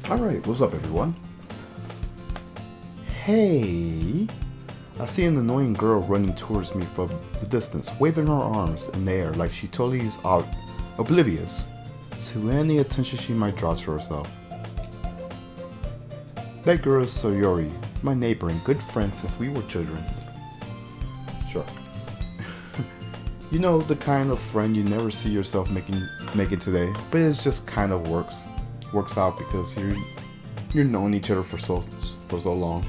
Alright, what's up everyone? Hey! I see an annoying girl running towards me from the distance, waving her arms in the air like she totally is oblivious to any attention she might draw to herself. That girl is Sayori, my neighbor and good friend since we were children. Sure. You know, the kind of friend you never see yourself making today, but it just kind of works out because you've known each other for so long.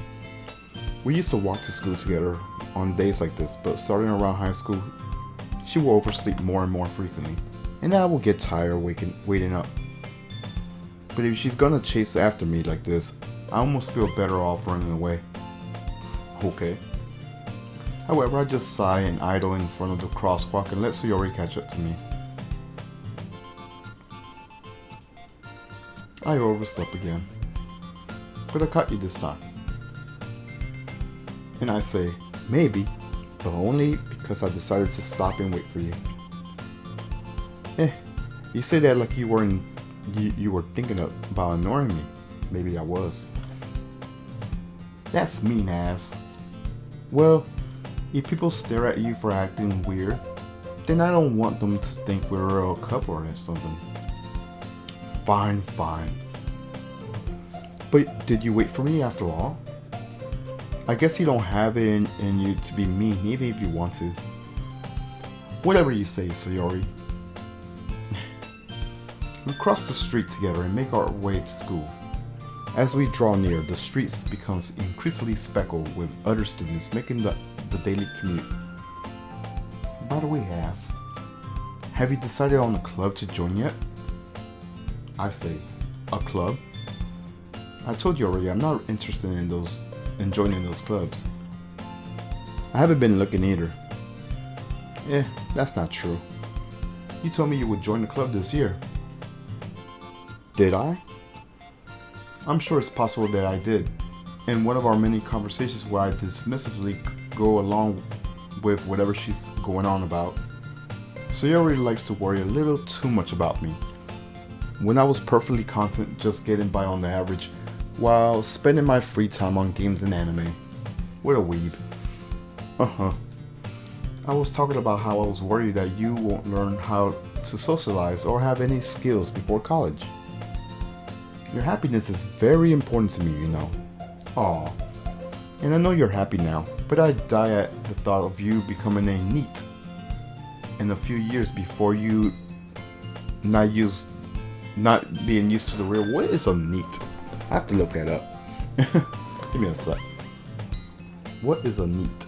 We used to walk to school together on days like this, but starting around high school, she will oversleep more and more frequently, and I will get tired waiting up. But if she's gonna chase after me like this, I almost feel better off running away. Okay. However, I just sigh and idle in front of the crosswalk and let Sayori catch up to me. I overslept again, but I caught you this time. And I say, maybe, but only because I decided to stop and wait for you. You say that like you were thinking about ignoring me. Maybe I was. That's mean ass. Well, if people stare at you for acting weird, then I don't want them to think we're a real couple or something. Fine. But did you wait for me after all? I guess you don't have it in you to be mean even if you want to. Whatever you say, Sayori. We cross the street together and make our way to school. As we draw near, the street becomes increasingly speckled with other students making the daily commute. By the way, ass, have you decided on a club to join yet? I say, a club? I told you already, I'm not interested in joining those clubs. I haven't been looking either. That's not true. You told me you would join the club this year. Did I? I'm sure it's possible that I did. In one of our many conversations where I dismissively go along with whatever she's going on about. Sayori likes to worry a little too much about me. When I was perfectly content just getting by on the average, while spending my free time on games and anime. What a weeb. I was talking about how I was worried that you won't learn how to socialize or have any skills before college. Your happiness is very important to me, you know. Aw. And I know you're happy now, but I die at the thought of you becoming a NEET in a few years before you not being used to the real. What is a NEET? I have to look that up. Give me a sec. What is a NEET?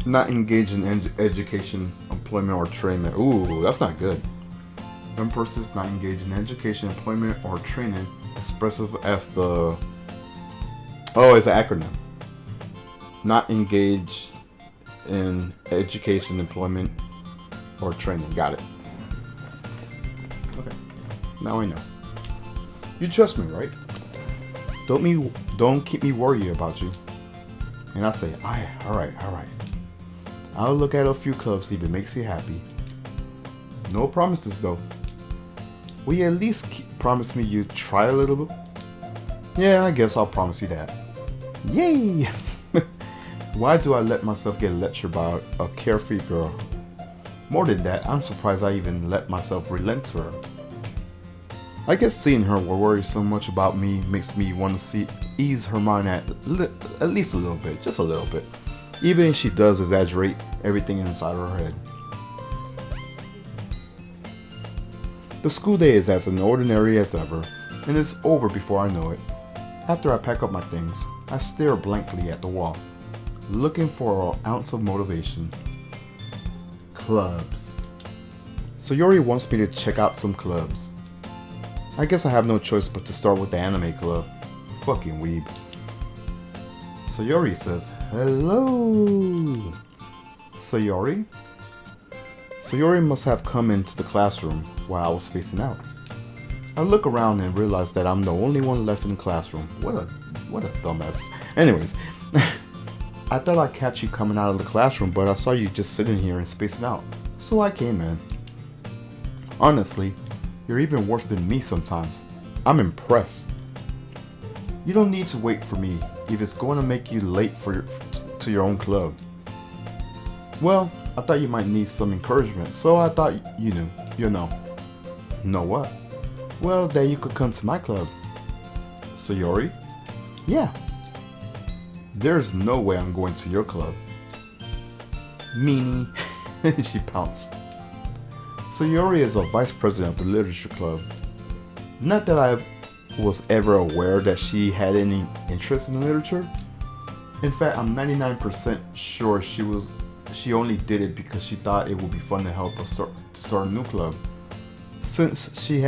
Not engaged in education, employment, or training. Ooh, that's not good. One person is not engaged in education, employment, or training, expressive as the... Oh, it's an acronym. Not engaged in education, employment, or training. Got it. Okay. Now I know. You trust me, right? Don't keep me worried about you. And I say, alright. I'll look at a few clubs if it makes you happy. No promises though. Will you at least promise me you try a little bit? Yeah, I guess I'll promise you that. Yay! Why do I let myself get lectured by a carefree girl? More than that, I'm surprised I even let myself relent to her. I guess seeing her worry so much about me makes me want to ease her mind at least a little bit, just a little bit. Even if she does exaggerate everything inside her head. The school day is as ordinary as ever, and it's over before I know it. After I pack up my things, I stare blankly at the wall, looking for an ounce of motivation. Clubs. Sayori wants me to check out some clubs. I guess I have no choice but to start with the anime club. Fucking weeb. Sayori says, hello! Sayori? Sayori must have come into the classroom while I was spacing out. I look around and realize that I'm the only one left in the classroom. What a dumbass. Anyways, I thought I'd catch you coming out of the classroom, but I saw you just sitting here and spacing out. So I came in. Honestly, you're even worse than me sometimes. I'm impressed. You don't need to wait for me if it's going to make you late to your own club. Well, I thought you might need some encouragement, so I thought you know. Know what? Well, that you could come to my club. Sayori? Yeah. There's no way I'm going to your club. Meanie. She pounced. Sayori is a vice president of the literature club. Not that I was ever aware that she had any interest in literature. In fact, I'm 99% sure she only did it because she thought it would be fun to help us start a new club. Since she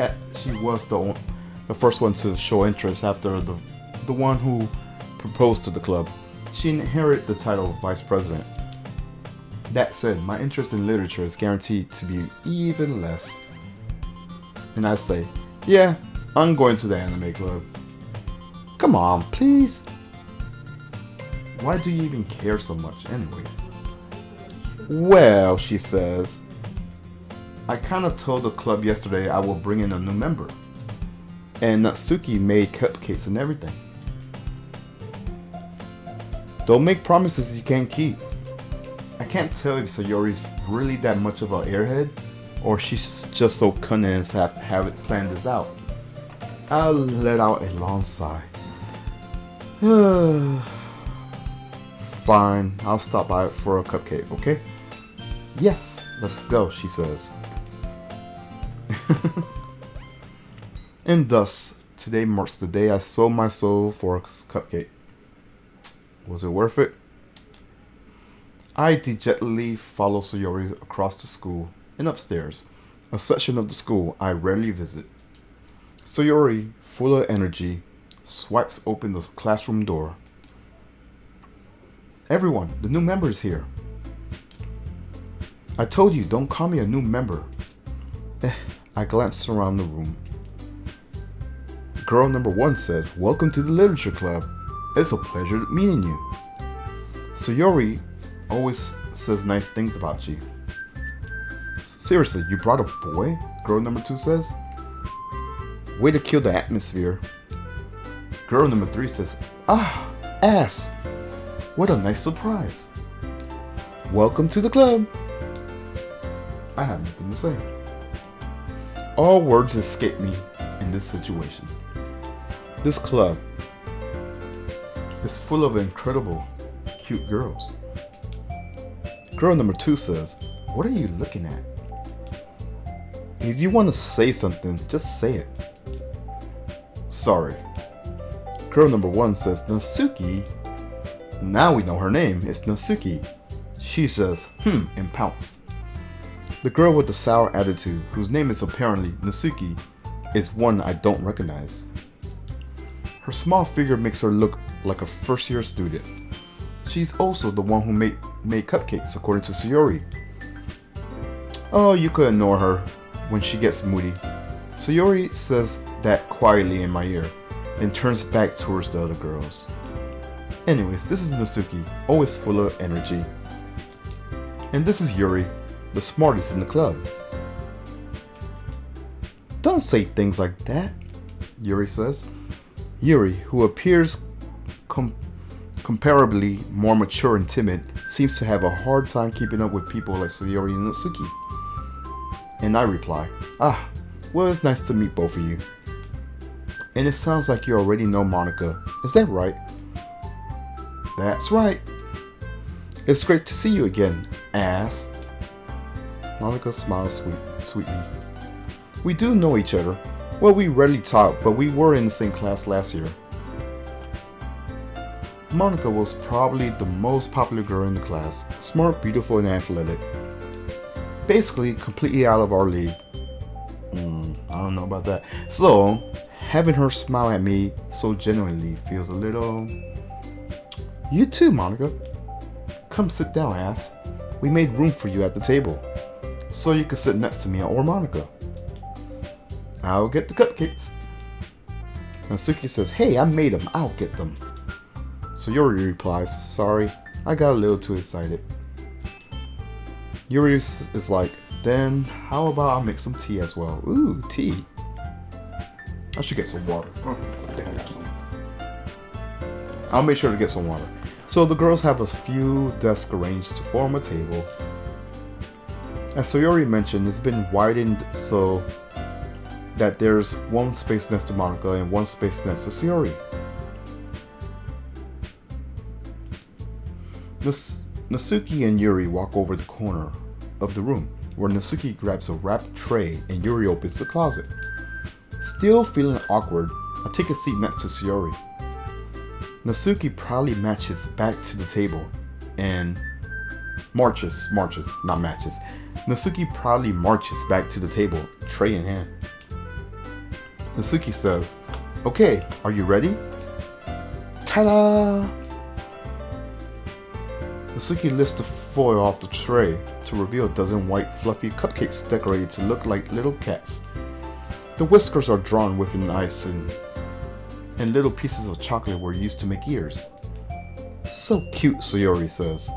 was the first one to show interest after the one who proposed to the club, she inherited the title of vice president. That said, my interest in literature is guaranteed to be even less. And I say, yeah, I'm going to the anime club. Come on, please. Why do you even care so much anyways? Well, she says, I kind of told the club yesterday I will bring in a new member. And Natsuki made cupcakes and everything. Don't make promises you can't keep. I can't tell if Sayori's really that much of an airhead, or she's just so cunning and have it planned this out. I'll let out a long sigh. Fine, I'll stop by for a cupcake, okay? Yes, let's go, she says. And thus, today marks the day I sold my soul for a cupcake. Was it worth it? I dejectedly follow Sayori across the school and upstairs, a section of the school I rarely visit. Sayori, full of energy, swipes open the classroom door. Everyone, the new member is here. I told you, don't call me a new member. I glance around the room. Girl number 1 says, welcome to the literature club. It's a pleasure meeting you. Sayori always says nice things about you. Seriously, you brought a boy? Girl number 2 says. Way to kill the atmosphere. Girl number 3 says, ass. What a nice surprise. Welcome to the club. I have nothing to say. All words escape me in this situation. This club is full of incredible, cute girls. Girl number 2 says, what are you looking at? If you want to say something, just say it. Sorry. Girl number 1 says, Natsuki. Now we know her name is Natsuki. She says, and pounce. The girl with the sour attitude, whose name is apparently Natsuki, is one I don't recognize. Her small figure makes her look like a first-year student. She's also the one who made cupcakes, according to Sayori. Oh, you could ignore her when she gets moody. Sayori says that quietly in my ear, then turns back towards the other girls. Anyways, this is Natsuki, always full of energy. And this is Yuri, the smartest in the club. Don't say things like that, Yuri says. Yuri, who appears comparably more mature and timid, seems to have a hard time keeping up with people like Sayori and Natsuki. And I reply, well, it's nice to meet both of you. And it sounds like you already know Monika. Is that right? That's right. It's great to see you again, ass. Monika smiles sweetly. We do know each other. Well, we rarely talk, but we were in the same class last year. Monika was probably the most popular girl in the class. Smart, beautiful, and athletic. Basically, completely out of our league. I don't know about that. So, having her smile at me so genuinely feels a little... You too, Monika. Come sit down, ass. We made room for you at the table, so you can sit next to me or Monika. I'll get the cupcakes. Natsuki says, hey, I made them. I'll get them. So Yuri replies, sorry, I got a little too excited. Yuri is like, then how about I make some tea as well? Ooh, tea. I should get some water. I think I got some. I'll make sure to get some water. So the girls have a few desks arranged to form a table. As Sayori mentioned, it's been widened so that there's one space next to Monika and one space next to Sayori. Natsuki and Yuri walk over the corner of the room, where Natsuki grabs a wrapped tray and Yuri opens the closet. Still feeling awkward, I take a seat next to Sayori. Natsuki proudly marches back to the table and marches, not matches. Natsuki proudly marches back to the table, tray in hand. Natsuki says, okay, are you ready? Ta-da! Natsuki lifts the foil off the tray to reveal a dozen white fluffy cupcakes decorated to look like little cats. The whiskers are drawn within ice and little pieces of chocolate were used to make ears. So cute, Sayori says.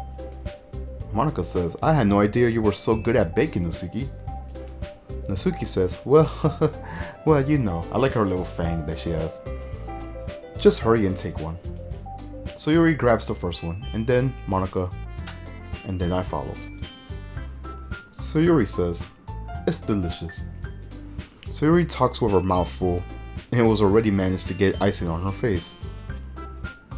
Monika says, I had no idea you were so good at baking, Natsuki. Natsuki says, well, you know, I like her little fang that she has. Just hurry and take one. Sayori grabs the first one, and then Monika, and then I follow. Sayori says, it's delicious. Sayori talks with her mouth full, and was already managed to get icing on her face.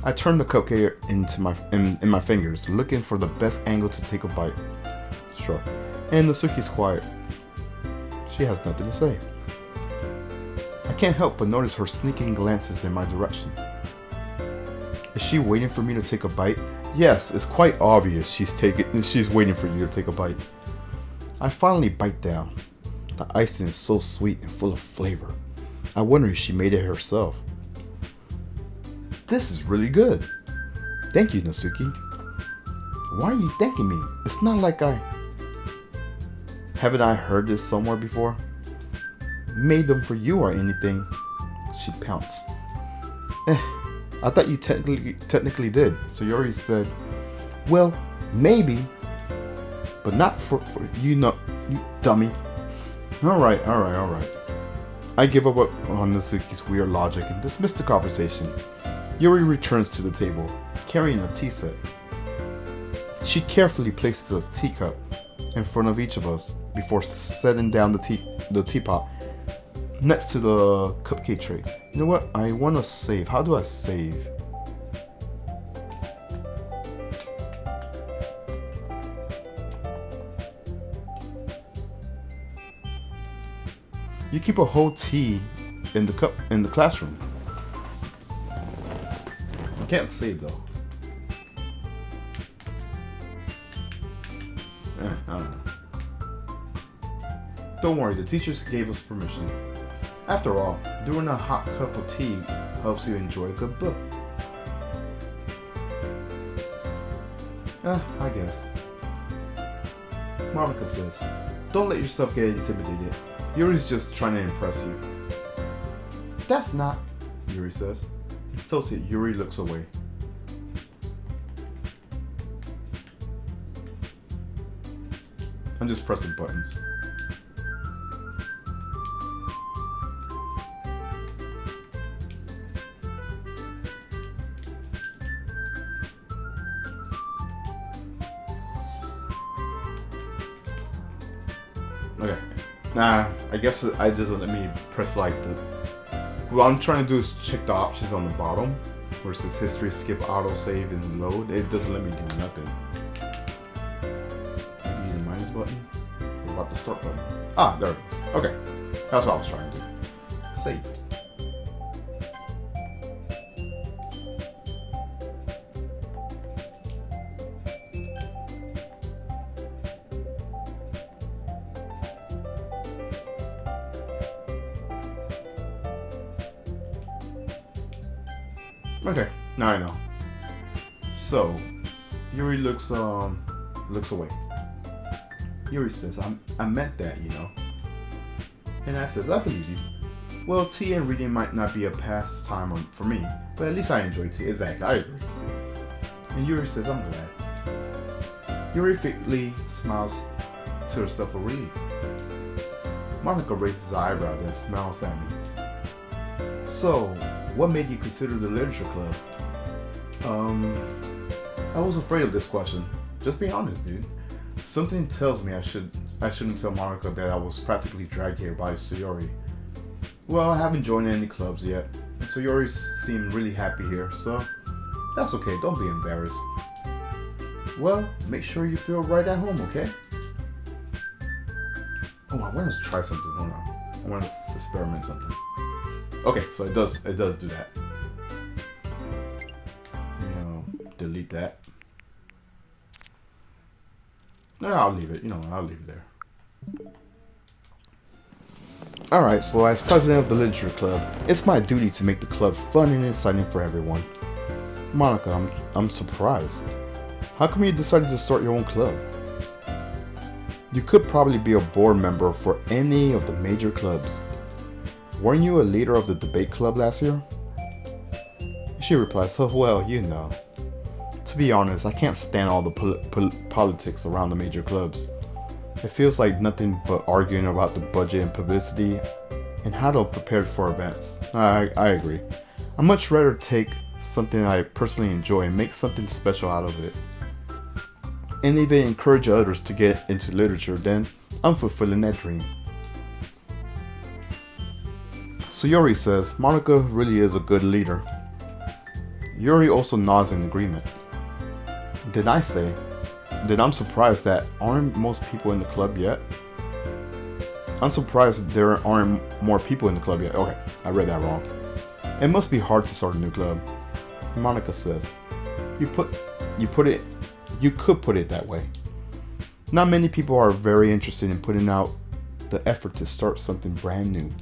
I turn the cupcake in my fingers, looking for the best angle to take a bite. Sure. And Natsuki's quiet. She has nothing to say. I can't help but notice her sneaking glances in my direction. Is she waiting for me to take a bite? Yes, it's quite obvious she's waiting for you to take a bite. I finally bite down. The icing is so sweet and full of flavor. I wonder if she made it herself. This is really good. Thank you, Natsuki. Why are you thanking me? It's not like haven't I heard this somewhere before? Made them for you or anything. She pounced. I thought you technically did. Sayori said, well, maybe, but not for you, you dummy. Alright. I give up on Natsuki's weird logic and dismiss the conversation. Yuri returns to the table, carrying a tea set. She carefully places a teacup in front of each of us before setting down the teapot next to the cupcake tray. You know what? I want to save. How do I save? You keep a whole tea in the cup in the classroom. You can't save though. I don't know. Don't worry, the teachers gave us permission. After all, doing a hot cup of tea helps you enjoy a good book. I guess. Monika says, don't let yourself get intimidated. Yuri's just trying to impress you. That's not. Yuri says. Insulted, Yuri looks away. I'm just pressing buttons. Okay. Nah, I guess it doesn't let me press like the... What I'm trying to do is check the options on the bottom. Where it says history, skip, autosave, and load. It doesn't let me do nothing. Maybe the minus button? What about the start button? Ah, there it is. Okay. That's what I was trying to do. Save. Okay, now I know. So, Yuri looks away. Yuri says, I meant that, you know. And I says, I believe you. Well, tea and reading might not be a pastime for me, but at least I enjoy tea. Exactly, I agree. And Yuri says, I'm glad. Yuri faintly smiles to herself with relief. Monika raises her eyebrow, then smiles at me. So, what made you consider the literature club? I was afraid of this question. Just be honest, dude. Something tells me I shouldn't tell Monika that I was practically dragged here by Sayori. Well, I haven't joined any clubs yet, and Sayori seemed really happy here, so that's okay, don't be embarrassed. Well, make sure you feel right at home, okay? Oh, I want to try something, hold on. I want to experiment something. Okay, so it does do that. Delete that. No, I'll leave it. I'll leave it there. Alright, so as president of the literature club, it's my duty to make the club fun and exciting for everyone. Monika, I'm surprised. How come you decided to start your own club? You could probably be a board member for any of the major clubs. Weren't you a leader of the debate club last year? She replies, oh well, you know. To be honest, I can't stand all the politics around the major clubs. It feels like nothing but arguing about the budget and publicity and how to prepare for events. I agree. I'd much rather take something I personally enjoy and make something special out of it. And even encourage others to get into literature, then I'm fulfilling that dream. Sayori says, Monika really is a good leader. Yuri also nods in agreement. Then I say, then I'm surprised that aren't most people in the club yet? I'm surprised there aren't more people in the club yet. Okay, I read that wrong. It must be hard to start a new club. Monika says, you could put it that way. Not many people are very interested in putting out the effort to start something brand new,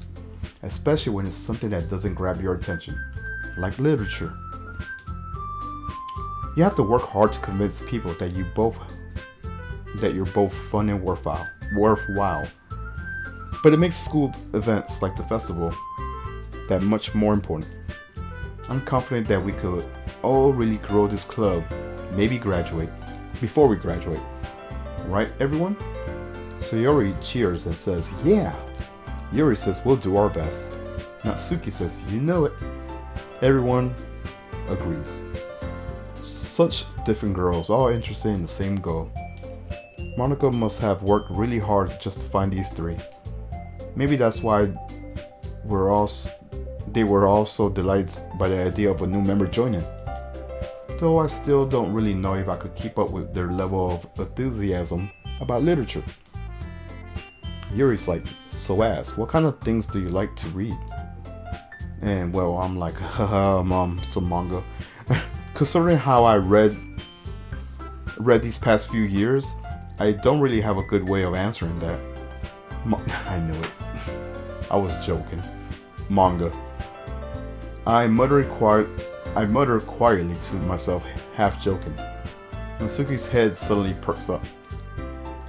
especially when it's something that doesn't grab your attention, like literature. You have to work hard to convince people that you're both fun and worthwhile. But it makes school events like the festival that much more important. I'm confident that we could all really grow this club, maybe graduate, before we graduate. Right, everyone? Sayori cheers and says, yeah. Yuri says, we'll do our best. Natsuki says, you know it. Everyone agrees. Such different girls, all interested in the same goal. Monika must have worked really hard just to find these three. Maybe that's why they were all so delighted by the idea of a new member joining. Though I still don't really know if I could keep up with their level of enthusiasm about literature. Yuri's like, so ask, what kind of things do you like to read? And well, I'm like, haha, some manga. Considering how I read these past few years, I don't really have a good way of answering that. I knew it. I was joking. Manga. I mutter quietly to myself, half joking. Natsuki's head suddenly perks up.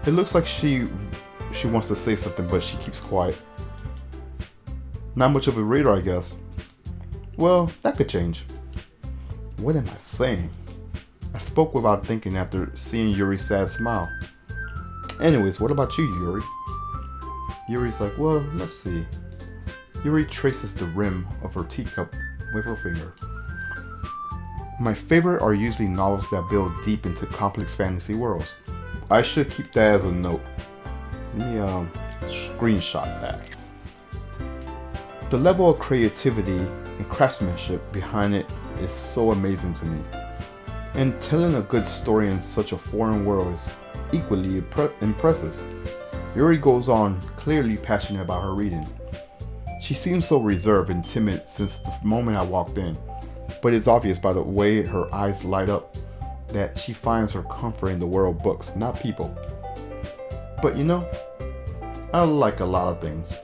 It looks like she wants to say something, but she keeps quiet. Not much of a reader, I guess. Well, that could change. What am I saying? I spoke without thinking after seeing Yuri's sad smile. Anyways, what about you, Yuri? Yuri's like, well, let's see. Yuri traces the rim of her teacup with her finger. My favorite are usually novels that build deep into complex fantasy worlds. I should keep that as a note. Let me screenshot that. The level of creativity and craftsmanship behind it is so amazing to me. And telling a good story in such a foreign world is equally impressive. Yuri goes on, clearly passionate about her reading. She seems so reserved and timid since the moment I walked in, but it's obvious by the way her eyes light up that she finds her comfort in the world of books, not people. But you know, I like a lot of things.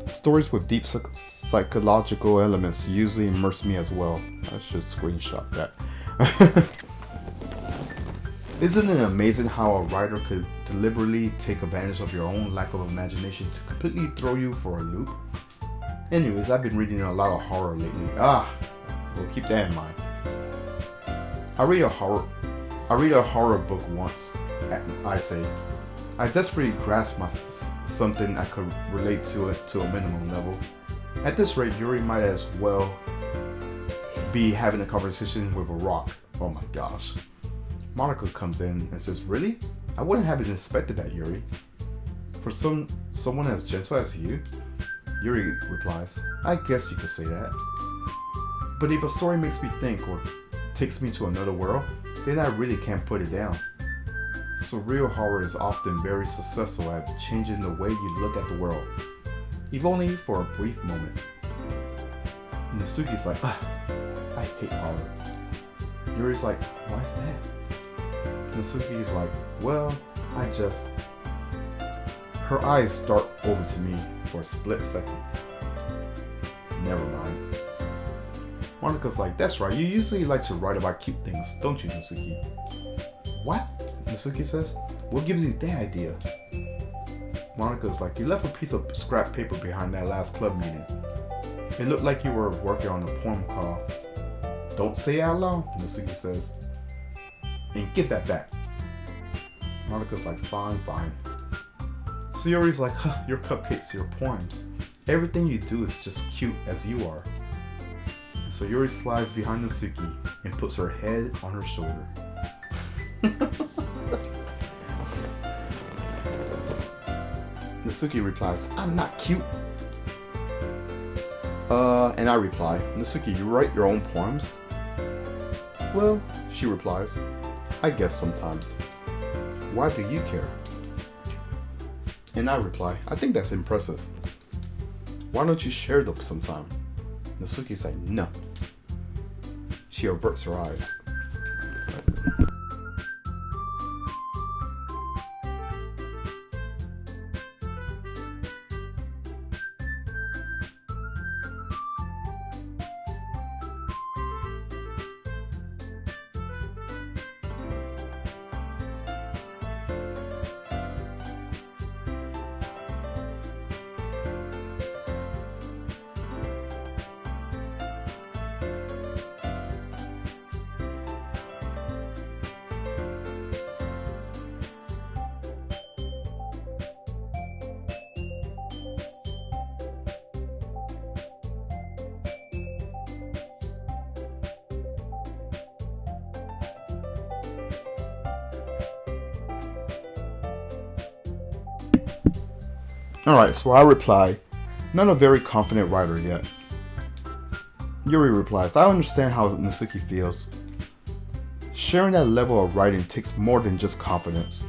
Stories with deep psychological elements usually immerse me as well. I should screenshot that. Isn't it amazing how a writer could deliberately take advantage of your own lack of imagination to completely throw you for a loop? Anyways, I've been reading a lot of horror lately. We'll keep that in mind. I read a horror book once, I say. I desperately grasped something I could relate to it to a minimum level. At this rate, Yuri might as well be having a conversation with a rock. Oh my gosh. Monica comes in and says, really? I wouldn't have expected that, Yuri. For someone as gentle as you? Yuri replies, I guess you could say that. But if a story makes me think or takes me to another world, then I really can't put it down. Surreal horror is often very successful at changing the way you look at the world, if only for a brief moment. Natsuki's like, I hate horror. Yuri's like, why's that? Natsuki's like, well, Her eyes dart over to me for a split second. Never mind. Monika's like, that's right, you usually like to write about cute things, don't you, Natsuki? What? Natsuki says, what gives you that idea? Monika's like, you left a piece of scrap paper behind that last club meeting. It looked like you were working on a poem called Don't Say It Out Loud, Natsuki says. And get that back. Monika's like, fine. So Yuri's like, your cupcakes, your poems. Everything you do is just cute as you are. And so Yuri slides behind Natsuki and puts her head on her shoulder. Natsuki replies, I'm not cute. And I reply, Natsuki, you write your own poems? Well, she replies, I guess sometimes. Why do you care? And I reply, I think that's impressive. Why don't you share them sometime? Natsuki says, no. She averts her eyes. Alright, so I reply, not a very confident writer yet. Yuri replies, I understand how Natsuki feels. Sharing that level of writing takes more than just confidence.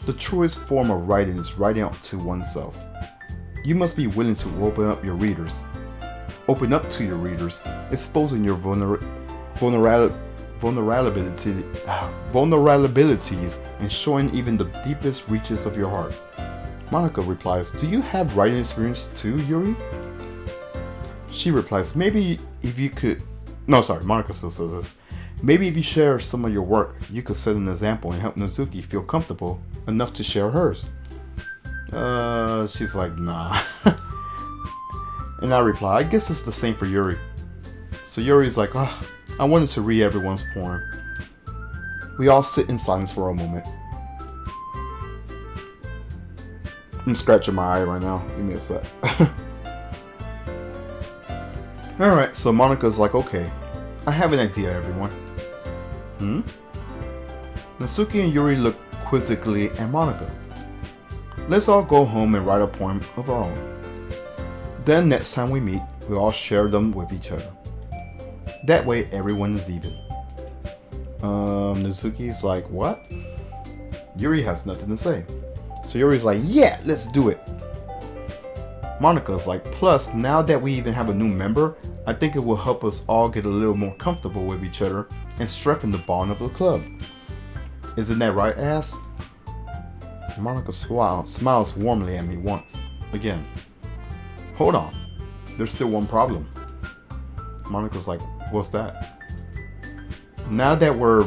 The truest form of writing is writing out to oneself. You must be willing to open up to your readers, exposing your vulnerabilities and showing even the deepest reaches of your heart. Monika replies, do you have writing experience too, Yuri? She replies, maybe if you could... No, sorry, Monika still says this. Maybe if you share some of your work, you could set an example and help Natsuki feel comfortable enough to share hers. She's like, nah. And I reply, I guess it's the same for Yuri. So Yuri's like, oh, I wanted to read everyone's poem. We all sit in silence for a moment. I'm scratching my eye right now. Give me a sec. Alright, so Monika's like, okay, I have an idea, everyone. Natsuki and Yuri look quizzically at Monika. Let's all go home and write a poem of our own. Then next time we meet, we'll all share them with each other. That way everyone is even. Natsuki's like, what? Yuri has nothing to say. So Yuri's like, yeah, let's do it. Monika's like, plus, now that we even have a new member, I think it will help us all get a little more comfortable with each other and strengthen the bond of the club. Isn't that right, ass? Monika smiles warmly at me once. Again. Hold on. There's still one problem. Monika's like, what's that? Now that we're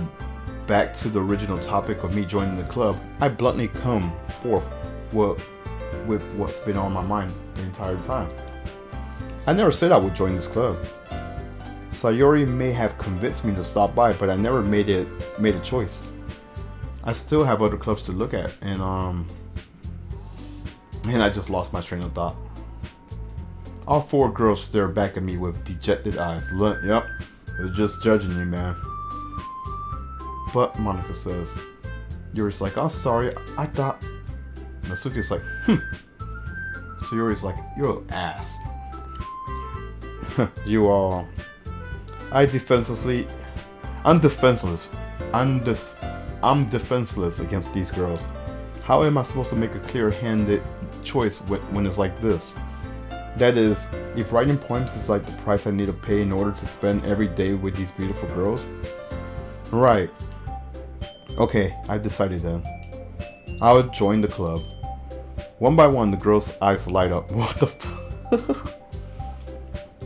back to the original topic of me joining the club, I bluntly come forth with what's been on my mind the entire time. I never said I would join this club. Sayori may have convinced me to stop by, but I never made a choice. I still have other clubs to look at, and I just lost my train of thought. All four girls stare back at me with dejected eyes. Look, yep, they're just judging you, man. But Monika says, Yuri's like, I'm sorry, I thought. Natsuki's like, So Yuri's like, you're an ass. You are. I'm defenseless against these girls. How am I supposed to make a clear-handed choice when it's like this? That is, if writing poems is like the price I need to pay in order to spend every day with these beautiful girls. Right. Okay, I decided then. I'll join the club. One by one, the girls' eyes light up. What the f-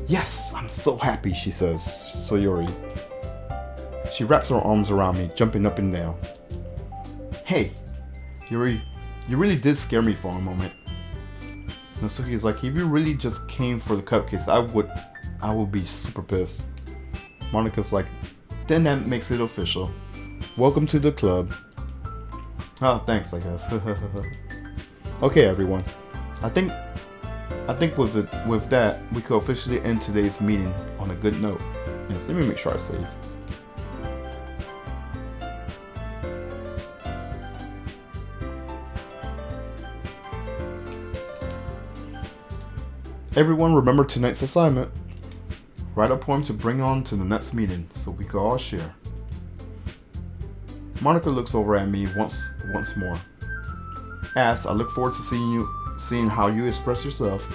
Yes, I'm so happy, she says, Sayori. She wraps her arms around me, jumping up and down. Hey, Yuri, you really did scare me for a moment. Natsuki is like, if you really just came for the cupcakes, I would be super pissed. Monika's like, then that makes it official. Welcome to the club. Oh, thanks, I guess. Okay, everyone. I think with that, we could officially end today's meeting on a good note. Yes, let me make sure I save. Everyone remember tonight's assignment. Write a poem to bring on to the next meeting so we can all share. Monika looks over at me once more. Asks, I look forward to seeing how you express yourself.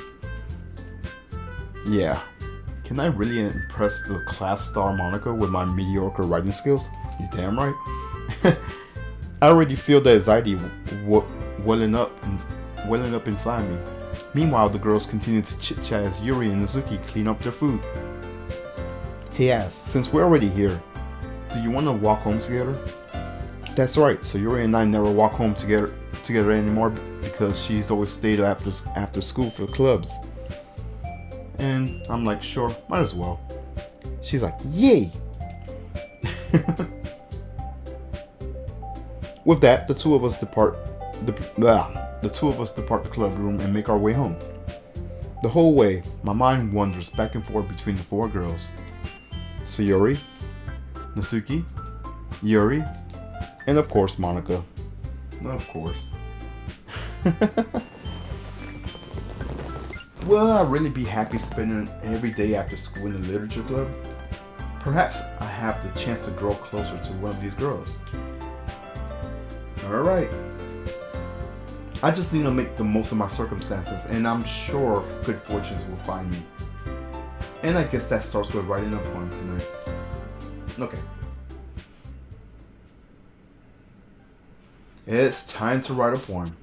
Yeah. Can I really impress the class star Monika with my mediocre writing skills? You damn right. I already feel the anxiety welling up inside me. Meanwhile, the girls continue to chit-chat as Yuri and Natsuki clean up their food. He asks, since we're already here, do you want to walk home together? That's right, so Yuri and I never walk home together anymore because she's always stayed after school for clubs. And I'm like, sure, might as well. She's like, yay! With that, the two of us depart the club room and make our way home. The whole way, my mind wanders back and forth between the four girls. Sayori, Natsuki, Yuri, and of course Monika. Of course. Will I really be happy spending every day after school in the literature club? Perhaps I have the chance to grow closer to one of these girls. Alright. I just need to make the most of my circumstances, and I'm sure good fortunes will find me. And I guess that starts with writing a poem tonight. Okay. It's time to write a poem.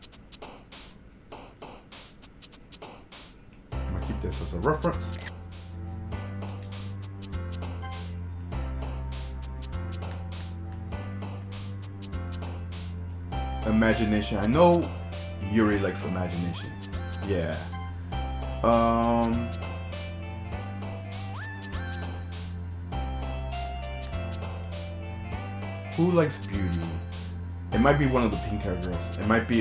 I'm gonna keep this as a reference. Imagination. I know Yuri likes imaginations. Yeah. Who likes beauty? It might be one of the pink hair girls. It might be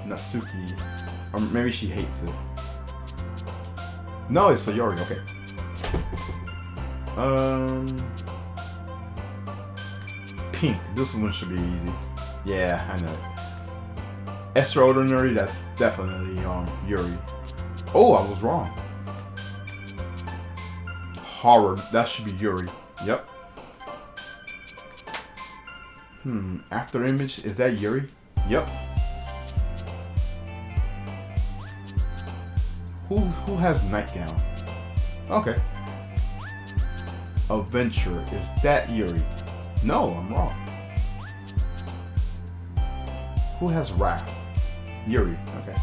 Natsuki. Or maybe she hates it. No, it's Sayori, okay. Pink. This one should be easy. Yeah, I know it. Extraordinary, that's definitely Yuri. Oh, I was wrong. Horror, that should be Yuri. Yep. After image, is that Yuri? Yep. Who has nightgown? Okay. Adventure, is that Yuri? No, I'm wrong. Who has wrath? Yuri, okay.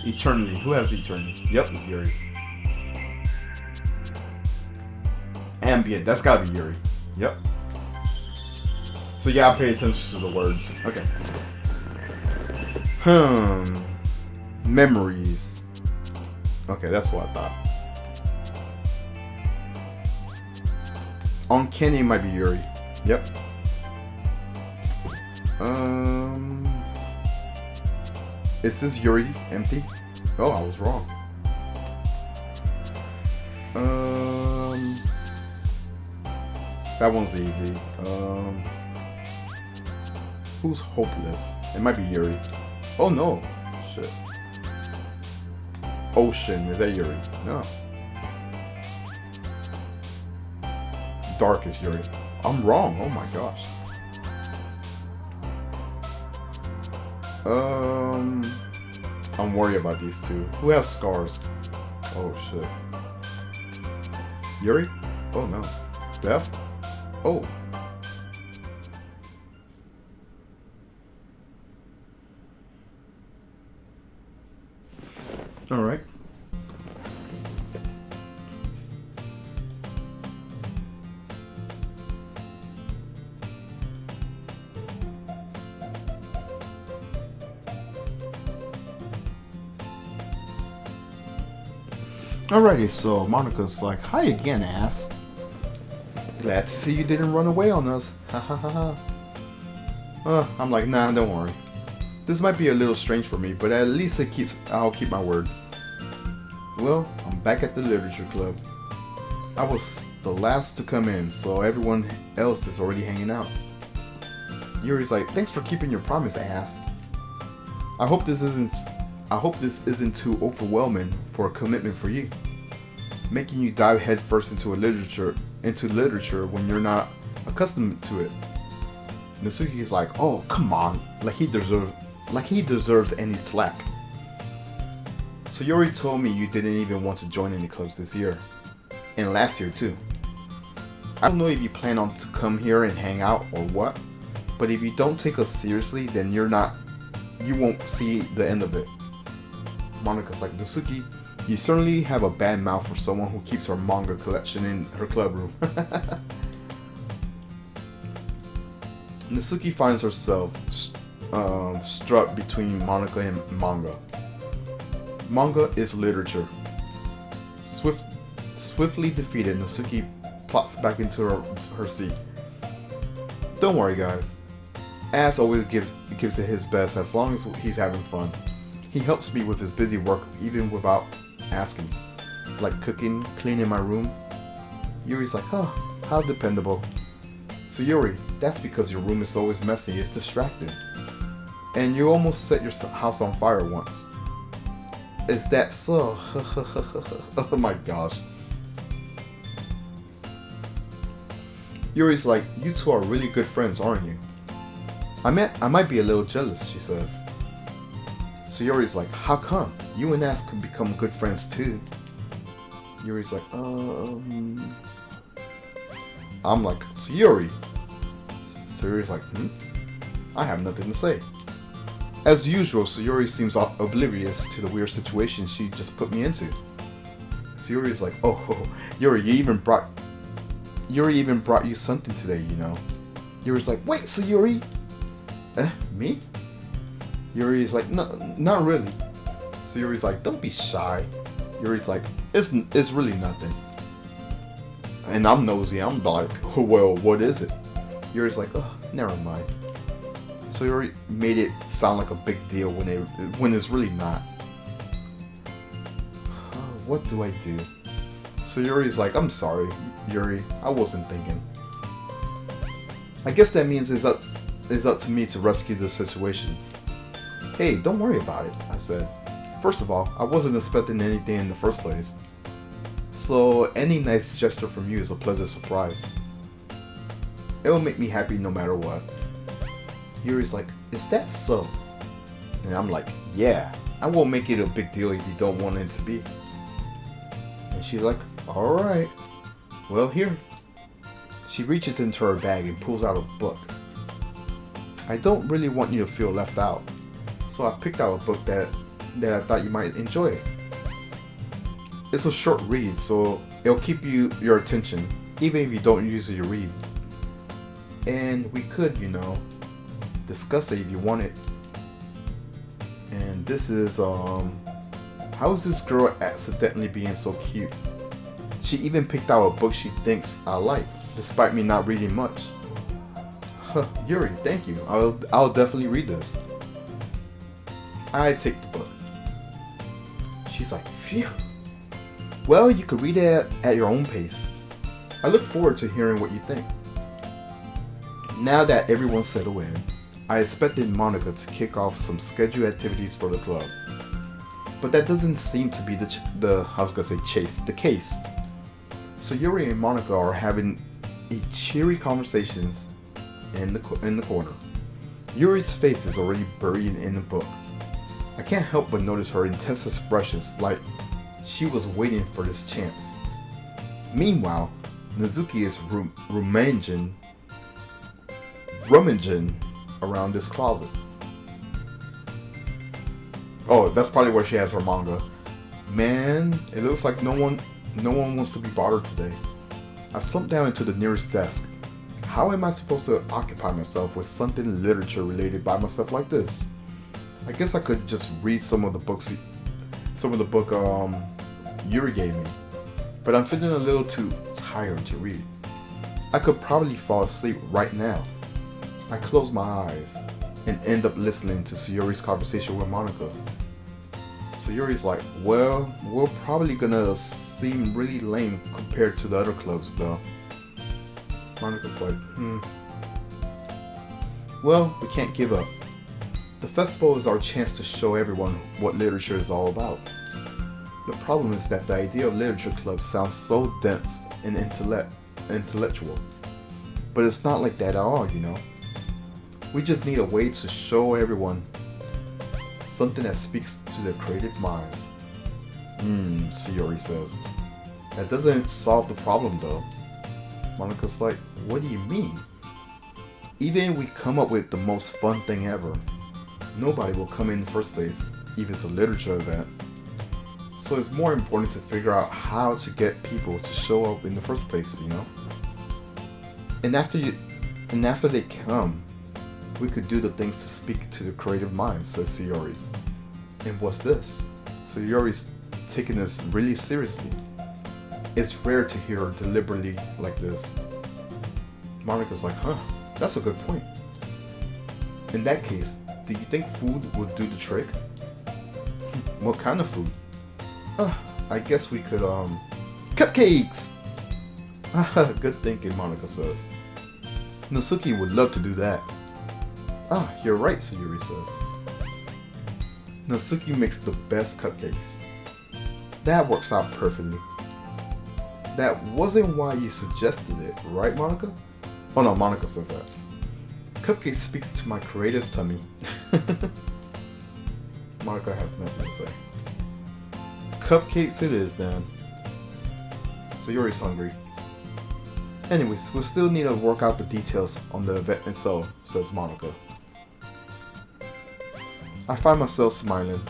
Eternity, who has eternity? Yep, it's Yuri. Ambient, that's gotta be Yuri. Yep. So yeah, I pay attention to the words. Okay. Memories. Okay, that's what I thought. Uncanny might be Yuri. Yep. Is this Yuri empty? Oh, I was wrong. That one's easy. Who's hopeless? It might be Yuri. Oh no. Shit. Ocean, is that Yuri? No. Dark is Yuri. I'm wrong. Oh my gosh. I'm worried about these two. Who has scars? Oh shit. Yuri? Oh no. Death? Oh. Alright. Alrighty, so Monika's like, hi again, ass. Glad to see you didn't run away on us. Ha ha ha ha. I'm like, nah, don't worry. This might be a little strange for me, but at least I'll keep my word. Well, I'm back at the literature club. I was the last to come in, so everyone else is already hanging out. Yuri's like, thanks for keeping your promise, ass. I hope this isn't too overwhelming for a commitment for you. Making you dive headfirst into literature when you're not accustomed to it. Natsuki's like, oh come on, like he deserves any slack. So Yuri told me you didn't even want to join any clubs this year. And last year too. I don't know if you plan on to come here and hang out or what, but if you don't take us seriously, then you won't see the end of it. Monika's like, Natsuki, you certainly have a bad mouth for someone who keeps her manga collection in her club room. Natsuki finds herself struck between Monika and manga. Manga is literature. Swiftly defeated, Natsuki plops back into her seat. Don't worry, guys. Ass always gives it his best as long as he's having fun. He helps me with his busy work even without asking. Like cooking, cleaning my room. Yuri's like, oh, how dependable. So Yuri, that's because your room is always messy, it's distracting. And you almost set your house on fire once. Is that so? Oh my gosh. Yuri's like, you two are really good friends, aren't you? I might be a little jealous, she says. So Yuri's like, how come? You and Ass could become good friends too. Yuri's like, I'm like, so Yuri. So Yuri's like, I have nothing to say. As usual, Sayuri seems oblivious to the weird situation she just put me into. Sayuri's like, oh, Yuri even brought you something today, you know. Yuri's like, wait, Sayuri? Me? Yuri's like, no, not really. Sayuri's like, don't be shy. Yuri's like, it's really nothing. And I'm nosy. I'm like, oh, well, what is it? Yuri's like, oh, never mind. So Yuri made it sound like a big deal when it's really not. What do I do? So Yuri's like, I'm sorry, Yuri. I wasn't thinking. I guess that means it's up to me to rescue the situation. Hey, don't worry about it, I said. First of all, I wasn't expecting anything in the first place. So any nice gesture from you is a pleasant surprise. It will make me happy no matter what. Yuri's like, is that so? And I'm like, yeah, I won't make it a big deal if you don't want it to be. And she's like, alright. Well, here. She reaches into her bag and pulls out a book. I don't really want you to feel left out, so I picked out a book that I thought you might enjoy. It's a short read, so it'll keep your attention, even if you don't usually read. And we could, discuss it if you want it. And this is, how is this girl accidentally being so cute? She even picked out a book she thinks I like, despite me not reading much. Huh, Yuri, thank you. I'll definitely read this. I take the book. She's like, phew. Well, you could read it at your own pace. I look forward to hearing what you think. Now that everyone's settled in, I expected Monica to kick off some scheduled activities for the club. But that doesn't seem to be the case. So Yuri and Monica are having a cheery conversations in the corner. Yuri's face is already buried in the book. I can't help but notice her intense expressions, like she was waiting for this chance. Meanwhile, Nezuki is rummaging around this closet. Oh, that's probably where she has her manga. Man, it looks like no one wants to be bothered today. I slumped down into the nearest desk. How am I supposed to occupy myself with something literature related by myself like this? I guess I could just read some of the book Yuri gave me, but I'm feeling a little too tired to read. I could probably fall asleep right now. I close my eyes and end up listening to Sayori's conversation with Monica. Sayori's like, well, we're probably gonna seem really lame compared to the other clubs though. Monica's like, well, we can't give up. The festival is our chance to show everyone what literature is all about. The problem is that the idea of literature clubs sounds so dense and intellectual. But it's not like that at all, We just need a way to show everyone something that speaks to their creative minds. Sayori says. That doesn't solve the problem though. Monica's like, what do you mean? Even if we come up with the most fun thing ever, nobody will come in the first place if it's a literature event. So it's more important to figure out how to get people to show up in the first place, And after they come, we could do the things to speak to the creative minds, says Sayori. And what's this? Sayori's taking this really seriously. It's rare to hear her deliberately like this. Monica's like, that's a good point. In that case, do you think food would do the trick? What kind of food? I guess we could, cupcakes! Good thinking, Monica says. Natsuki would love to do that. You're right, Sayori says. Natsuki makes the best cupcakes. That works out perfectly. That wasn't why you suggested it, right, Monica? Oh no, Monica says that. Cupcake speaks to my creative tummy. Monica has nothing to say. Cupcakes it is then. Sayori's hungry. Anyways, we'll still need to work out the details on the event itself, says Monica. I find myself smiling.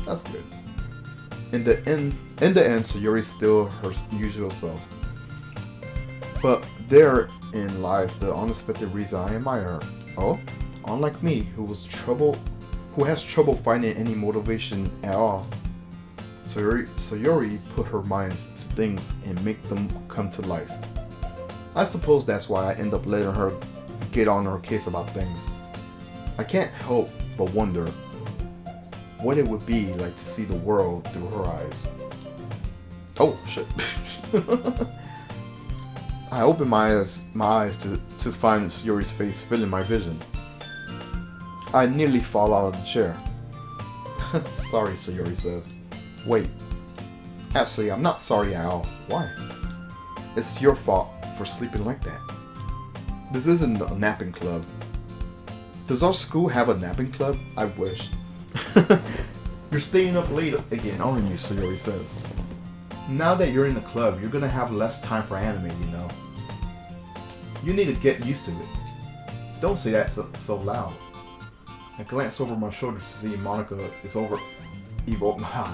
That's good. In the end, Sayori's still her usual self. But therein lies the unexpected reason I admire her. Oh, unlike me, who has trouble finding any motivation at all, Sayori put her minds to things and make them come to life. I suppose that's why I end up letting her get on her case about things. I can't help but wonder what it would be like to see the world through her eyes. Oh, shit. I open my eyes to find Sayori's face filling my vision. I nearly fall out of the chair. Sorry, Sayori says. Wait. Actually, I'm not sorry at all. Why? It's your fault for sleeping like that. This isn't a napping club. Does our school have a napping club? I wish. You're staying up late again, aren't you? Sayori says. Now that you're in the club, you're gonna have less time for anime, you know. You need to get used to it. Don't say that so loud. I glance over my shoulder to see Monica is over. I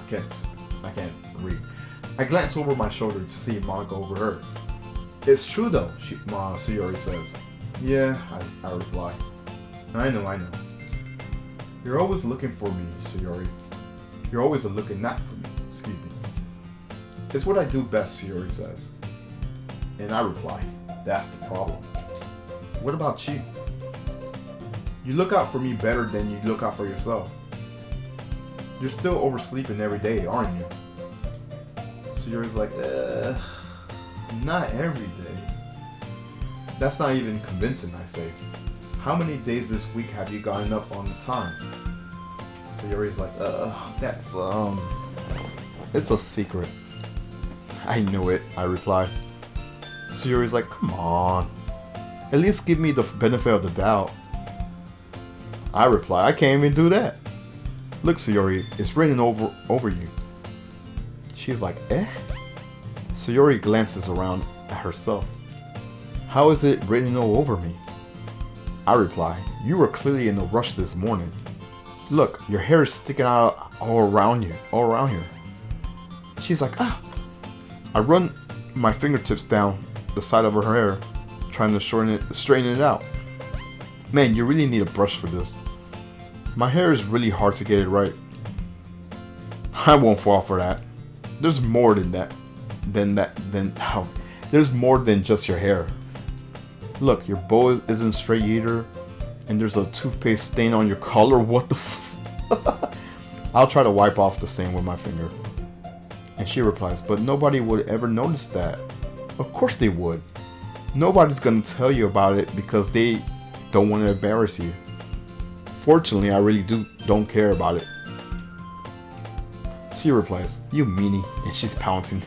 can't read. I glance over my shoulder to see Monica over her. It's true though, Sayori says. Yeah, I reply. I know. You're always looking for me, Sayori. You're always looking not for me, excuse me. It's what I do best, Sayori says. And I reply, that's the problem. What about you? You look out for me better than you look out for yourself. You're still oversleeping every day, aren't you? Sayori's like, not every day. That's not even convincing, I say. How many days this week have you gotten up on time? Sayori's like, that's, it's a secret. I knew it, I reply. Sayori's like, come on. At least give me the benefit of the doubt. I reply, I can't even do that. Look, Sayori, it's raining over you. She's like, eh? Sayori glances around at herself. How is it raining all over me? I reply, you were clearly in a rush this morning. Look, your hair is sticking out all around here. She's like, ah. I run my fingertips down the side of her hair, trying to straighten it out. Man, you really need a brush for this. My hair is really hard to get it right. I won't fall for that. There's more than that. There's more than just your hair. Look, your bow isn't straight either, and there's a toothpaste stain on your collar. What the I'll try to wipe off the stain with my finger. And she replies, but nobody would ever notice that. Of course they would. Nobody's gonna tell you about it because they don't want to embarrass you. Fortunately, I really don't care about it. She replies, you meanie, and she's pouncing.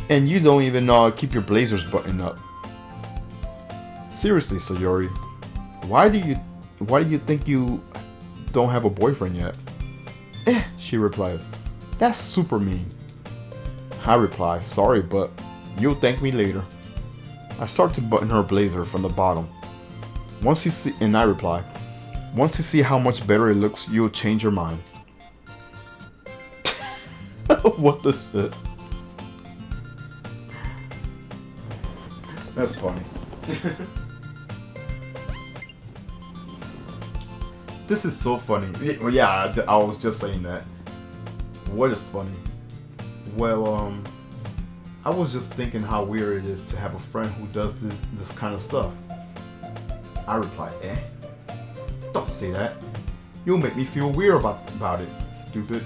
And you don't even keep your blazers buttoned up. Seriously, Sayori, why do you think you don't have a boyfriend yet? She replies, that's super mean. I reply, sorry, but you'll thank me later. I start to button her blazer from the bottom. And I reply, once you see how much better it looks, you'll change your mind. What the shit? That's funny. This is so funny. Yeah, I was just saying that. What is funny? Well, I was just thinking how weird it is to have a friend who does this kind of stuff. I reply, eh? Don't say that. You'll make me feel weird about it, stupid.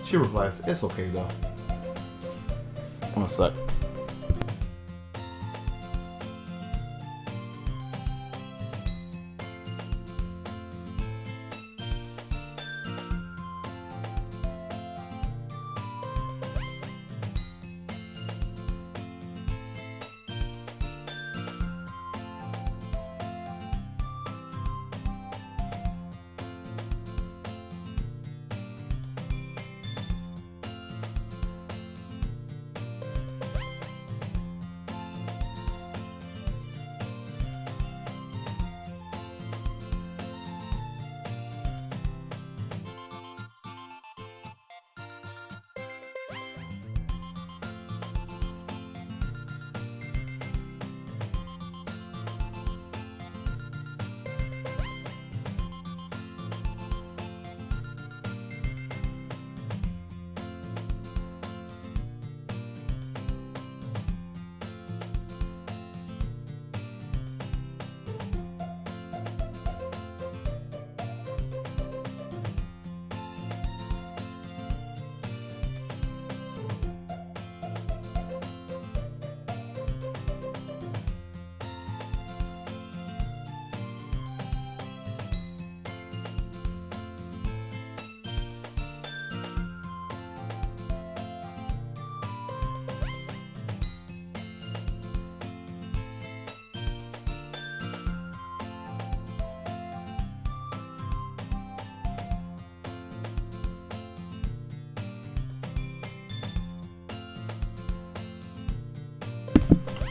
She replies, it's okay though. One sec.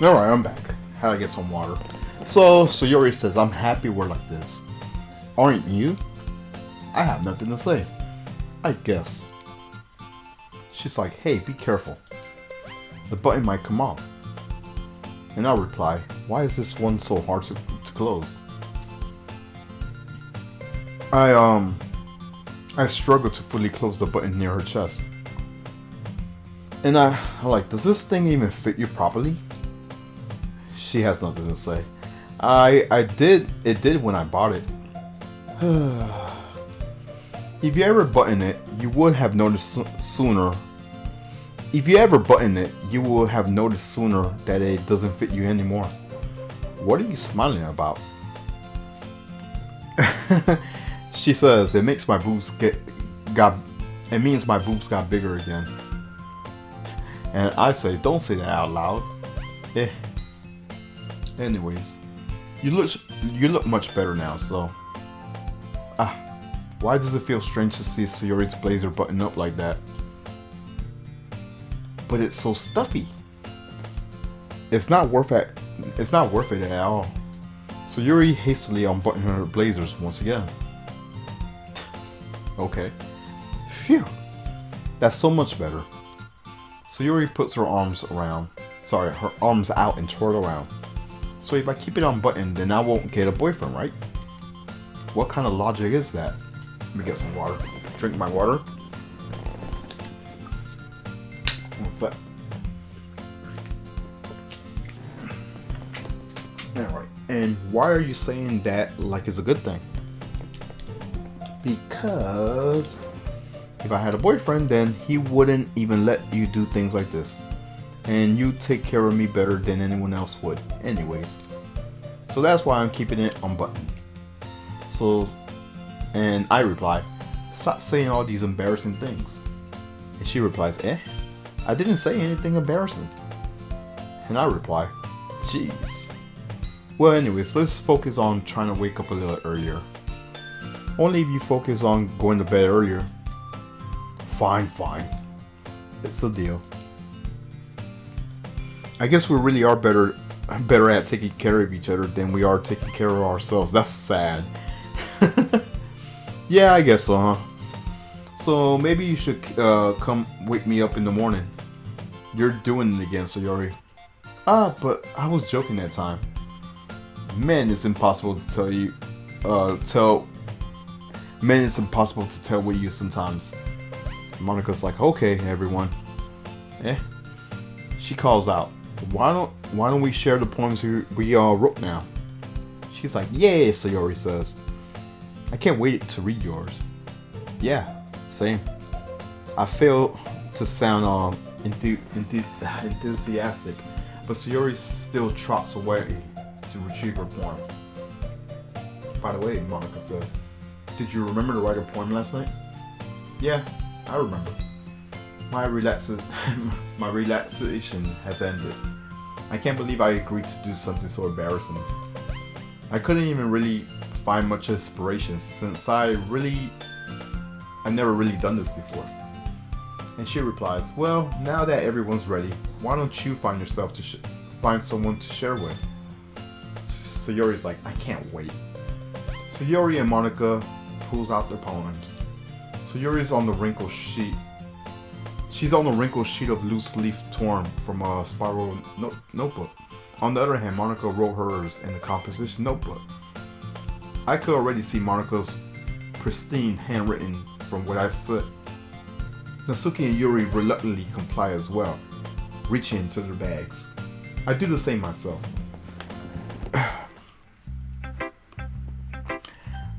Alright, I'm back. How to get some water. So Sayori says, I'm happy we're like this. Aren't you? I have nothing to say. I guess. She's like, hey, be careful. The button might come off. And I reply, why is this one so hard to close? I struggle to fully close the button near her chest. And I'm like, does this thing even fit you properly? She has nothing to say. It did when I bought it. If you ever button it, you would have noticed sooner. If you ever button it, you will have noticed sooner that it doesn't fit you anymore. What are you smiling about? She says, it means my boobs got bigger again. And I say, don't say that out loud. Anyways, you look much better now, so. Why does it feel strange to see Sayori's blazer button up like that? But it's so stuffy. It's not worth it. It's not worth it at all. Sayori hastily unbuttoned her blazers once again. Okay. Phew. That's so much better. Sayori puts her arms out and twirl around. So if I keep it unbuttoned, then I won't get a boyfriend, right? What kind of logic is that? Let me get some water. Drink my water. What's that? Alright. And why are you saying that like it's a good thing? Because if I had a boyfriend, then he wouldn't even let you do things like this. And you take care of me better than anyone else would. Anyways. So that's why I'm keeping it unbuttoned. So, and I reply, stop saying all these embarrassing things. And she replies, I didn't say anything embarrassing. And I reply, jeez. Well, anyways, let's focus on trying to wake up a little earlier. Only if you focus on going to bed earlier. Fine. It's a deal. I guess we really are better at taking care of each other than we are taking care of ourselves. That's sad. Yeah, I guess so, huh? So maybe you should come wake me up in the morning. You're doing it again, Sayori. But I was joking that time. Man, it's impossible to tell you. Man, it's impossible to tell with you sometimes. Monika's like, okay, everyone. She calls out, why don't we share the poems we all wrote now? She's like, yeah, Sayori says. I can't wait to read yours. Yeah, same. I fail to sound enthusiastic, but Sayori still trots away to retrieve her poem. By the way, Monika says, did you remember to write a poem last night? Yeah, I remember. My relaxation has ended. I can't believe I agreed to do something so embarrassing. I couldn't even really find much inspiration since I've never really done this before. And she replies, well, now that everyone's ready, why don't you find someone to share with? Sayori's like, I can't wait. Sayori and Monika pulls out their poems. Sayori's on the wrinkled sheet. She's on the wrinkled sheet of loose leaf torn from a spiral notebook. On the other hand, Monika wrote hers in the composition notebook. I could already see Monika's pristine handwritten from what I said. Natsuki and Yuri reluctantly comply as well, reaching into their bags. I do the same myself.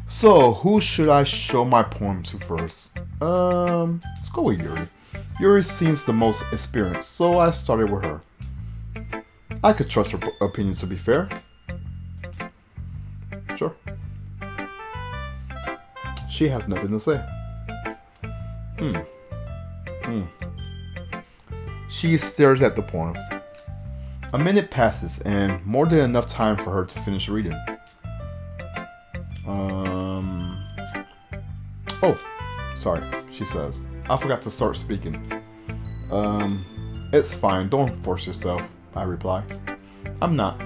So, who should I show my poem to first? Let's go with Yuri. Yuri seems the most experienced, so I started with her. I could trust her opinion, to be fair. Sure. She has nothing to say. She stares at the poem. A minute passes, and more than enough time for her to finish reading. Oh, sorry, she says. I forgot to start speaking. It's fine, don't force yourself, I reply. I'm not.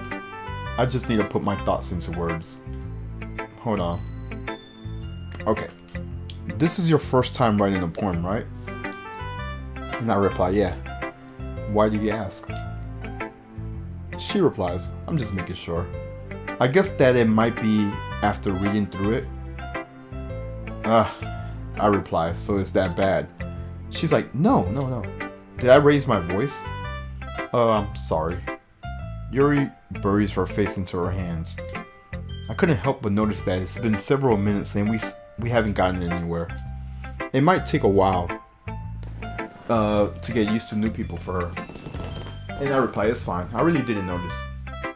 I just need to put my thoughts into words. Hold on. Okay. This is your first time writing a poem, right? And I reply, yeah. Why do you ask? She replies, I'm just making sure. I guess that it might be after reading through it. I reply, so it's that bad. She's like, no. Did I raise my voice? I'm sorry. Yuri buries her face into her hands. I couldn't help but notice that it's been several minutes and we haven't gotten anywhere. It might take a while to get used to new people for her. And I reply, it's fine. I really didn't notice.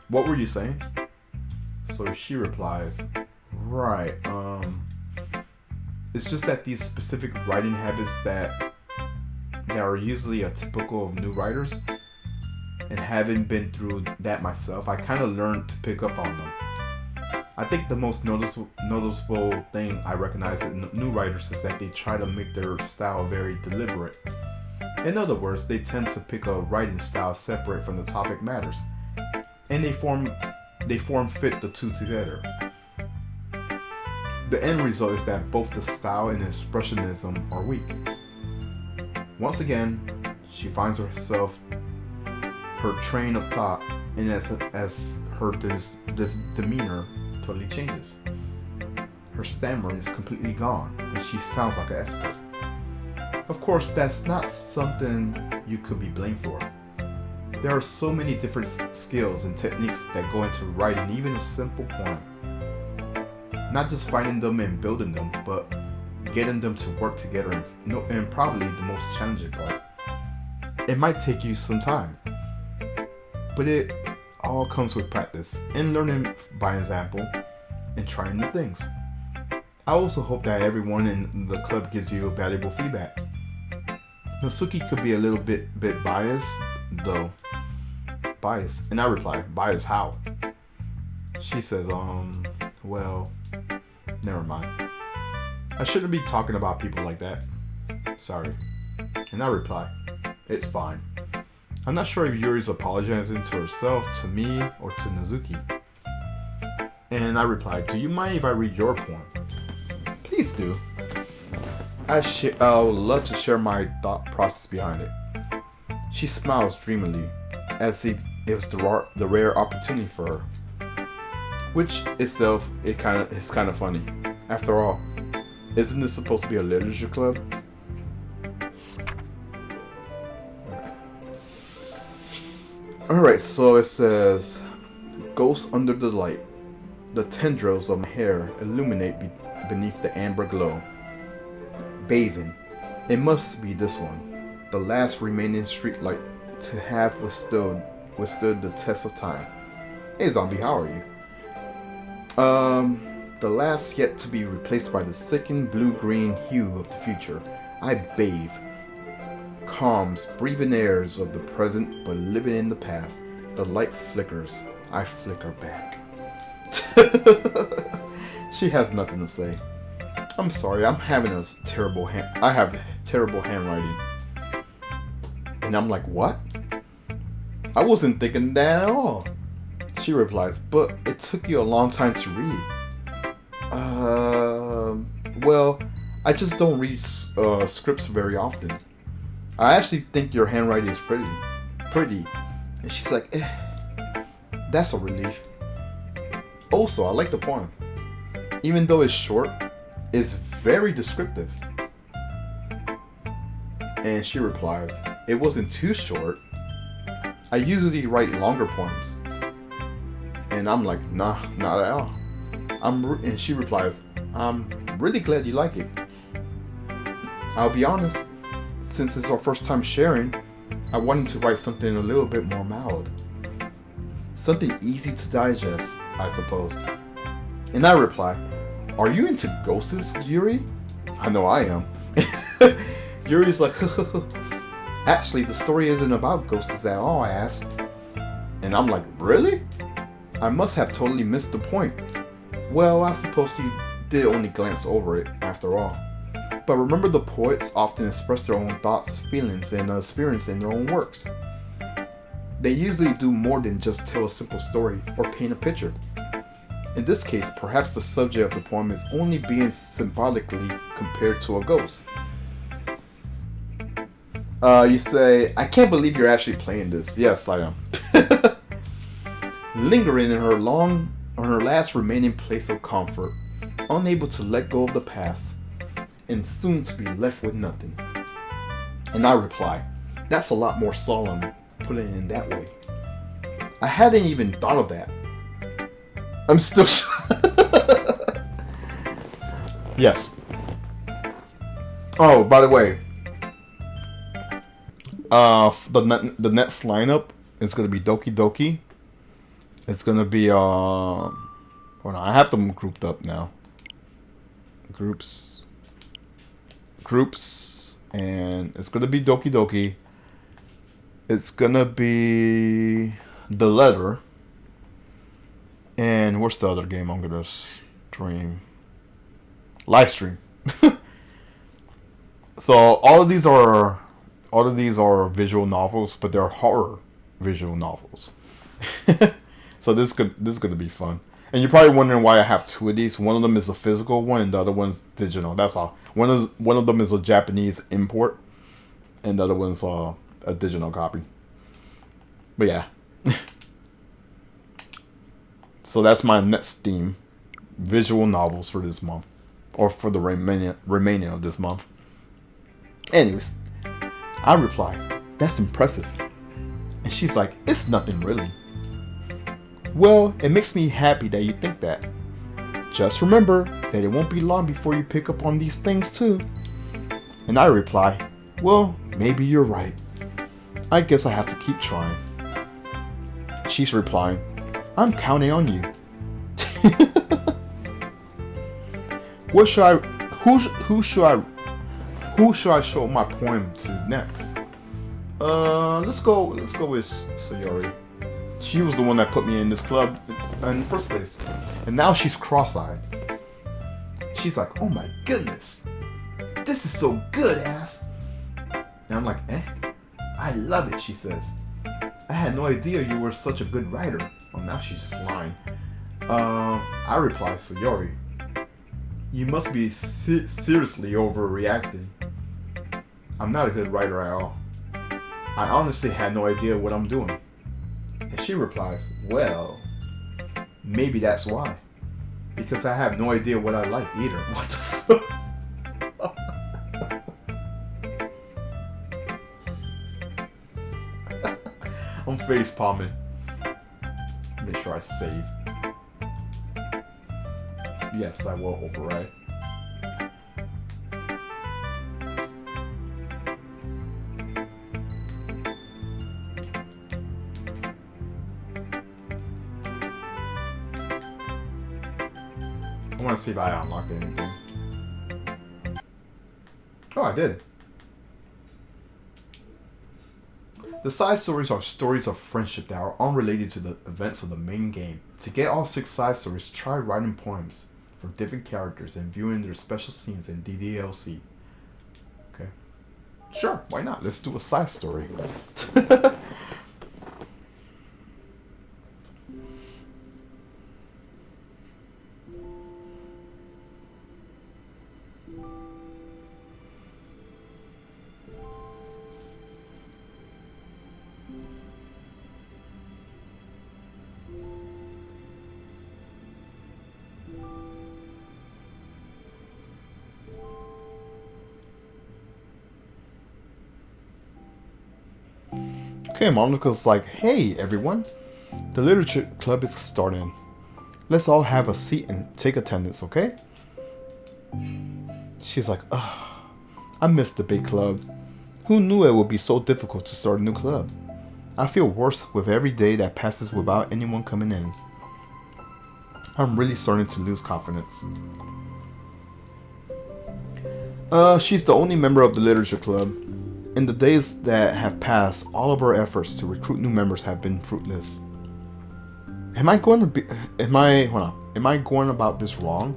What were you saying? So she replies, right, it's just that these specific writing habits that are usually typical of new writers, and having been through that myself, I kind of learned to pick up on them. I think the most noticeable thing I recognize in new writers is that they try to make their style very deliberate. In other words, they tend to pick a writing style separate from the topic matters, and they form fit the two together. The end result is that both the style and expressionism are weak. Once again, she finds herself, her train of thought, and as her this demeanor totally changes. Her stammer is completely gone, and she sounds like an expert. Of course, that's not something you could be blamed for. There are so many different skills and techniques that go into writing even a simple poem. Not just finding them and building them, but getting them to work together, and probably the most challenging part. It might take you some time, but it all comes with practice and learning by example and trying new things. I also hope that everyone in the club gives you valuable feedback. Natsuki could be a little bit biased, though. Biased? And I reply, biased how? She says, well, never mind. I shouldn't be talking about people like that. Sorry. And I reply, it's fine. I'm not sure if Yuri's apologizing to herself, to me, or to Nazuki. And I reply, do you mind if I read your poem? Please do. I would love to share my thought process behind it. She smiles dreamily, as if it was the rare opportunity for her. Which itself, it's kind of funny. After all, isn't this supposed to be a literature club? Alright, so it says, Ghost under the light. The tendrils of my hair illuminate beneath the amber glow. Bathing. It must be this one, the last remaining streetlight to have withstood the test of time. Hey zombie, how are you? The last yet to be replaced by the sickened blue-green hue of the future. I bathe. Calms, breathing airs of the present, but living in the past. The light flickers. I flicker back. She has nothing to say. I'm sorry, I'm having a terrible I have terrible handwriting. And I'm like, what? I wasn't thinking that at all. She replies, but it took you a long time to read. Well, I just don't read scripts very often. I actually think your handwriting is pretty. And she's like, that's a relief. Also, I like the poem. Even though it's short, it's very descriptive. And she replies, it wasn't too short. I usually write longer poems. And I'm like, nah, not at all. And she replies, I'm really glad you like it. I'll be honest, since it's our first time sharing, I wanted to write something a little bit more mild. Something easy to digest, I suppose. And I reply, are you into ghosts, Yuri? I know I am. Yuri's like, actually, the story isn't about ghosts at all, I asked. And I'm like, really? I must have totally missed the point. Well, I suppose you did only glance over it, after all. But remember, the poets often express their own thoughts, feelings, and experience in their own works. they usually do more than just tell a simple story or paint a picture. In this case, perhaps the subject of the poem is only being symbolically compared to a ghost. You say, I can't believe you're actually playing this. Yes, I am. Lingering in her last remaining place of comfort, unable to let go of the past, and soon to be left with nothing. And I reply, that's a lot more solemn, putting it in that way. I hadn't even thought of that. I'm still Yes. Oh, by the way, the next lineup is gonna be Doki. It's gonna be hold on, I have them grouped up now. Groups, and it's gonna be Doki. It's gonna be The Letter. And what's the other game I'm gonna stream? Livestream. So all of these are visual novels, but they're horror visual novels. So this is gonna be fun. And you're probably wondering why I have two of these. One of them is a physical one, and the other one's digital. That's all. One of them is a Japanese import, and the other one's a digital copy. But yeah. So that's my next theme, visual novels for this month, or for the remaining of this month. Anyways, I reply, that's impressive. And she's like, it's nothing really. Well, it makes me happy that you think that. Just remember that it won't be long before you pick up on these things too. And I reply, well, maybe you're right. I guess I have to keep trying. She's replying, I'm counting on you. Who should I show my poem to next? Let's go with Sayori. She was the one that put me in this club in the first place. And now she's cross-eyed. She's like, oh my goodness. This is so good, ass. And I'm like, I love it, she says. I had no idea you were such a good writer. Well, now she's just lying. I reply, Sayori, you must be seriously overreacting. I'm not a good writer at all. I honestly had no idea what I'm doing. And she replies, well, maybe that's why. Because I have no idea what I like either. What the fuck? I'm face palming. Make sure I save. Yes, I will override. I want to see if I unlocked anything. Oh, I did. The side stories are stories of friendship that are unrelated to the events of the main game. To get all 6 side stories, try writing poems for different characters and viewing their special scenes in DDLC. Okay. Sure, why not? Let's do a side story. Okay, Monica's like, hey everyone, the literature club is starting. Let's all have a seat and take attendance, okay? She's like, ugh, I miss the big club. Who knew it would be so difficult to start a new club? I feel worse with every day that passes without anyone coming in. I'm really starting to lose confidence. She's the only member of the literature club. In the days that have passed, all of our efforts to recruit new members have been fruitless. Am I going about this wrong?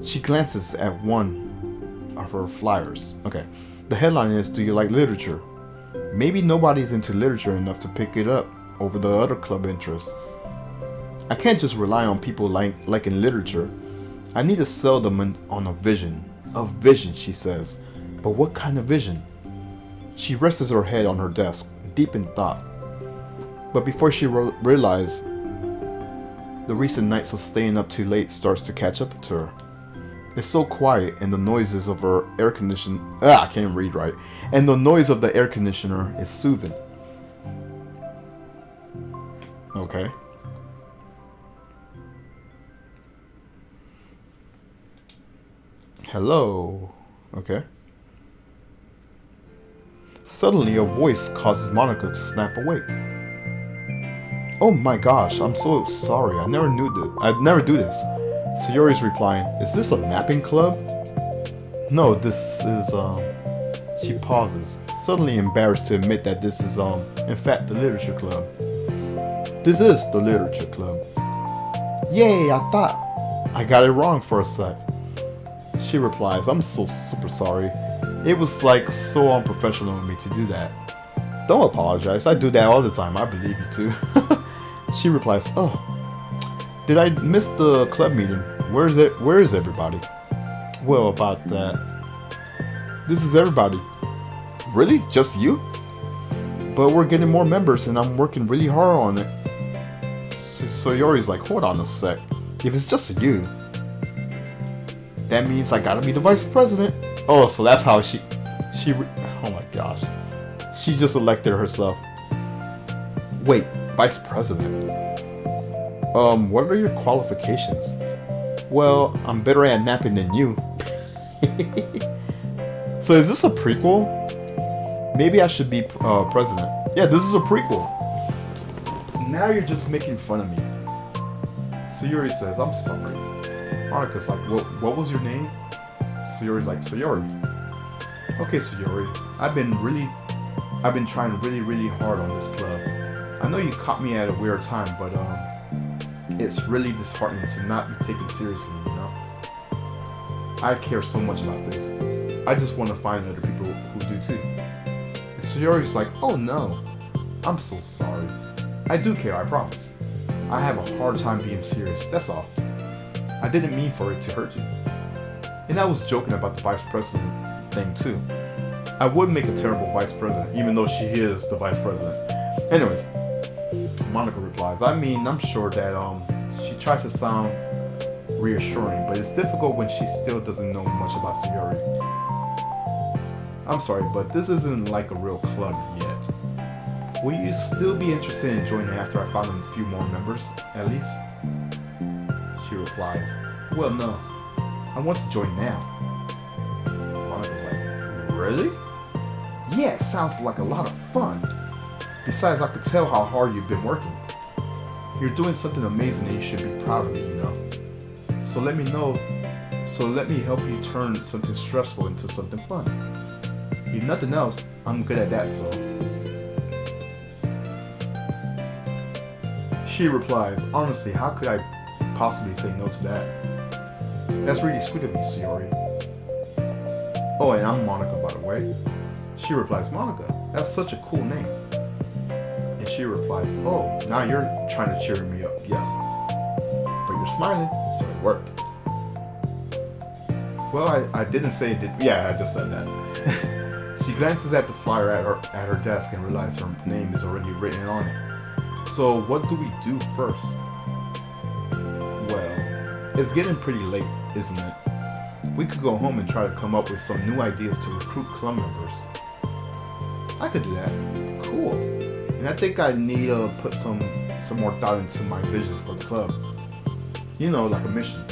She glances at one of her flyers. Okay. The headline is, do you like literature? Maybe nobody's into literature enough to pick it up over the other club interests. I can't just rely on people liking literature. I need to sell them on a vision. A vision, she says. But what kind of vision? She rests her head on her desk, deep in thought. But before she realizes, the recent nights of staying up too late starts to catch up to her. It's so quiet, and the noises of her air conditioner... I can't read right. And the noise of the air conditioner is soothing. Okay. Hello. Okay. Suddenly, a voice causes Monica to snap awake. Oh my gosh, I'm so sorry. I never knew this. I'd never do this. Sayori's replying, is this a napping club? No, this is, She pauses, suddenly embarrassed to admit that this is, in fact, the literature club. This is the literature club. Yay, I thought I got it wrong for a sec. She replies, I'm so super sorry. It was like so unprofessional of me to do that. Don't apologize, I do that all the time, I believe you too. She replies, oh, did I miss the club meeting? Where is everybody? Well, about that. This is everybody. Really? Just you? But we're getting more members and I'm working really hard on it. So Yori's like, hold on a sec. If it's just you, that means I gotta be the vice president. Oh, so that's how oh my gosh. She just elected herself. Wait, vice president? What are your qualifications? Well, I'm better at napping than you. So is this a prequel? Maybe I should be president. Yeah, this is a prequel. Now you're just making fun of me. Sayori says, I'm sorry. Monika's like, what was your name? Sayori's like, Sayori. Okay, Sayori. I've been trying really hard on this club. I know you caught me at a weird time, but it's really disheartening to not be taken seriously, you know? I care so much about this. I just want to find other people who do too. And Sayori's like, oh no, I'm so sorry. I do care, I promise. I have a hard time being serious, that's all. I didn't mean for it to hurt you. And I was joking about the vice president thing too. I would make a terrible vice president, even though she is the vice president. Anyways, Monika replies, I mean, I'm sure that she tries to sound reassuring, but it's difficult when she still doesn't know much about Sayori. I'm sorry, but this isn't like a real club yet. Will you still be interested in joining after I found a few more members, at least? She replies, well, no. I want to join now. Monika's like, really? Yeah, it sounds like a lot of fun. Besides, I could tell how hard you've been working. You're doing something amazing and you should be proud of it, you know. So let me help you turn something stressful into something fun. If nothing else, I'm good at that, so. She replies, honestly, how could I possibly say no to that? That's really sweet of you, Sayori. Oh, and I'm Monika, by the way. She replies, Monika, that's such a cool name. And she replies, oh, now you're trying to cheer me up, yes. But you're smiling, so it worked. Well, I didn't say it did. Yeah, I just said that. She glances at the flyer at her desk and realizes her name is already written on it. So what do we do first? Well, it's getting pretty late, isn't it? We could go home and try to come up with some new ideas to recruit club members. I could do that. Cool. And I think I need to put some more thought into my vision for the club. You know, like a mission.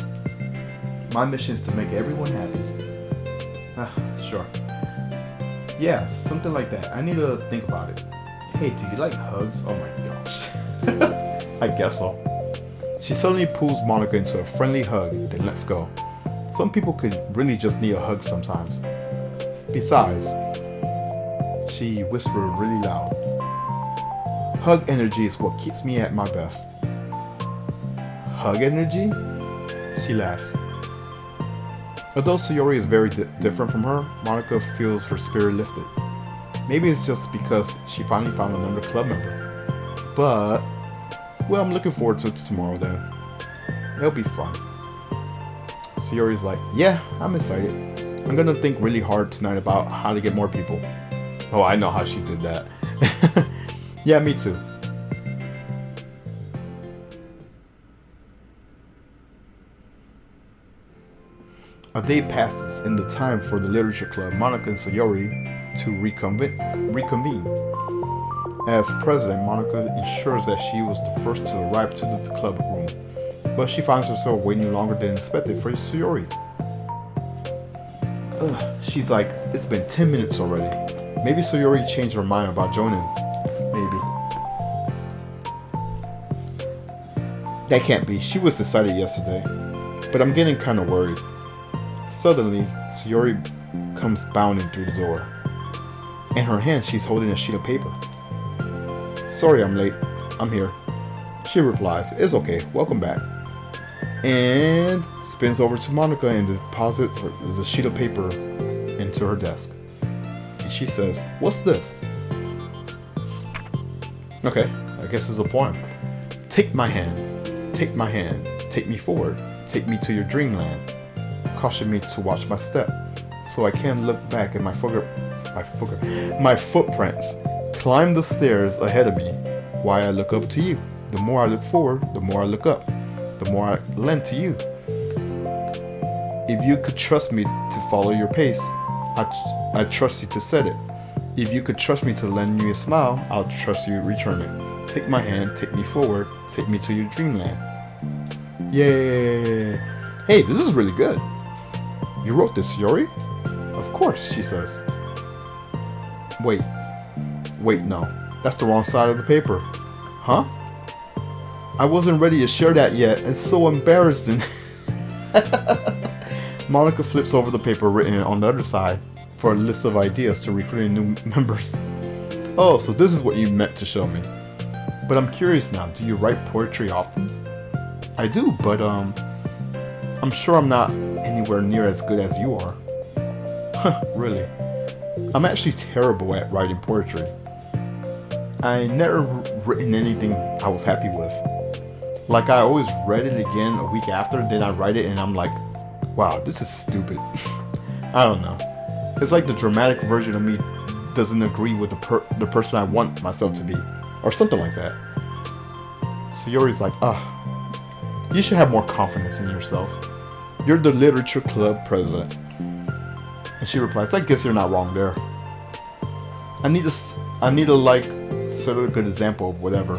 My mission is to make everyone happy. Sure. Yeah, something like that. I need to think about it. Hey, do you like hugs? Oh my gosh. I guess so. She suddenly pulls Monika into a friendly hug, then lets go. Some people could really just need a hug sometimes. Besides, she whispered really loud, hug energy is what keeps me at my best. Hug energy? She laughs. Although Sayori is very different from her, Monika feels her spirit lifted. Maybe it's just because she finally found another club member. But, well, I'm looking forward to it tomorrow then. It'll be fun. Sayori's like, yeah, I'm excited. I'm gonna think really hard tonight about how to get more people. Oh, I know how she did that. Yeah, me too. A day passes in the time for the literature club, Monica and Sayori to reconvene. As president, Monica ensures that she was the first to arrive to the club room, but she finds herself waiting longer than expected for Sayori. She's like, it's been 10 minutes already. Maybe Sayori changed her mind about joining. Maybe. That can't be. She was decided yesterday. But I'm getting kind of worried. Suddenly, Sayori comes bounding through the door. In her hand, she's holding a sheet of paper. Sorry I'm late. I'm here. She replies, it's okay. Welcome back. And spins over to Monica and deposits the sheet of paper into her desk. And she says, what's this? Okay, I guess it's a poem. Take my hand. Take my hand. Take me forward. Take me to your dreamland. Caution me to watch my step, so I can look back at my footprints. Climb the stairs ahead of me, while I look up to you. The more I look forward, the more I look up. The more I lend to you. If you could trust me to follow your pace, I trust you to set it. If you could trust me to lend you a smile, I'll trust you to return it. Take my hand, take me forward, take me to your dreamland. Yay! Hey, this is really good. You wrote this, Sayori? Of course, she says. Wait, no. That's the wrong side of the paper. Huh? I wasn't ready to share that yet. It's so embarrassing. Monica flips over the paper written on the other side for a list of ideas to recruit new members. Oh, so this is what you meant to show me. But I'm curious now, do you write poetry often? I do, but I'm sure I'm not anywhere near as good as you are. Really? I'm actually terrible at writing poetry. I never written anything I was happy with. Like, I always read it again a week after, then I write it and I'm like, wow, this is stupid. I don't know. It's like the dramatic version of me doesn't agree with the person I want myself to be. Or something like that. Sayori's like, you should have more confidence in yourself. You're the literature club president. And she replies, I guess you're not wrong there. I need to like set a good example of whatever.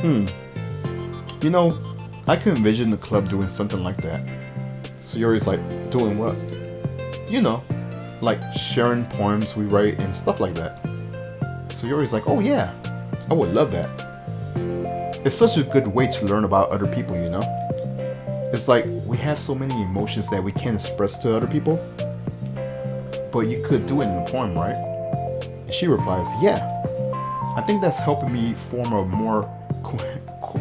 You know, I can envision the club doing something like that. Sayori's like, doing what? You know, like sharing poems we write and stuff like that. Sayori's like, oh yeah, I would love that. It's such a good way to learn about other people, you know? It's like we have so many emotions that we can't express to other people. But you could do it in a poem, right? And she replies, yeah. I think that's helping me form a more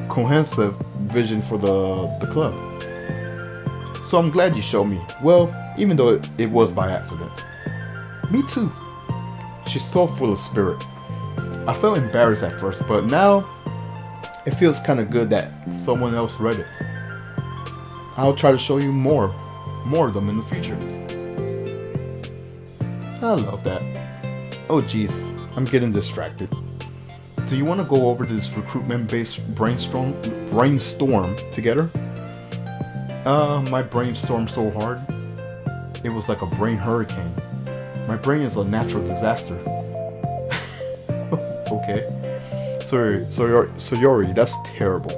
cohesive vision for the club. So I'm glad you showed me. Well, even though it was by accident. Me too. She's so full of spirit. I felt embarrassed at first, but now it feels kind of good that someone else read it. I'll try to show you more of them in the future. I love that. Oh geez, I'm getting distracted. Do you want to go over this recruitment-based brainstorm together? My brainstormed so hard, it was like a brain hurricane. My brain is a natural disaster. Okay. Sayori, that's terrible.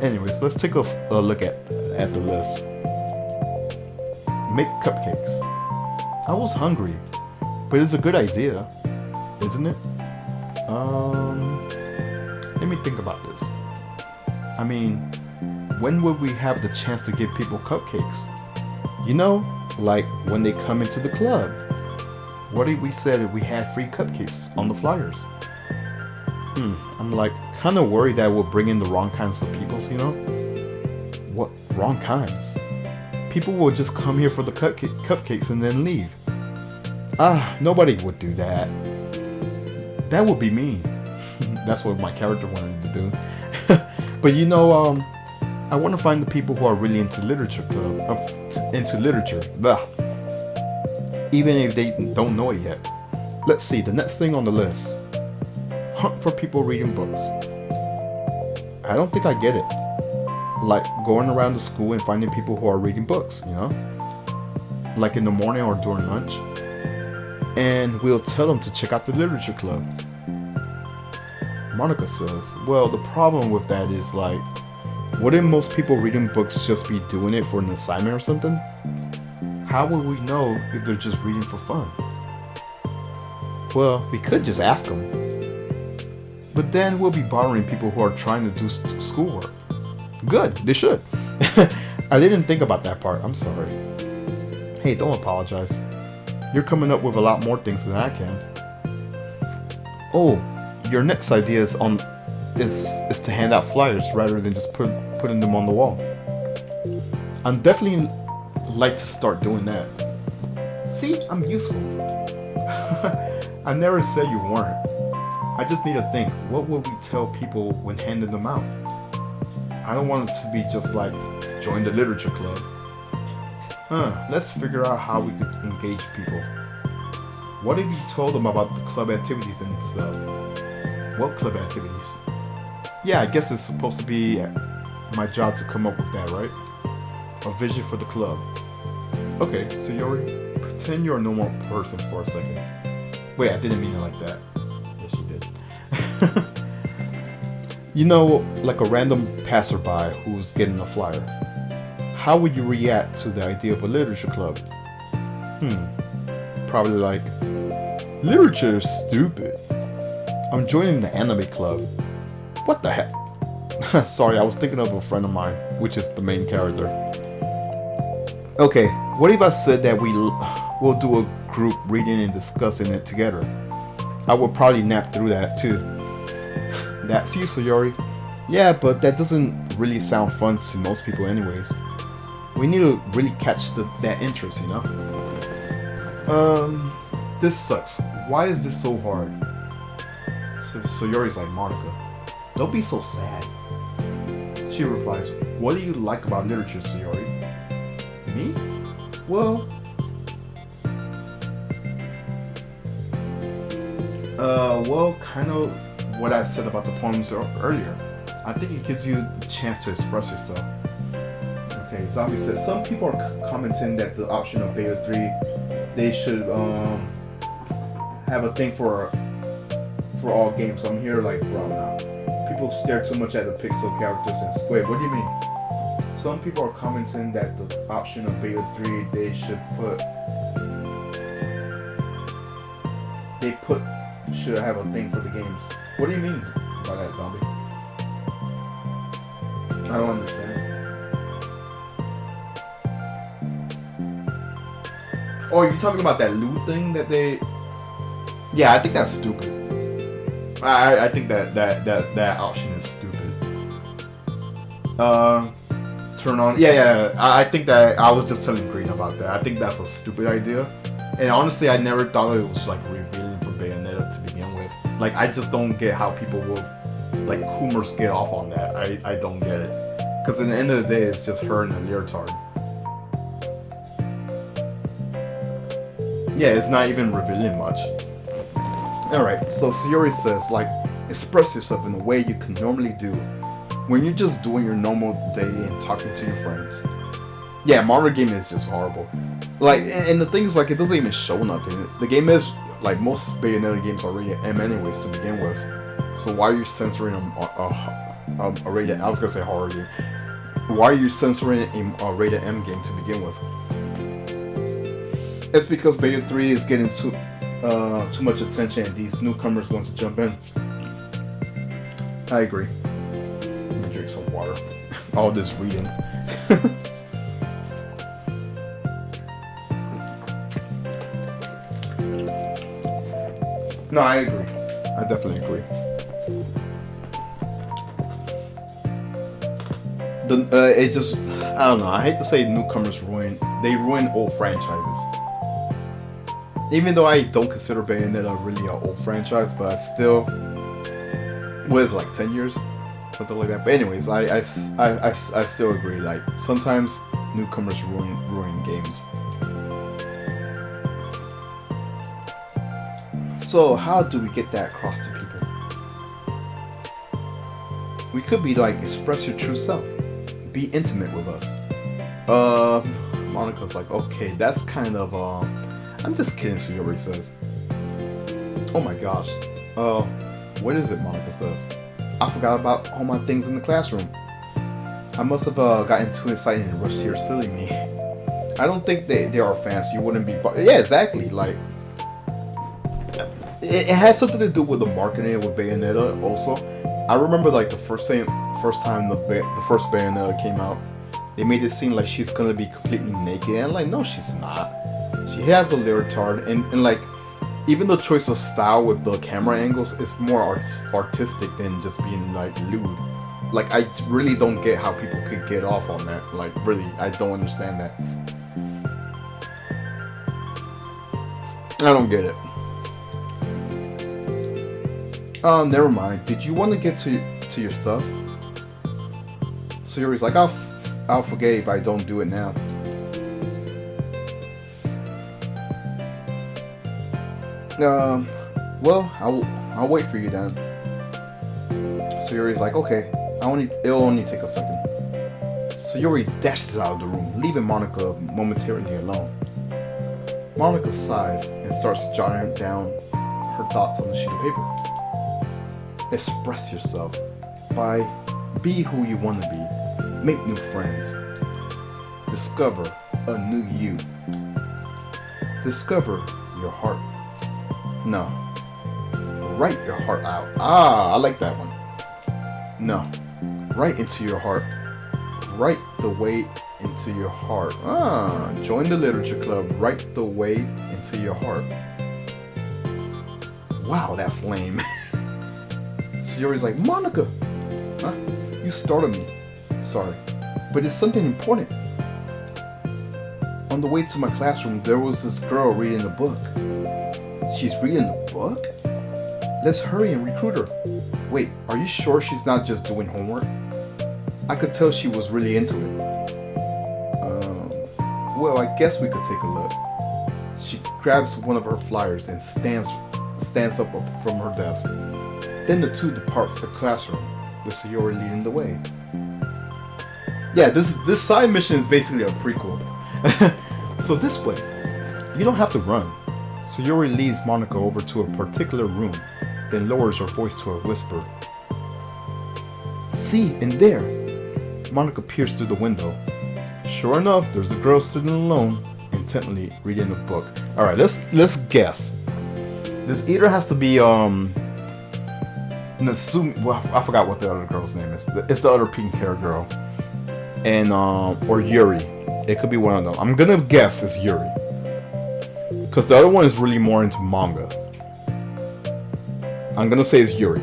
Anyways, let's take a look at the list. Make cupcakes. I was hungry, but it's a good idea, isn't it? Let me think about this. I mean, when would we have the chance to give people cupcakes? You know, like when they come into the club. What if we said that we had free cupcakes on the flyers? I'm like kind of worried that we'll bring in the wrong kinds of people, you know? What wrong kinds? People will just come here for the cupcakes and then leave. Nobody would do that. That would be mean. That's what my character wanted to do. But you know, I want to find the people who are really into literature club, into literature. Blah. Even if they don't know it yet. Let's see, the next thing on the list. Hunt for people reading books. I don't think I get it. Like going around the school and finding people who are reading books, you know? Like in the morning or during lunch. And we'll tell them to check out the literature club. Monica says, well, the problem with that is like, wouldn't most people reading books just be doing it for an assignment or something? How would we know if they're just reading for fun? Well, we could just ask them. But then we'll be bothering people who are trying to do schoolwork. Good, they should. I didn't think about that part, I'm sorry. Hey, don't apologize. You're coming up with a lot more things than I can. Oh, your next idea is to hand out flyers rather than just putting them on the wall. I'm definitely like to start doing that. See, I'm useful. I never said you weren't. I just need to think, what would we tell people when handing them out? I don't want it to be just like, join the literature club. Let's figure out how we could engage people. What if you told them about the club activities and stuff? What club activities? Yeah, I guess it's supposed to be my job to come up with that, right? A vision for the club. Okay, so Yori, pretend you're a normal person for a second. Wait, I didn't mean it like that. Yes, you did. You know, like a random passerby who's getting a flyer. How would you react to the idea of a literature club? Probably like, literature is stupid. I'm joining the anime club. What the heck? Sorry, I was thinking of a friend of mine, which is the main character. Okay, what if I said that we'll do a group reading and discussing it together? I would probably nap through that too. That's you, Sayori. Yeah, but that doesn't really sound fun to most people anyways. We need to really catch that interest, you know? This sucks. Why is this so hard? So Yori's like, Monica, don't be so sad. She replies, what do you like about literature, Sayori? Me? Well, kind of what I said about the poems earlier. I think it gives you the chance to express yourself. Okay, Zombie says, some people are commenting that the option of Beta 3, they should have a thing for all games. I'm here like, bro, now. People stare too much at the pixel characters and squid. What do you mean? Some people are commenting that the option of Beta 3, they should have a thing for the games. What do you mean by that, Zombie? I don't understand. Oh, you're talking about that loot thing that they... Yeah, I think that's stupid. I think that option is stupid. Turn on... Yeah, I think that... I was just telling Green about that. I think that's a stupid idea. And honestly, I never thought it was like revealing for Bayonetta to begin with. Like, I just don't get how people will... Like, Coomers get off on that. I don't get it. Because at the end of the day, it's just her and a leotard. Yeah, it's not even revealing much. Alright, so Sayori says, like, express yourself in a way you can normally do when you're just doing your normal day and talking to your friends. Yeah, Mario game is just horrible. Like, and the thing is, like, it doesn't even show nothing. The game is, like, most Bayonetta games are rated M anyways to begin with. So why are you censoring a rated, I was gonna say horror game. Why are you censoring a rated M game to begin with? It's because Bayonetta 3 is getting too much attention and these newcomers want to jump in. I agree. Let me drink some water. All this reading. No, I agree. I definitely agree. It just, I don't know. I hate to say newcomers ruin old franchises. Even though I don't consider Bayonetta really an old franchise, but I still, what is it, like 10 years? Something like that. But anyways, I still agree. Like, sometimes newcomers ruin games. So how do we get that across to people? We could be like, express your true self. Be intimate with us. Monika's like, okay, that's kind of, I'm just kidding, Sayori says. Oh my gosh. What is it, Monika says? I forgot about all my things in the classroom. I must have gotten too excited and rushed here, silly me. I don't think they are fans. You wouldn't be. Yeah, exactly. Like, it has something to do with the marketing with Bayonetta. Also, I remember like the first time the first Bayonetta came out, they made it seem like she's gonna be completely naked, and like, no, she's not. She has a leotard, and like, even the choice of style with the camera angles is more artistic than just being like lewd. Like, I really don't get how people could get off on that. Like, really, I don't understand that. I don't get it. Never mind. Did you want to get to your stuff? Sayori's like, I'll forget if I don't do it now. Well, I'll wait for you then. Sayori's like, okay, it'll only take a second. Sayori dashes out of the room, leaving Monika momentarily alone. Monika sighs and starts jotting down her thoughts on a sheet of paper. Express yourself. Be who you want to be. Make new friends. Discover a new you. Discover your heart. No. Write your heart out. I like that one. No. Write into your heart. Write the way into your heart. Join the literature club. Write the way into your heart. Wow, that's lame. Sayori's like, Monika! Huh? You startled me. Sorry. But it's something important. On the way to my classroom, there was this girl reading a book. She's reading a book? Let's hurry and recruit her. Wait, are you sure she's not just doing homework? I could tell she was really into it. Well, I guess we could take a look. She grabs one of her flyers and stands up from her desk. Then the two depart for the classroom, with Sayori leading the way. Yeah, this side mission is basically a prequel. So this way, you don't have to run. Sayori leads Monika over to a particular room, then lowers her voice to a whisper. See, in there. Monika peers through the window. Sure enough, there's a girl sitting alone, intently reading a book. All right, let's guess. This either has to be Nasumi. Well, I forgot what the other girl's name is. It's the other pink hair girl, and or Yuri. It could be one of them. I'm gonna guess it's Yuri, because the other one is really more into manga. I'm gonna say it's Yuri.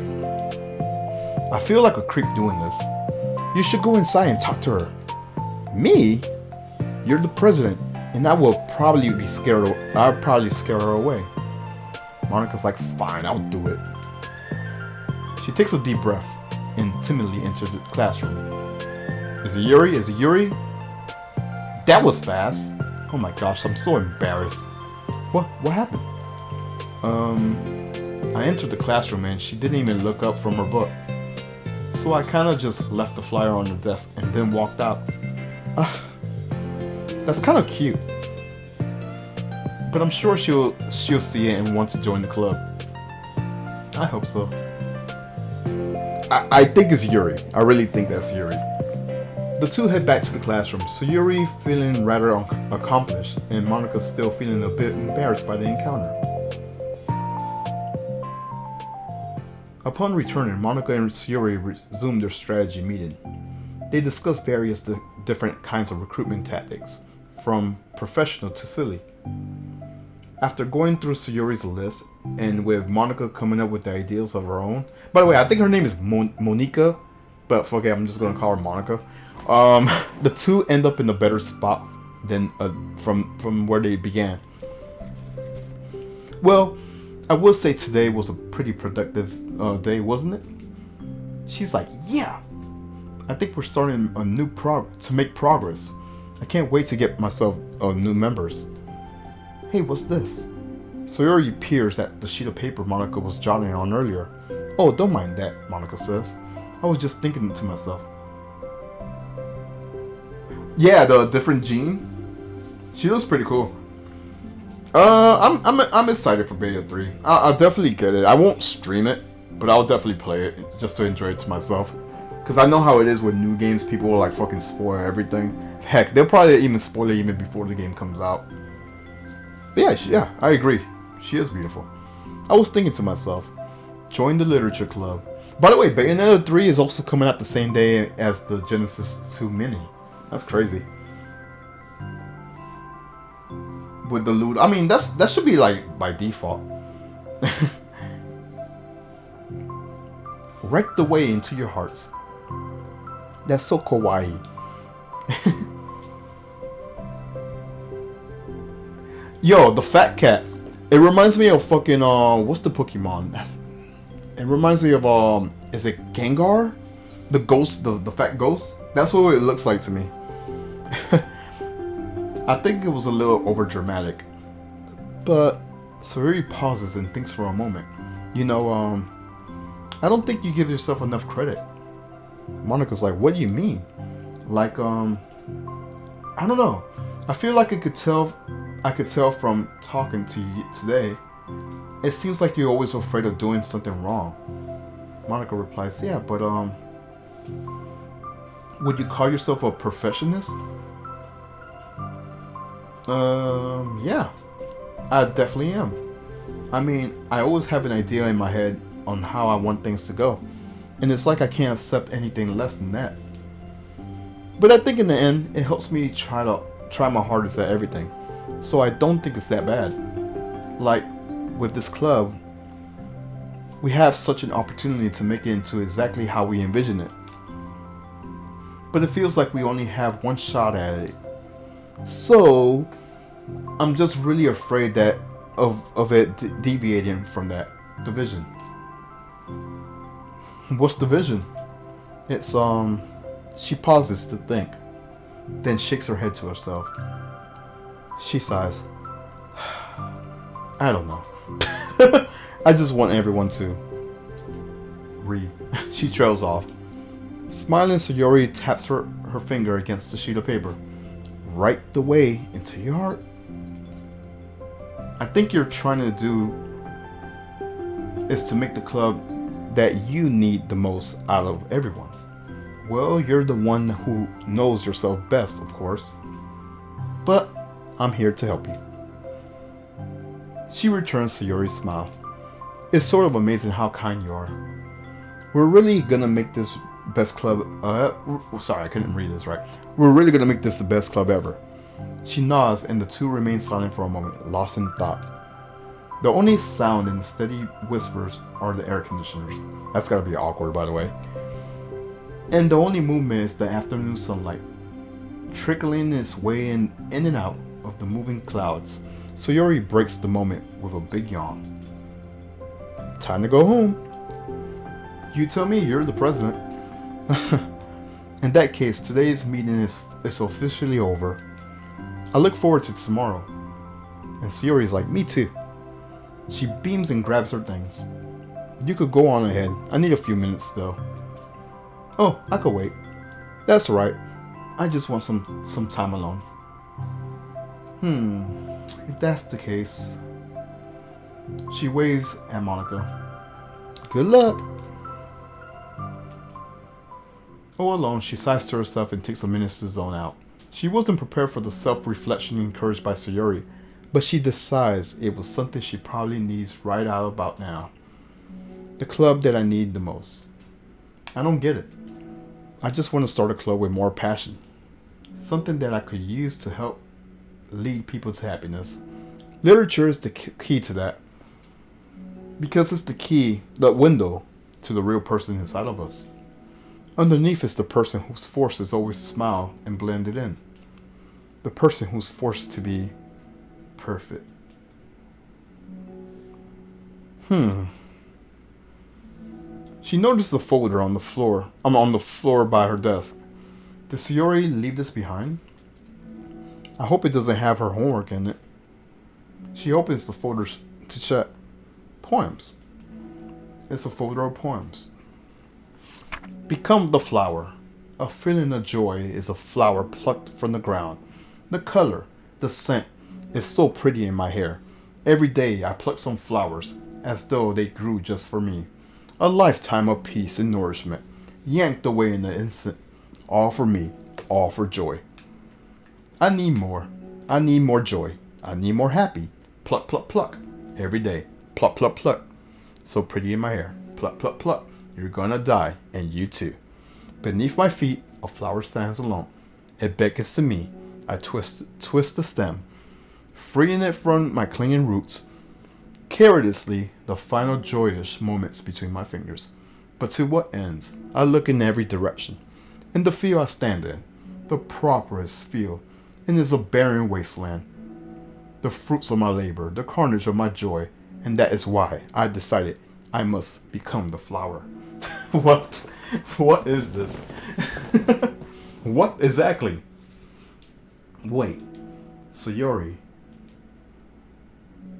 I feel like a creep doing this. You should go inside and talk to her. Me? You're the president, and I will probably be scared. I'll probably scare her away. Monika's like, fine, I'll do it. She takes a deep breath and timidly enters the classroom. Is it Yuri? Is it Yuri? That was fast. Oh my gosh, I'm so embarrassed. What happened? I entered the classroom and she didn't even look up from her book. So I kind of just left the flyer on the desk and then walked out. That's kind of cute. But I'm sure she'll see it and want to join the club. I hope so. I think it's Yuri. I really think that's Yuri. The two head back to the classroom, so Yuri feeling rather accomplished, and Monika still feeling a bit embarrassed by the encounter. Upon returning, Monika and Sayori resumed their strategy meeting. They discussed various different kinds of recruitment tactics, from professional to silly. After going through Sayori's list, and with Monika coming up with the ideas of her own. By the way, I think her name is Monika, but forget, I'm just gonna call her Monika. The two end up in a better spot than from where they began. Well, I will say today was a pretty productive day, wasn't it? She's like, yeah, I think we're starting a new to make progress. I can't wait to get myself new members. Hey, what's this? Sayori peers at the sheet of paper Monica was jotting on earlier. Oh, don't mind that, Monica says. I was just thinking to myself. Yeah, the different Jean. She looks pretty cool. I'm excited for Beta 3. I'll definitely get it. I won't stream it, but I'll definitely play it just to enjoy it to myself. Because I know how it is with new games. People will like fucking spoil everything. Heck, they'll probably even spoil it even before the game comes out. But yeah, I agree. She is beautiful. I was thinking to myself, join the literature club. By the way, Bayonetta 3 is also coming out the same day as the Genesis 2 Mini. That's crazy. With the loot, I mean, that should be like by default. Right the way into your hearts. That's so kawaii. Yo, the fat cat. It reminds me of fucking what's the Pokemon? It reminds me of is it Gengar? The ghost, the fat ghost? That's what it looks like to me. I think it was a little over dramatic. But Sayori pauses and thinks for a moment. You know, I don't think you give yourself enough credit. Monica's like, what do you mean? Like, I don't know. I feel like I could tell from talking to you today. It seems like you're always afraid of doing something wrong. Monica replies, yeah, but would you call yourself a perfectionist? Yeah, I definitely am. I mean, I always have an idea in my head on how I want things to go. And it's like I can't accept anything less than that. But I think in the end, it helps me try my hardest at everything. So I don't think it's that bad. Like, with this club, we have such an opportunity to make it into exactly how we envision it. But it feels like we only have one shot at it. So, I'm just really afraid that of it deviating from that. The vision. What's the vision? It's, she pauses to think, then shakes her head to herself. She sighs. I don't know. I just want everyone to read. She trails off. Smiling, Sayori taps her finger against the sheet of paper. Right the way into your heart. I think you're trying to do is to make the club that you need the most out of everyone. Well, you're the one who knows yourself best, of course. But I'm here to help you. She returns Sayori's smile. It's sort of amazing how kind you are. We're really gonna make this best club. Sorry, I couldn't read this right. We're really gonna make this the best club ever. She nods, and the two remain silent for a moment, lost in thought. The only sound and steady whispers are the air conditioners. That's gotta be awkward, by the way. And the only movement is the afternoon sunlight, trickling its way in and out of the moving clouds. Sayori breaks the moment with a big yawn. Time to go home. You tell me, you're the president. In that case, today's meeting is officially over. I look forward to tomorrow. And Sayori's like, me too. She beams and grabs her things. You could go on ahead. I need a few minutes though. Oh, I could wait. That's right. I just want some time alone. If that's the case. She waves at Monica. Good luck. All alone, she sighs to herself and takes a minute to zone out. She wasn't prepared for the self-reflection encouraged by Sayori, but she decides it was something she probably needs right out about now. The club that I need the most. I don't get it. I just want to start a club with more passion. Something that I could use to help lead people to happiness. Literature is the key to that. Because it's the key, the window, to the real person inside of us. Underneath is the person whose force is always smile and blended in. The person who's forced to be perfect. She noticed the folder on the floor. On the floor by her desk. Did Sayori leave this behind? I hope it doesn't have her homework in it. She opens the folders to check. Poems. It's a folder of poems. Become the flower. A feeling of joy is a flower plucked from the ground. The color, the scent, is so pretty in my hair. Every day I pluck some flowers, as though they grew just for me. A lifetime of peace and nourishment, yanked away in an instant. All for me, all for joy. I need more. I need more joy. I need more happy. Pluck, pluck, pluck. Every day. Pluck, pluck, pluck. So pretty in my hair. Pluck, pluck, pluck. You're gonna die, and you too. Beneath my feet, a flower stands alone. It beckons to me. I twist the stem, freeing it from my clinging roots. Carelessly, the final joyous moments between my fingers. But to what ends? I look in every direction. In the field I stand in, the properest field, and is a barren wasteland. The fruits of my labor, the carnage of my joy, and that is why I decided I must become the flower. What? What is this? What exactly? Wait, Sayori.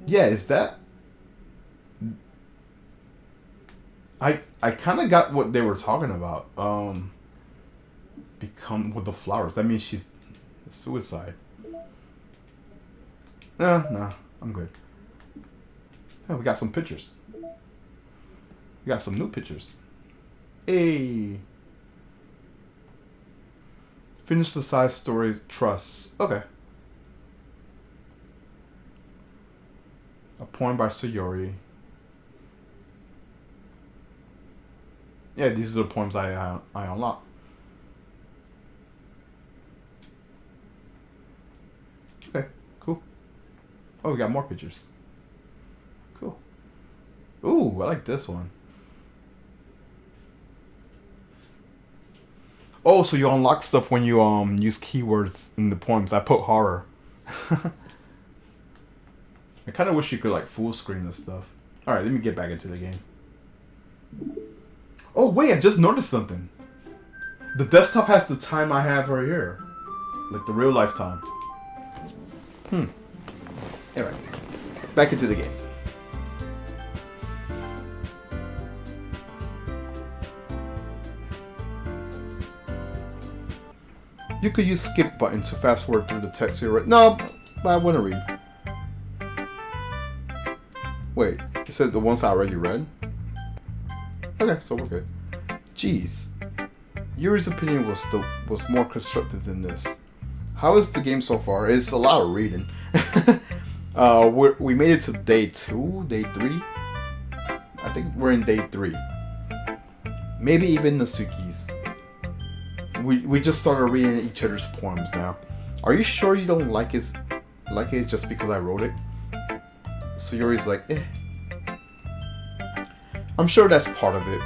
Yeah, is that? I kind of got what they were talking about. Become with the flowers. That means she's suicide. Nah, I'm good. Oh, we got some pictures. We got some new pictures. Hey. Finish the side story. Trust. Okay. A poem by Sayori. Yeah, these are the poems I unlocked. Okay, cool. Oh, we got more pictures. Cool. Ooh, I like this one. Oh, so you unlock stuff when you use keywords in the poems. I put horror. I kind of wish you could like full screen this stuff. All right, let me get back into the game. Oh wait, I just noticed something. The desktop has the time I have right here, like the real life time. All right, back into the game. You could use skip button to fast forward through the text here, right? No, but I want to read. Wait, you said the ones I already read? Okay, so we're good. Jeez. Yuri's opinion was more constructive than this. How is the game so far? It's a lot of reading. We made it to day 2, day 3. I think we're in day 3. Maybe even Natsuki's. We just started reading each other's poems now. Are you sure you don't like it just because I wrote it? So Yuri's like, eh. I'm sure that's part of it.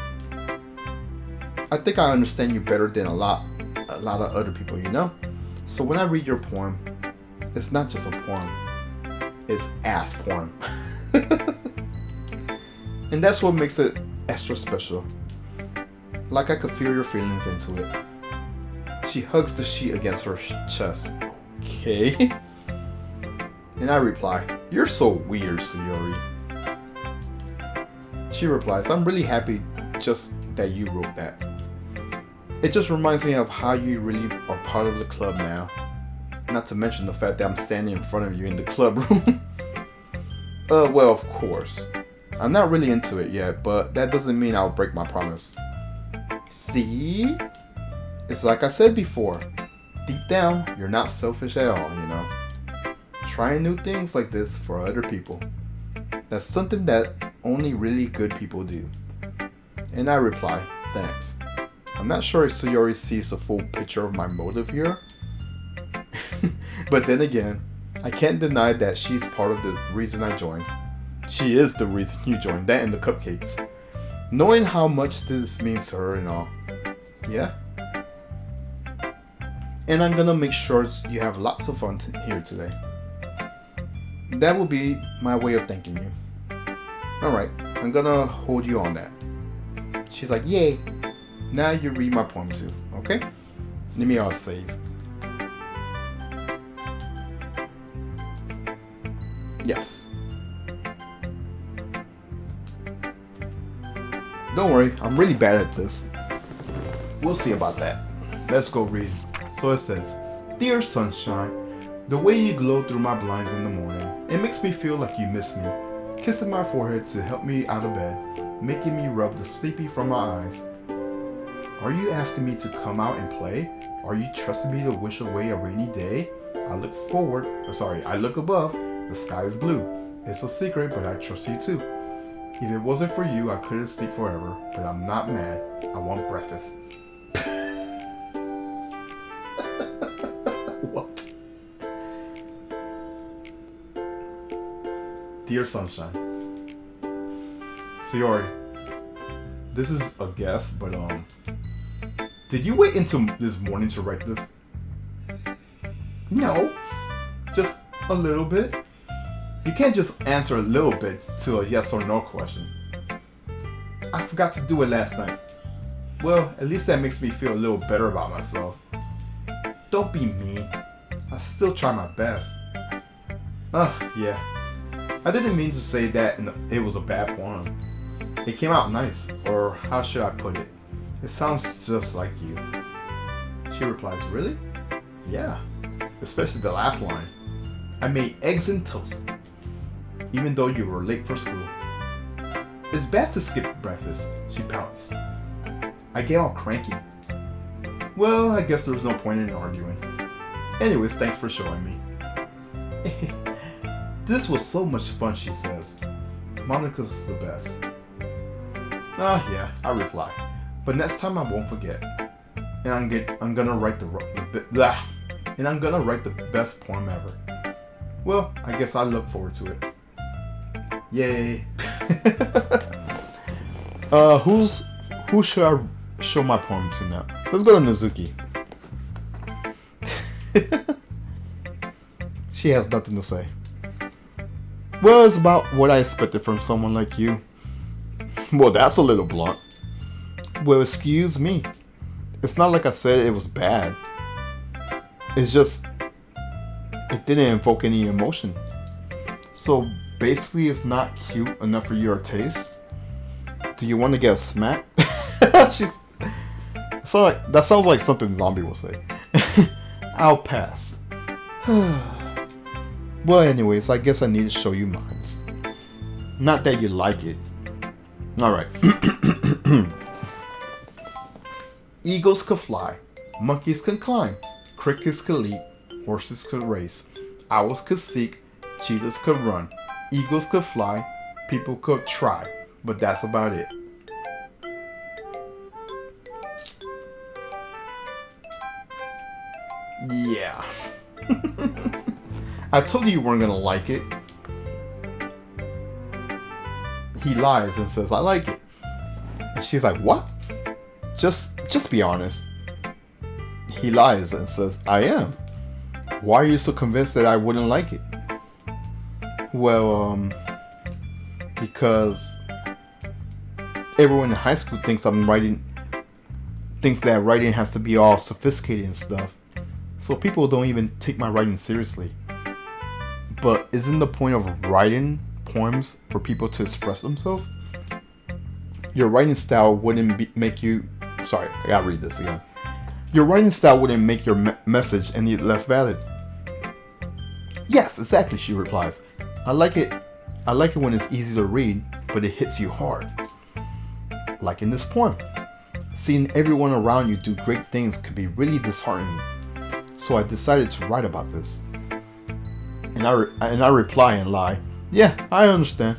I think I understand you better than a lot of other people, you know? So when I read your poem, it's not just a poem. It's ass poem. And that's what makes it extra special. Like I could feel your feelings into it. She hugs the sheet against her chest. Okay. And I reply, you're so weird, Sayori. She replies, I'm really happy just that you wrote that. It just reminds me of how you really are part of the club now. Not to mention the fact that I'm standing in front of you in the club room. Well, of course. I'm not really into it yet, but that doesn't mean I'll break my promise. See? It's like I said before. Deep down, you're not selfish at all, you know? Trying new things like this for other people. That's something that only really good people do. And I reply, thanks. I'm not sure if Sayori sees the full picture of my motive here. But then again, I can't deny that she's part of the reason I joined. She is the reason you joined, that and the cupcakes. Knowing how much this means to her and all. Yeah? And I'm gonna make sure you have lots of fun here today. That will be my way of thanking you. Alright, I'm gonna hold you on that. She's like, yay. Now you read my poem too, okay? Let me save. Yes. Don't worry, I'm really bad at this. We'll see about that. Let's go read. So it says, Dear sunshine, the way you glow through my blinds in the morning, it makes me feel like you miss me. Kissing my forehead to help me out of bed, making me rub the sleepy from my eyes. Are you asking me to come out and play? Are you trusting me to wish away a rainy day? I look above, the sky is blue. It's a secret, but I trust you too. If it wasn't for you, I couldn't sleep forever, but I'm not mad. I want breakfast. What? Dear sunshine. Sayori, this is a guess, but did you wait until this morning to write this? No, just a little bit. You can't just answer a little bit to a yes or no question. I forgot to do it last night. Well, at least that makes me feel a little better about myself. Don't be mean. I still try my best. Yeah. I didn't mean to say that it was a bad poem. It came out nice, or how should I put it? It sounds just like you. She replies, really? Yeah, especially the last line. I made eggs and toast, even though you were late for school. It's bad to skip breakfast, she pouts. I get all cranky. Well, I guess there's no point in arguing. Anyways, thanks for showing me. This was so much fun, she says. Monica's the best. Yeah, I reply. But next time I won't forget. And I'm gonna write the best poem ever. Well, I guess I look forward to it. Yay. Who should I show my poem to now? Let's go to Nizuki. She has nothing to say. Well, it's about what I expected from someone like you. Well, that's a little blunt. Well, excuse me. It's not like I said it was bad. It's just, it didn't invoke any emotion. So basically, it's not cute enough for your taste. Do you want to get a smack? That sounds like something Zombie will say. I'll pass. Well, anyways, I guess I need to show you mine. Not that you like it. Alright. Eagles could fly, monkeys could climb, crickets could leap, horses could race, owls could seek, cheetahs could run, eagles could fly, people could try, but that's about it. Yeah. I told you weren't gonna like it. He lies and says, I like it. And she's like, what? Just be honest. He lies and says, I am. Why are you so convinced that I wouldn't like it? Well, because everyone in high school thinks that writing has to be all sophisticated and stuff. So people don't even take my writing seriously. But isn't the point of writing poems for people to express themselves? Your writing style wouldn't make you... Sorry, I gotta read this again. Your writing style wouldn't make your message any less valid. Yes, exactly, she replies. I like it when it's easy to read, but it hits you hard. Like in this poem. Seeing everyone around you do great things can be really disheartening. So I decided to write about this. And I reply and lie, yeah, I understand.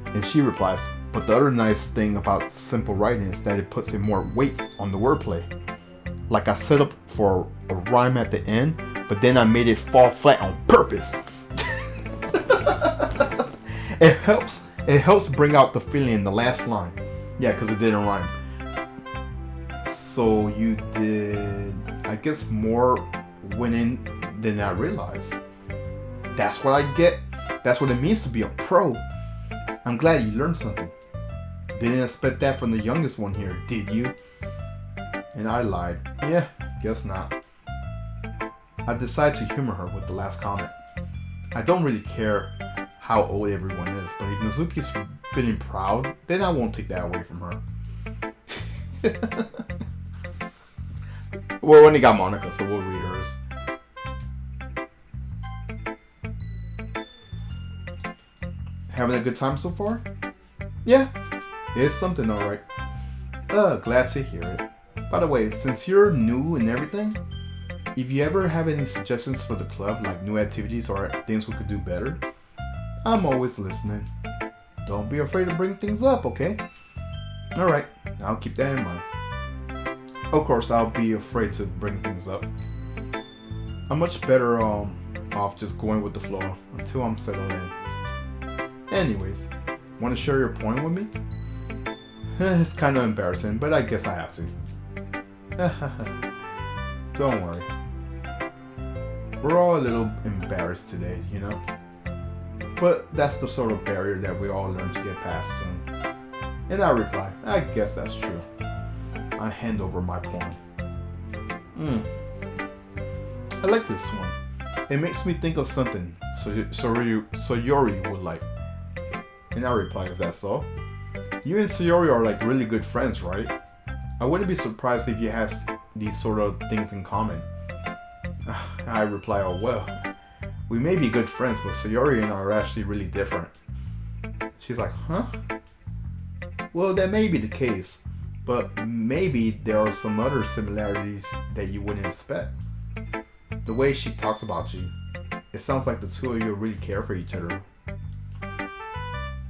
And she replies, but the other nice thing about simple writing is that it puts in more weight on the wordplay. Like I set up for a rhyme at the end, but then I made it fall flat on purpose. It helps bring out the feeling in the last line. Yeah, because it didn't rhyme. So you did, I guess, more winning than I realized. That's what I get. That's what it means to be a pro. I'm glad you learned something. Didn't expect that from the youngest one here, did you? And I lied. Yeah, guess not. I decided to humor her with the last comment. I don't really care how old everyone is, but if Nazuki's feeling proud, then I won't take that away from her. We only got Monica, so we'll read hers. Having a good time so far? Yeah, it's something alright. Glad to hear it. By the way, since you're new and everything, if you ever have any suggestions for the club, like new activities or things we could do better, I'm always listening. Don't be afraid to bring things up, okay? Alright, I'll keep that in mind. Of course, I'll be afraid to bring things up. I'm much better off just going with the flow until I'm settled in. Anyways, want to share your point with me? It's kind of embarrassing, but I guess I have to. Don't worry. We're all a little embarrassed today, you know? But that's the sort of barrier that we all learn to get past soon. And I reply, I guess that's true. I hand over my poem. I like this one. It makes me think of something Sayori would like. And I reply, is that so? You and Sayori are like really good friends, right? I wouldn't be surprised if you have these sort of things in common. I reply, oh well, we may be good friends, but Sayori and I are actually really different. She's like, huh? Well, that may be the case, but maybe there are some other similarities that you wouldn't expect. The way she talks about you, it sounds like the two of you really care for each other.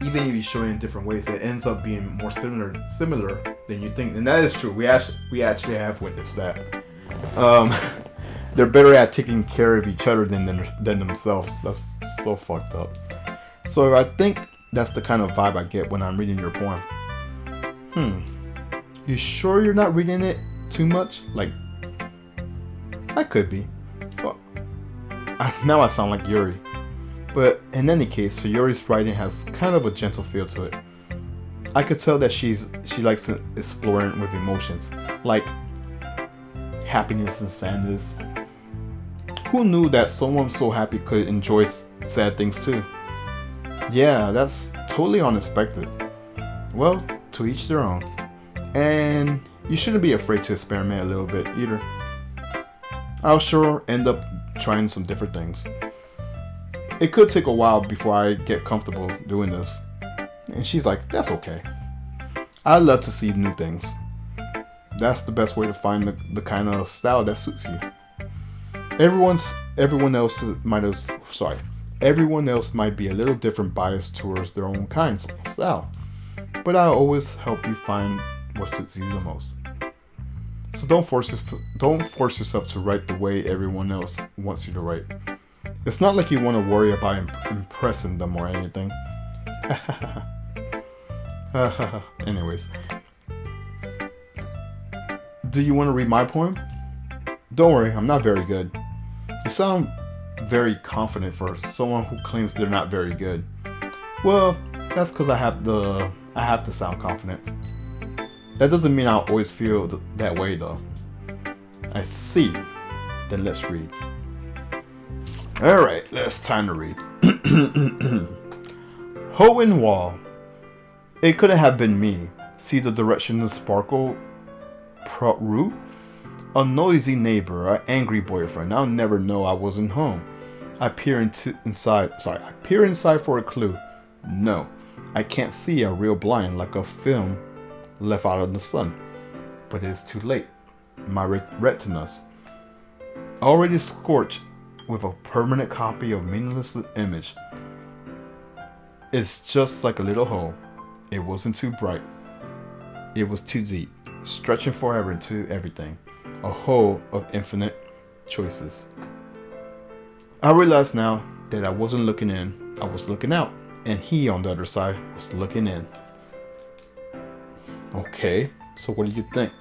Even if you show it in different ways, it ends up being more similar than you think. And that is true. We actually have witnessed that. They're better at taking care of each other than themselves. That's so fucked up. So I think that's the kind of vibe I get when I'm reading your poem. You sure you're not reading it too much? Like, I could be. Well, now I sound like Yuri. But in any case, Sayori's writing has kind of a gentle feel to it. I could tell that she likes exploring with emotions, like happiness and sadness. Who knew that someone so happy could enjoy sad things too? Yeah, that's totally unexpected. Well, to each their own. And you shouldn't be afraid to experiment a little bit either. I'll sure end up trying some different things. It could take a while before I get comfortable doing this. And she's like, that's okay. I love to see new things. That's the best way to find the kind of style that suits you. Everyone else might be a little different biased towards their own kind of style. But I'll always help you find what suits you the most. So don't force yourself to write the way everyone else wants you to write. It's not like you want to worry about impressing them or anything. Anyways. Do you want to read my poem? Don't worry, I'm not very good. You sound very confident for someone who claims they're not very good. Well, that's because I have to sound confident. That doesn't mean I'll always feel that way though. I see. Then let's read. Alright, it's time to read. Hole in wall. It couldn't have been me. See the direction of sparkle root? A noisy neighbor, an angry boyfriend. I'll never know I wasn't home. I peer inside for a clue. No, I can't see a real blind like a film left out in the sun. But it's too late. My retinas, already scorched with a permanent copy of meaningless image. It's just like a little hole. It wasn't too bright. It was too deep, stretching forever into everything. A hole of infinite choices. I realize now that I wasn't looking in, I was looking out. And he on the other side was looking in. Okay, so what do you think?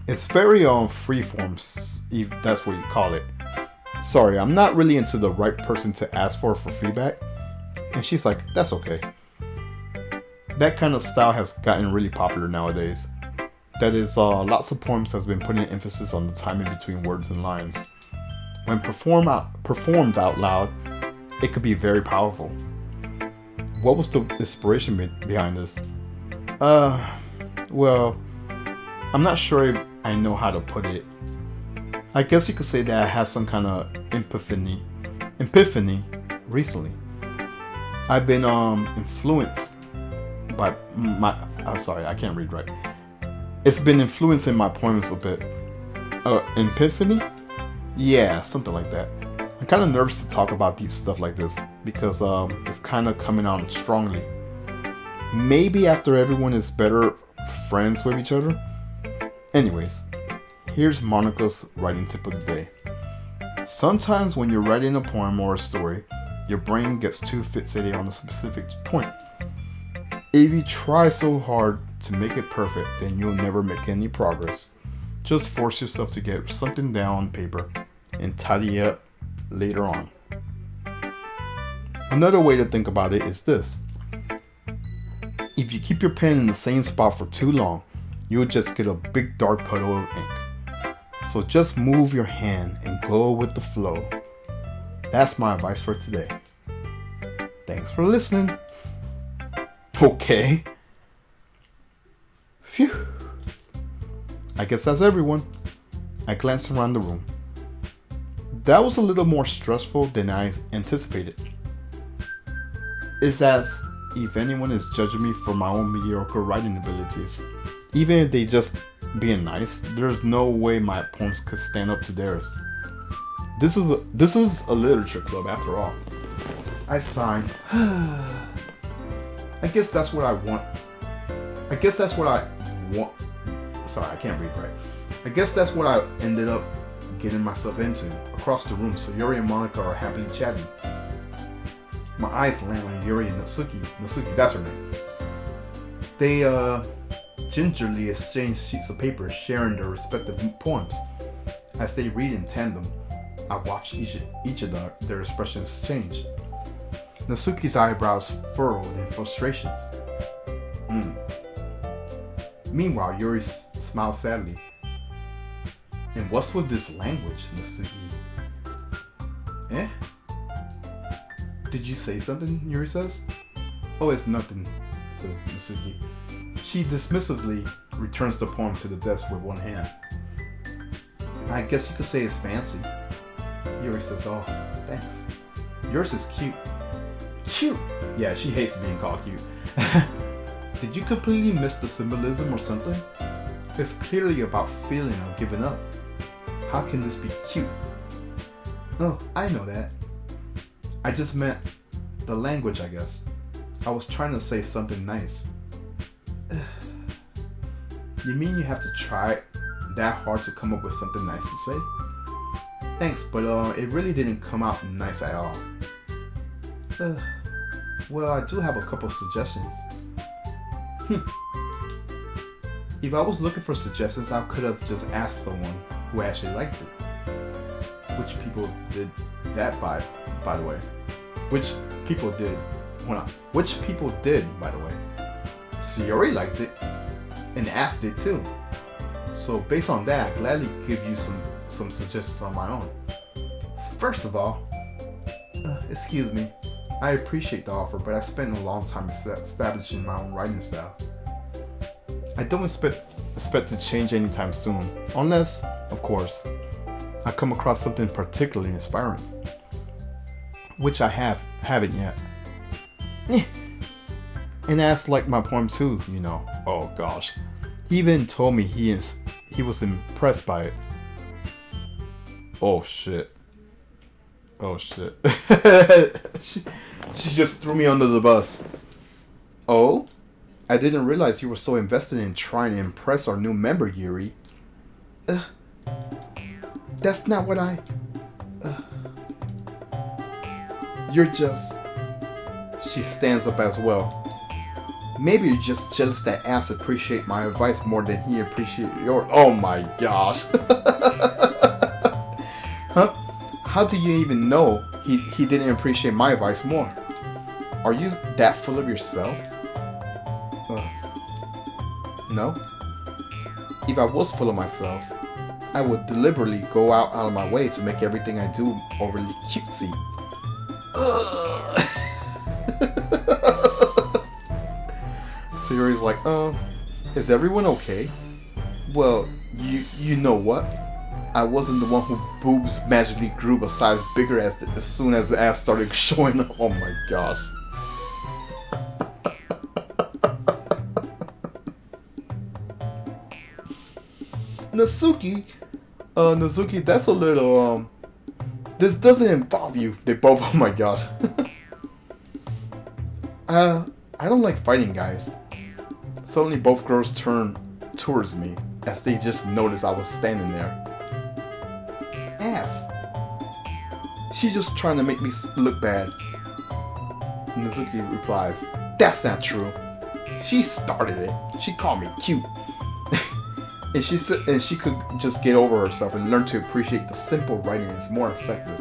It's very freeform, if that's what you call it. Sorry, I'm not really into the right person to ask for feedback. And she's like, that's okay. That kind of style has gotten really popular nowadays. That is, lots of poems has been putting emphasis on the timing between words and lines. When performed out loud, it could be very powerful. What was the inspiration behind this? Well, I'm not sure if I know how to put it. I guess you could say that I had some kind of epiphany recently. I've been influenced by I'm sorry, I can't read right. It's been influencing my poems a bit. Epiphany? Yeah, something like that. I'm kind of nervous to talk about these stuff like this because it's kind of coming out strongly. Maybe after everyone is better friends with each other. Anyways, here's Monica's writing tip of the day. Sometimes when you're writing a poem or a story, your brain gets too fixated on a specific point. If you try so hard to make it perfect, then you'll never make any progress. Just force yourself to get something down on paper and tidy it up later on. Another way to think about it is this. If you keep your pen in the same spot for too long, you'll just get a big dark puddle of ink. So just move your hand and go with the flow. That's my advice for today. Thanks for listening. Okay. Phew. I guess that's everyone. I glanced around the room. That was a little more stressful than I anticipated. It's as if anyone is judging me for my own mediocre writing abilities. Even if they just being nice, there's no way my poems could stand up to theirs. This is a literature club after all. I signed. I guess that's what I want. Sorry, I can't read right. I guess that's what I ended up getting myself into. Across the room, so Yuri and Monica are happily chatting. My eyes land on Yuri and Natsuki. Natsuki, that's her name. They gingerly exchange sheets of paper, sharing their respective poems. As they read in tandem, I watch each of their expressions change. Natsuki's eyebrows furrowed in frustrations. Meanwhile, Yuri smiles sadly. And what's with this language, Natsuki? Eh? Did you say something? Yuri says. Oh, it's nothing, says Natsuki. She dismissively returns the poem to the desk with one hand. I guess you could say it's fancy. Yuri says, oh, thanks. Yours is cute. Cute? Yeah, she hates being called cute. Did you completely miss the symbolism or something? It's clearly about feeling or giving up. How can this be cute? Oh, I know that. I just meant the language, I guess. I was trying to say something nice. You mean you have to try that hard to come up with something nice to say? Thanks, but it really didn't come out nice at all. Well, I do have a couple of suggestions. If I was looking for suggestions, I could have just asked someone who actually liked it. Which people did that by the way. Which people did, by the way. Sayori liked it, and asked it too. So based on that, I'd gladly give you some suggestions on my own. First of all, excuse me, I appreciate the offer, but I spent a long time establishing my own writing style. I don't expect to change anytime soon, unless, of course, I come across something particularly inspiring, which I haven't yet. And that's like my poem too, you know. Oh gosh, he even told me he was impressed by it. Oh shit. She just threw me under the bus. Oh? I didn't realize you were so invested in trying to impress our new member, Yuri. That's not what I... You're just... She stands up as well. Maybe you're just jealous that Ass appreciate my advice more than he appreciate yours. Oh my gosh. Huh? How do you even know he didn't appreciate my advice more? Are you that full of yourself? No. If I was full of myself, I would deliberately go out of my way to make everything I do overly cutesy. Sayori's like, is everyone okay? Well, you know what? I wasn't the one who boobs magically grew a size bigger as soon as the ass started showing up. Oh my gosh. Natsuki, that's a little, this doesn't involve you. They both, oh my god. I don't like fighting, guys. Suddenly both girls turned towards me as they just noticed I was standing there. Ass. She's just trying to make me look bad. Natsuki replies, that's not true. She started it. She called me cute. And she said, and she could just get over herself and learn to appreciate the simple writing is more effective.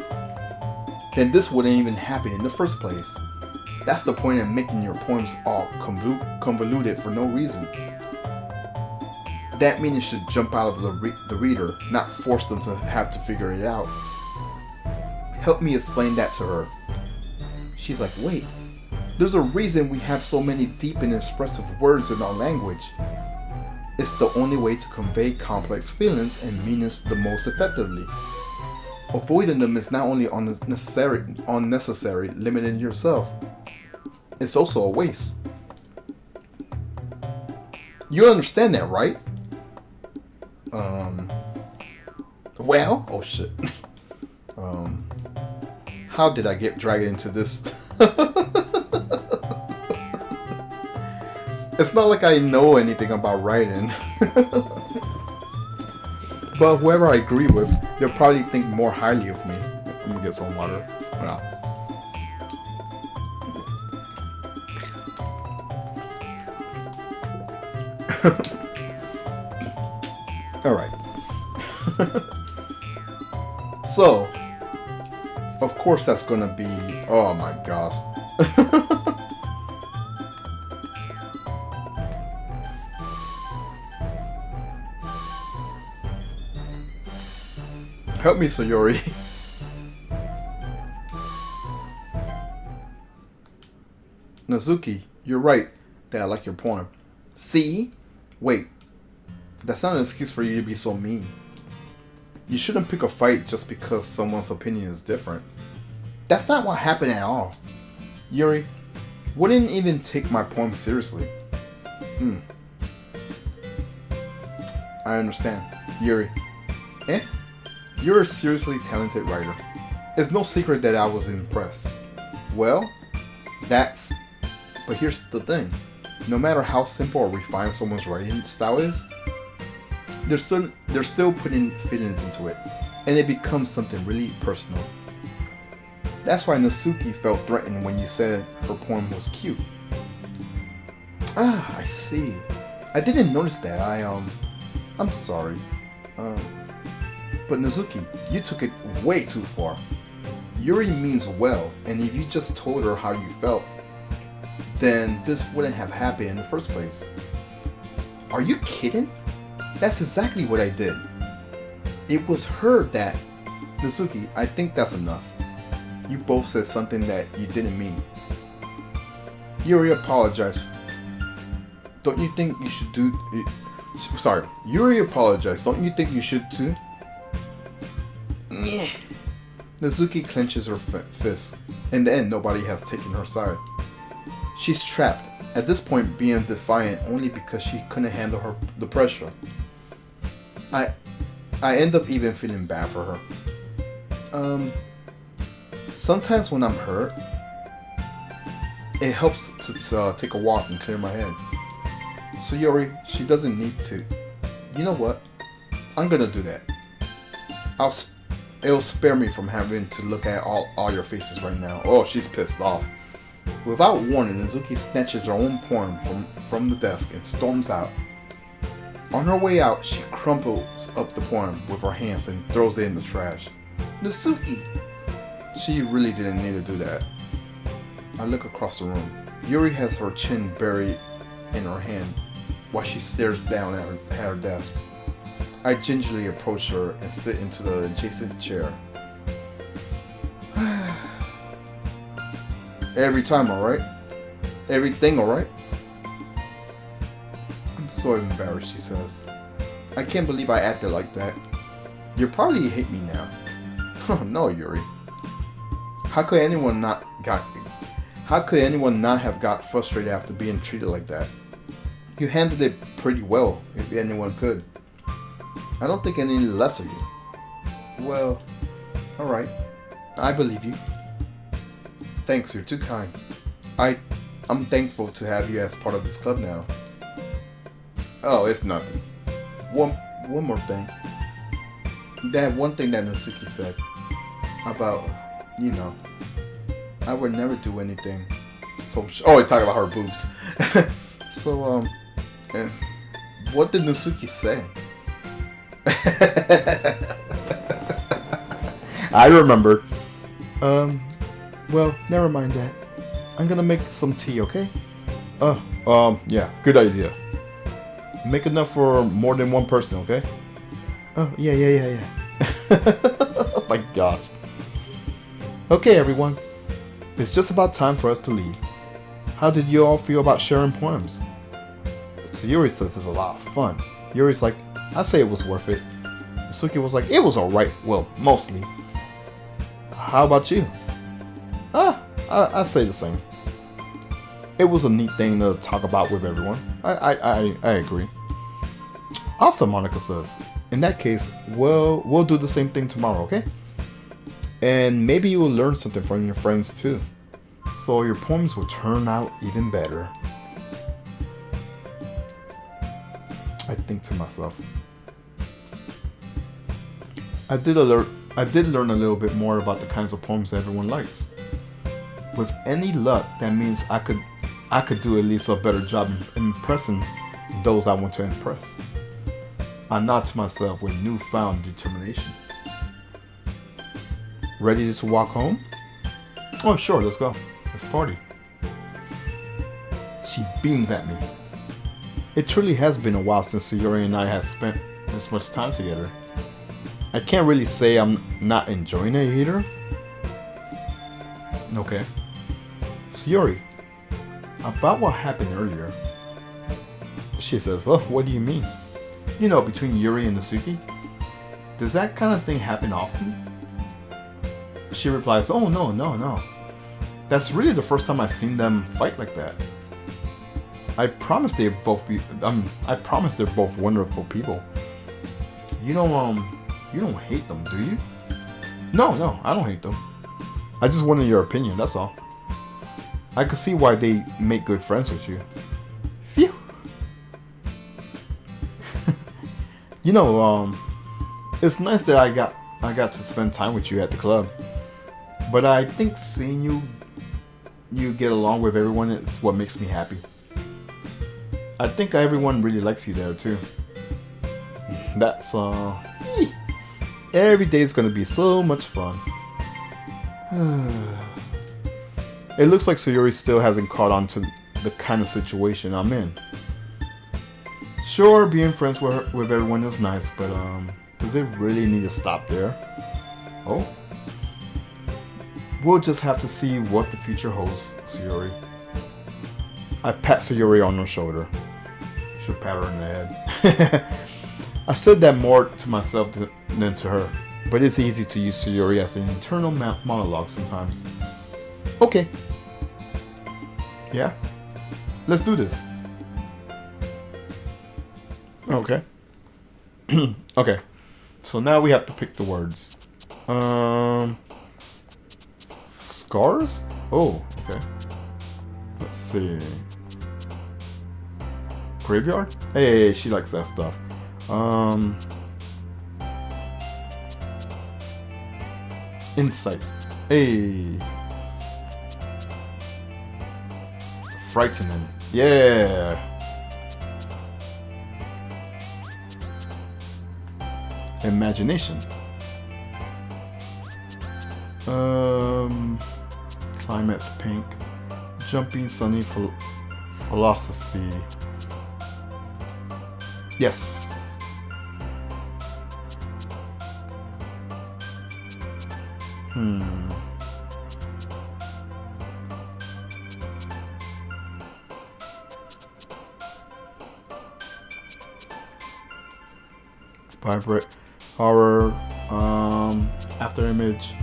Then this wouldn't even happen in the first place. That's the point in making your poems all convoluted for no reason. That meaning should jump out of the reader, not force them to have to figure it out. Help me explain that to her. She's like, wait, there's a reason we have so many deep and expressive words in our language. It's the only way to convey complex feelings and meanings the most effectively. Avoiding them is not only unnecessary, limiting yourself. It's also a waste. You understand that, right? Well, oh shit. How did I get dragged into this? It's not like I know anything about writing. But whoever I agree with, they'll probably think more highly of me. Let me get some water. Wow. Alright. So, of course that's gonna be... Oh my gosh. Help me, Sayori. Natsuki, you're right that I like your poem. See? Wait. That's not an excuse for you to be so mean. You shouldn't pick a fight just because someone's opinion is different. That's not what happened at all. Yuri wouldn't even take my poem seriously. I understand. Yuri. Eh? You're a seriously talented writer. It's no secret that I was impressed. Well, but here's the thing. No matter how simple or refined someone's writing style is, they're still putting feelings into it, and it becomes something really personal. That's why Natsuki felt threatened when you said her poem was cute. Ah, I see. I didn't notice that. I'm sorry. But Natsuki, you took it way too far. Yuri means well, and if you just told her how you felt, then this wouldn't have happened in the first place. Are you kidding? That's exactly what I did. It was her that... Natsuki, I think that's enough. You both said something that you didn't mean. Yuri apologized. Don't you think you should do... Sorry, Yuri apologized. Don't you think you should too? Yeah. Natsuki clenches her fist. In the end, nobody has taken her side. She's trapped, at this point being defiant only because she couldn't handle the pressure. I end up even feeling bad for her. Sometimes when I'm hurt, it helps to take a walk and clear my head. So Yuri, she doesn't need to. You know what? I'm gonna do that. It'll spare me from having to look at all your faces right now. Oh, she's pissed off. Without warning, Natsuki snatches her own poem from the desk and storms out. On her way out, she crumples up the poem with her hands and throws it in the trash. Natsuki! She really didn't need to do that. I look across the room. Yuri has her chin buried in her hand while she stares down at her desk. I gingerly approach her and sit into the adjacent chair. Every time, alright? Everything alright? I'm so embarrassed, she says. I can't believe I acted like that. You probably hate me now. No, Yuri. How could anyone not have got frustrated after being treated like that? You handled it pretty well, if anyone could. I don't think any less of you. Well, alright. I believe you. Thanks, you're too kind. I'm thankful to have you as part of this club now. Oh, it's nothing. One more thing. That one thing that Natsuki said about, I would never do anything. So, you're talking about her boobs. So, what did Natsuki say? I remembered. Well, never mind that. I'm gonna make some tea, okay? Yeah, good idea. Make enough for more than one person, okay? Oh, yeah. Oh my gosh. Okay, everyone. It's just about time for us to leave. How did you all feel about sharing poems? So Yuri says it's a lot of fun. Yuri's like, I say it was worth it. Suki was like, it was alright. Well, mostly. How about you? I say the same. It was a neat thing to talk about with everyone. I agree. Awesome, Monica says. In that case, we'll do the same thing tomorrow, okay? And maybe you will learn something from your friends too. So your poems will turn out even better. I think to myself. I did learn a little bit more about the kinds of poems everyone likes. With any luck, that means I could do at least a better job impressing those I want to impress. I nod to myself with newfound determination. Ready to walk home? Oh, sure, let's go. Let's party. She beams at me. It truly has been a while since Sayori and I have spent this much time together. I can't really say I'm not enjoying it either. Okay. Sayori, about what happened earlier. She says, oh, what do you mean? Between Yuri and Natsuki? Does that kind of thing happen often? She replies, oh, no. That's really the first time I've seen them fight like that. I promise they're both wonderful people. You don't hate them, do you? No, I don't hate them. I just wanted your opinion, that's all. I could see why they make good friends with you. Phew. It's nice that I got to spend time with you at the club. But I think seeing you get along with everyone is what makes me happy. I think everyone really likes you there too. That's every day is gonna be so much fun. It looks like Sayori still hasn't caught on to the kind of situation I'm in. Sure, being friends with everyone is nice, but does it really need to stop there? Oh. We'll just have to see what the future holds, Sayori. I pat Sayori on her shoulder. She'll pat her in the head. I said that more to myself than to her, but it's easy to use Sayori as an internal monologue sometimes. Okay. Yeah? Let's do this. Okay. Okay. So now we have to pick the words. Scars? Oh, okay. Let's see. Graveyard? Hey, she likes that stuff. Insight. Hey. Frightening. Yeah. Imagination. Climax pink. Jumping sunny philosophy. Yes. Vibrate. Horror. After image.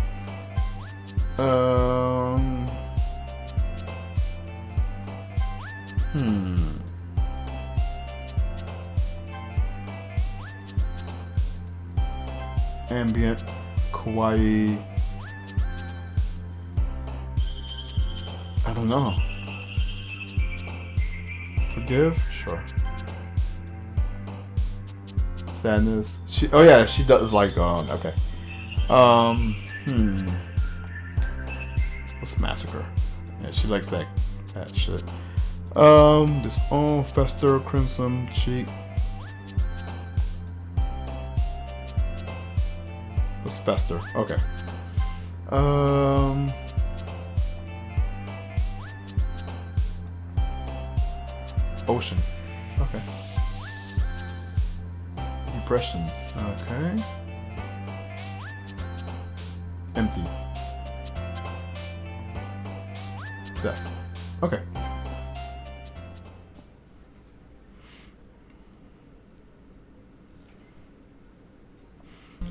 Ambient. Kawaii. I don't know. Forgive? Sure. Sadness. Oh yeah, she does like okay. What's Massacre? Yeah, she likes that shit. Disown, Fester, Crimson Cheek. What's Fester? Okay. Ocean. Okay. Depression. Okay. Empty. Death. Okay.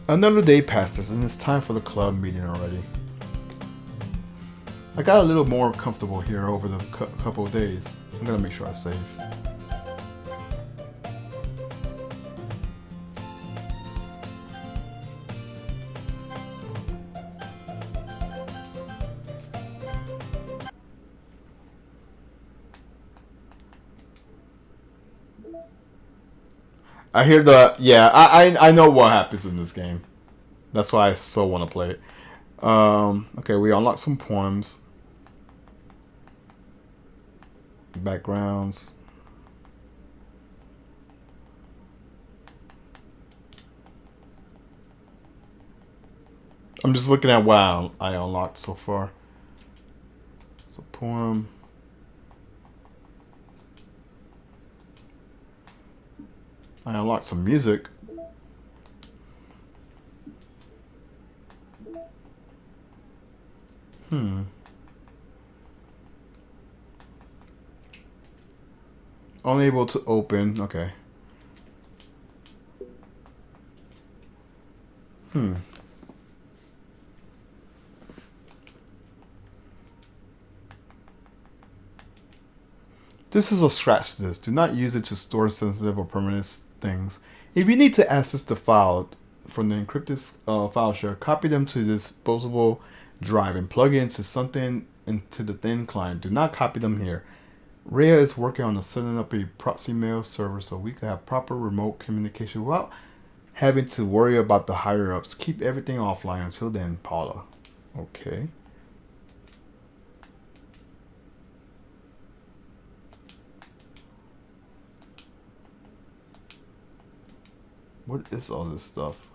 Another day passes and it's time for the club meeting already. I got a little more comfortable here over the couple of days. I'm gonna make sure I save. I hear I know what happens in this game. That's why I so want to play it. Okay, we unlock some poems. Backgrounds. I'm just looking at what I unlocked so far. It's a poem. I unlocked some music. Unable to open. Okay. This is a scratch disk. Do not use it to store sensitive or permanent things. If you need to access the file from the encrypted file share, copy them to this disposable drive and plug it into the thin client. Do not copy them here. Rhea is working on setting up a proxy mail server so we can have proper remote communication without having to worry about the higher ups. Keep everything offline until then, Paula. Okay. What is all this stuff?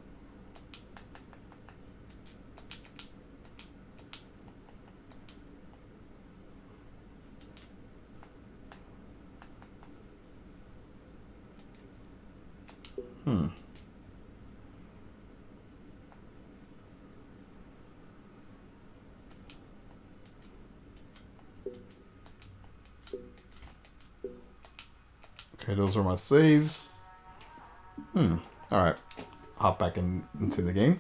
Okay, those are my saves. Alright. Hop back into the game.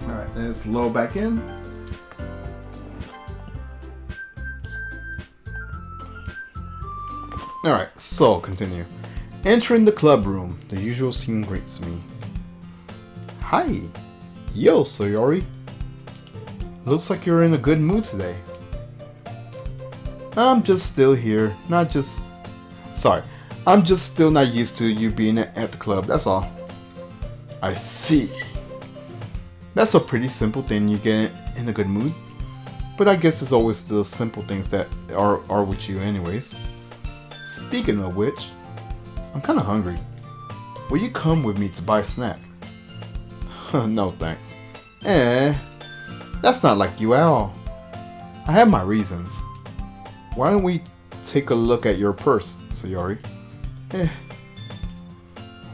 Alright, let's load back in. Alright, so continue. Entering the club room, the usual scene greets me. Hi! Yo, Sayori. Looks like you're in a good mood today. I'm just still not used to you being at the club, that's all. I see. That's a pretty simple thing you get in a good mood. But I guess it's always the simple things that are with you anyways. Speaking of which, I'm kinda hungry. Will you come with me to buy a snack? No thanks. That's not like you at all. I have my reasons. Why don't we take a look at your purse, Sayori?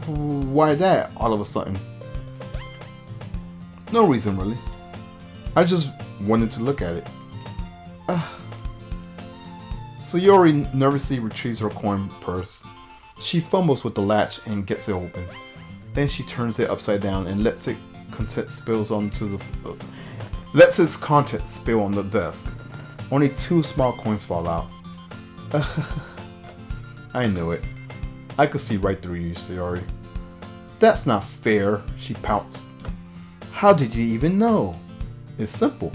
Why that all of a sudden? No reason really. I just wanted to look at it. Sayori nervously retrieves her coin purse. She fumbles with the latch and gets it open. Then she turns it upside down and lets its contents spill on the desk. Only 2 small coins fall out. I knew it. I could see right through you, Sayori. That's not fair, she pouts. How did you even know? It's simple.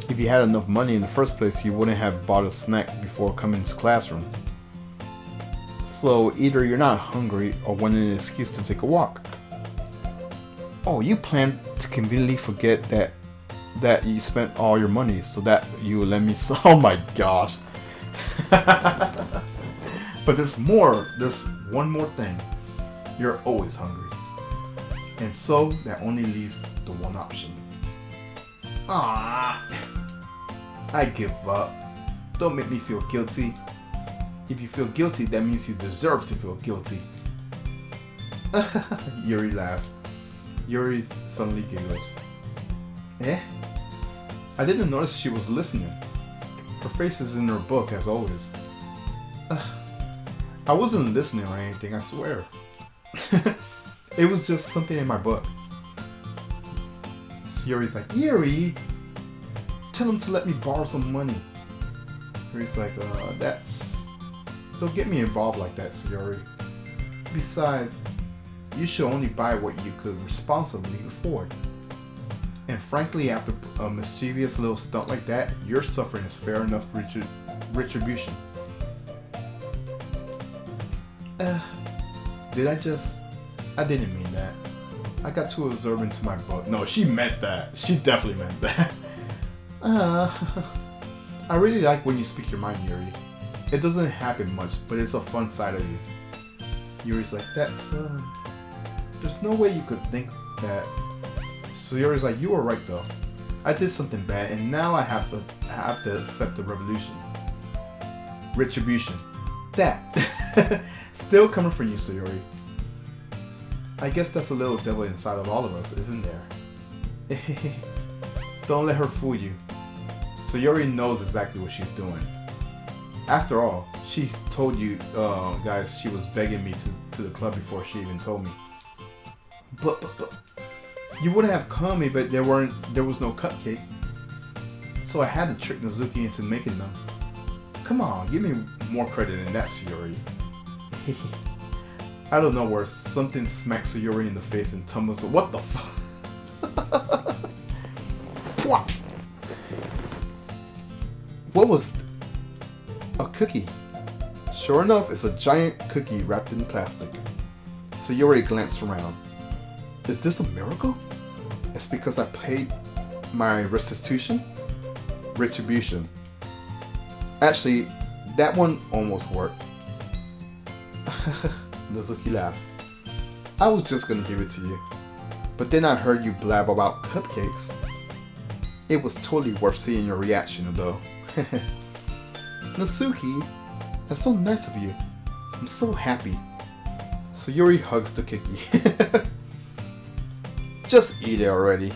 If you had enough money in the first place, you wouldn't have bought a snack before coming to classroom. So either you're not hungry or wanted an excuse to take a walk. Oh, you plan to conveniently forget that you spent all your money so that you would let me. Oh my gosh. But there's more. There's one more thing. You're always hungry. And so that only leaves the one option. Ah, I give up. Don't make me feel guilty. If you feel guilty, that means you deserve to feel guilty. Yuri laughs. Yuri suddenly giggles. I didn't notice she was listening. Her face is in her book as always. I wasn't listening or anything, I swear. It was just something in my book. Yuri's like, Yuri, tell him to let me borrow some money. Yuri's like, don't get me involved like that, Sayori. Besides, you should only buy what you could responsibly afford. And frankly, after a mischievous little stunt like that, your suffering is fair enough retribution. I didn't mean that. I got too absorbed into my book. No, she meant that. She definitely meant that. I really like when you speak your mind, Yuri. It doesn't happen much, but it's a fun side of you. Yuri's like, there's no way you could think that. So Yuri's like, you were right though. I did something bad, and now I have to accept the retribution. That. Still coming from you, Sayori. I guess that's a little devil inside of all of us, isn't there? Don't let her fool you. Sayori knows exactly what she's doing. After all, she's told you guys she was begging me to the club before she even told me. But you wouldn't have come if there was no cupcake. So I had to trick Nazuki into making them. Come on, give me more credit than that, Sayori. Out of nowhere, something smacks Sayori in the face and tumbles. What the fuck? What was a cookie? Sure enough, it's a giant cookie wrapped in plastic. Sayori glanced around. Is this a miracle? It's because I paid my restitution? Retribution. Actually, that one almost worked. Nazuki laughs. I was just gonna give it to you. But then I heard you blab about cupcakes. It was totally worth seeing your reaction though. Nazuki, that's so nice of you. I'm so happy. Sayori hugs the cookie. Just eat it already.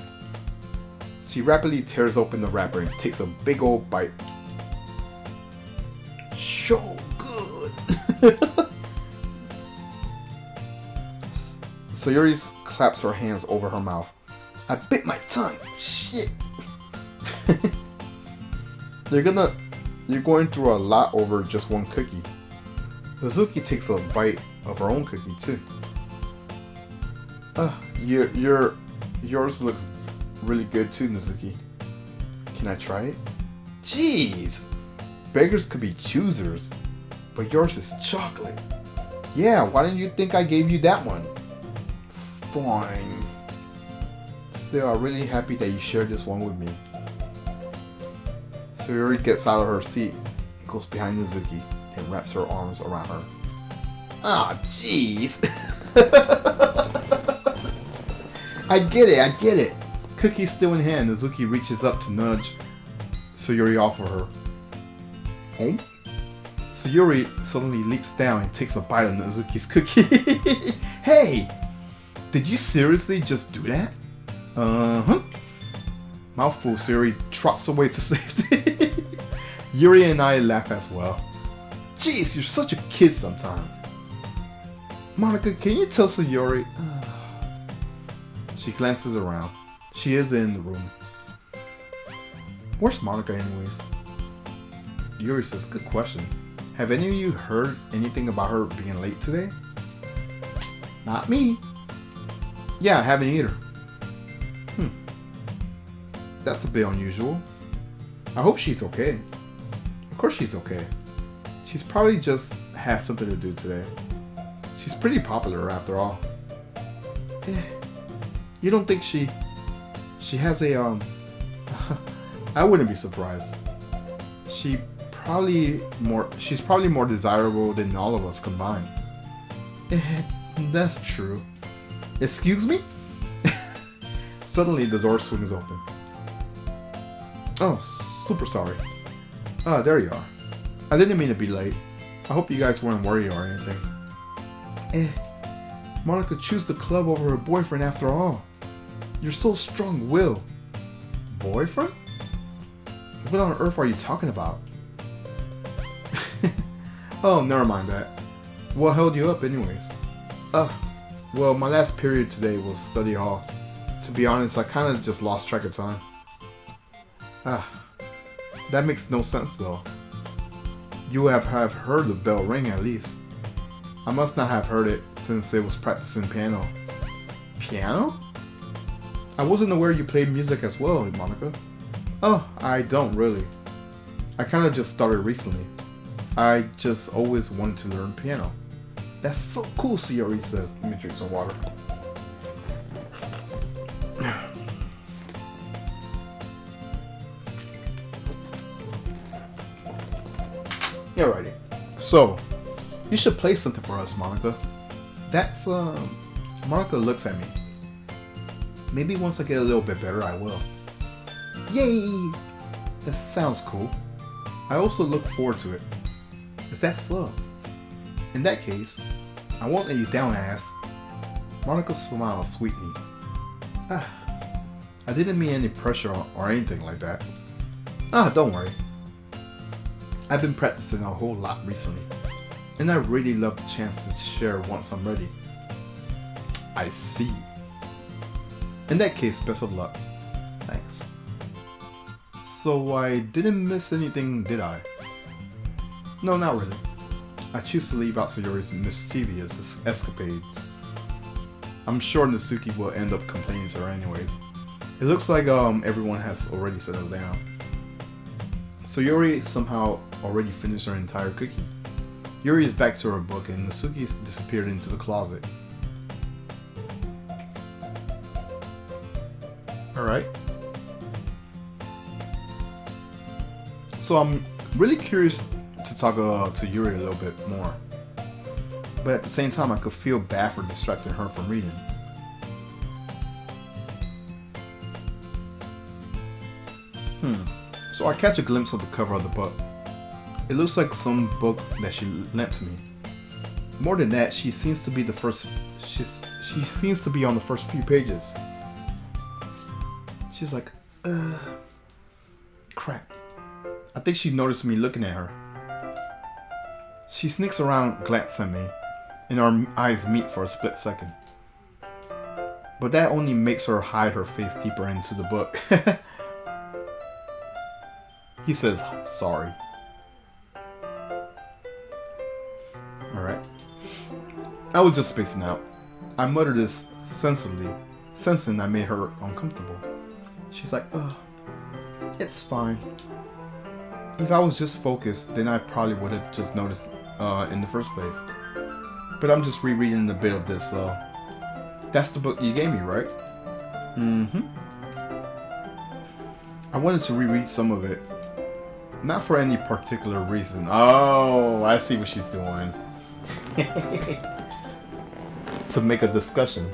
She rapidly tears open the wrapper and takes a big old bite. So good. Sayori claps her hands over her mouth. I bit my tongue. Shit. You're going through a lot over just one cookie. Nazuki takes a bite of her own cookie too. Yours look really good too, Nazuki. Can I try it? Jeez! Beggars could be choosers, but yours is chocolate. Yeah, why didn't you think I gave you that one? Fine. Still, I'm really happy that you shared this one with me. So Yuri gets out of her seat and goes behind Mizuki and wraps her arms around her. Ah, jeez. I get it. Cookie still in hand, Mizuki reaches up to nudge Sayuri off of her. Oh? Sayuri suddenly leaps down and takes a bite of Mizuki's cookie. Hey! Did you seriously just do that? Uh-huh. Mouthful, Sayuri trots away to safety. Yuri and I laugh as well. Jeez, you're such a kid sometimes. Monika, can you tell Sayuri? She glances around. She is in the room. Where's Monika anyways? Yuri says, good question. Have any of you heard anything about her being late today? Not me. Yeah, I haven't either. That's a bit unusual. I hope she's okay. Of course she's okay. She's probably just has something to do today. She's pretty popular after all. You don't think she has a I wouldn't be surprised. She's probably more desirable than all of us combined. That's true. Excuse me? Suddenly the door swings open. Oh, super sorry. Ah, there you are. I didn't mean to be late. I hope you guys weren't worried or anything. Monika chose the club over her boyfriend after all. You're so strong-willed. Boyfriend? What on earth are you talking about? Oh, never mind that. What held you up anyways? Well, my last period today was study hall. To be honest, I kind of just lost track of time. That makes no sense though. You have heard the bell ring at least. I must not have heard it since it was practicing piano. Piano? I wasn't aware you played music as well, Monika. Oh, I don't really. I kind of just started recently. I just always wanted to learn piano. That's so cool, Sayuri says. Let me drink some water. Alrighty. So, you should play something for us, Monika. That's, Monika looks at me. Maybe once I get a little bit better, I will. Yay! That sounds cool. I also look forward to it. Is that so? In that case, I won't let you down, ass. Monika smiles sweetly. I didn't mean any pressure or anything like that. Don't worry. I've been practicing a whole lot recently, and I really love the chance to share once I'm ready. I see. In that case, best of luck. Thanks. So I didn't miss anything, did I? No, not really. I choose to leave out Sayuri's mischievous escapades. I'm sure Natsuki will end up complaining to her anyways. It looks like everyone has already settled down. Sayuri somehow already finished her entire cookie. Yuri is back to her book and Natsuki disappeared into the closet. Alright. So I'm really curious to talk to Yuri a little bit more. But at the same time, I could feel bad for distracting her from reading. So I catch a glimpse of the cover of the book. It looks like some book that she lent to me. More than that, she seems to be on the first few pages. She's like, crap. I think she noticed me looking at her. She sneaks around, glances at me, and our eyes meet for a split second. But that only makes her hide her face deeper into the book. He says, sorry. Alright. I was just spacing out. I muttered this sensibly, sensing I made her uncomfortable. She's like, it's fine. If I was just focused, then I probably would have just noticed in the first place. But I'm just rereading a bit of this, so... That's the book you gave me, right? Mm-hmm. I wanted to reread some of it. Not for any particular reason. Oh, I see what she's doing. To make a discussion.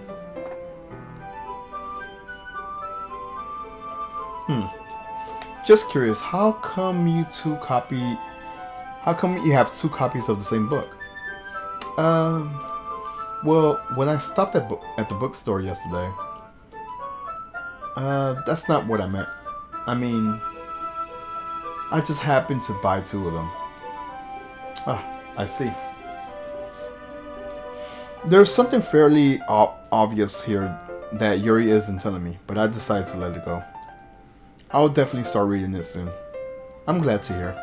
Just curious, how come you have two copies of the same book? Well, when I stopped at the bookstore yesterday, that's not what I meant. I mean, I just happened to buy two of them. Ah, I see. There's something fairly obvious here that Yuri isn't telling me, but I decided to let it go. I'll definitely start reading it soon. I'm glad to hear.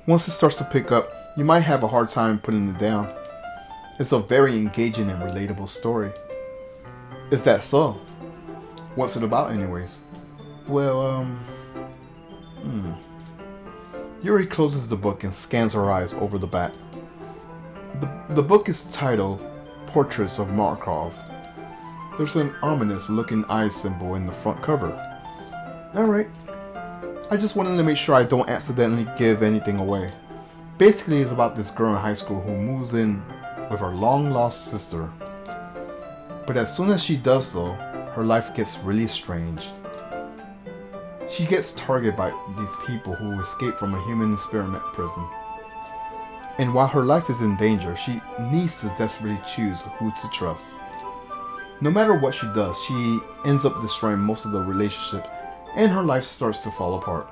Once it starts to pick up, you might have a hard time putting it down. It's a very engaging and relatable story. Is that so? What's it about anyways? Well, Yuri closes the book and scans her eyes over the back. The book is titled Portraits of Markov. There's an ominous looking eye symbol in the front cover. Alright. I just wanted to make sure I don't accidentally give anything away. Basically, it's about this girl in high school who moves in with her long-lost sister. But as soon as she does so, her life gets really strange. She gets targeted by these people who escape from a human experiment prison. And while her life is in danger, she needs to desperately choose who to trust. No matter what she does, she ends up destroying most of the relationships, and her life starts to fall apart.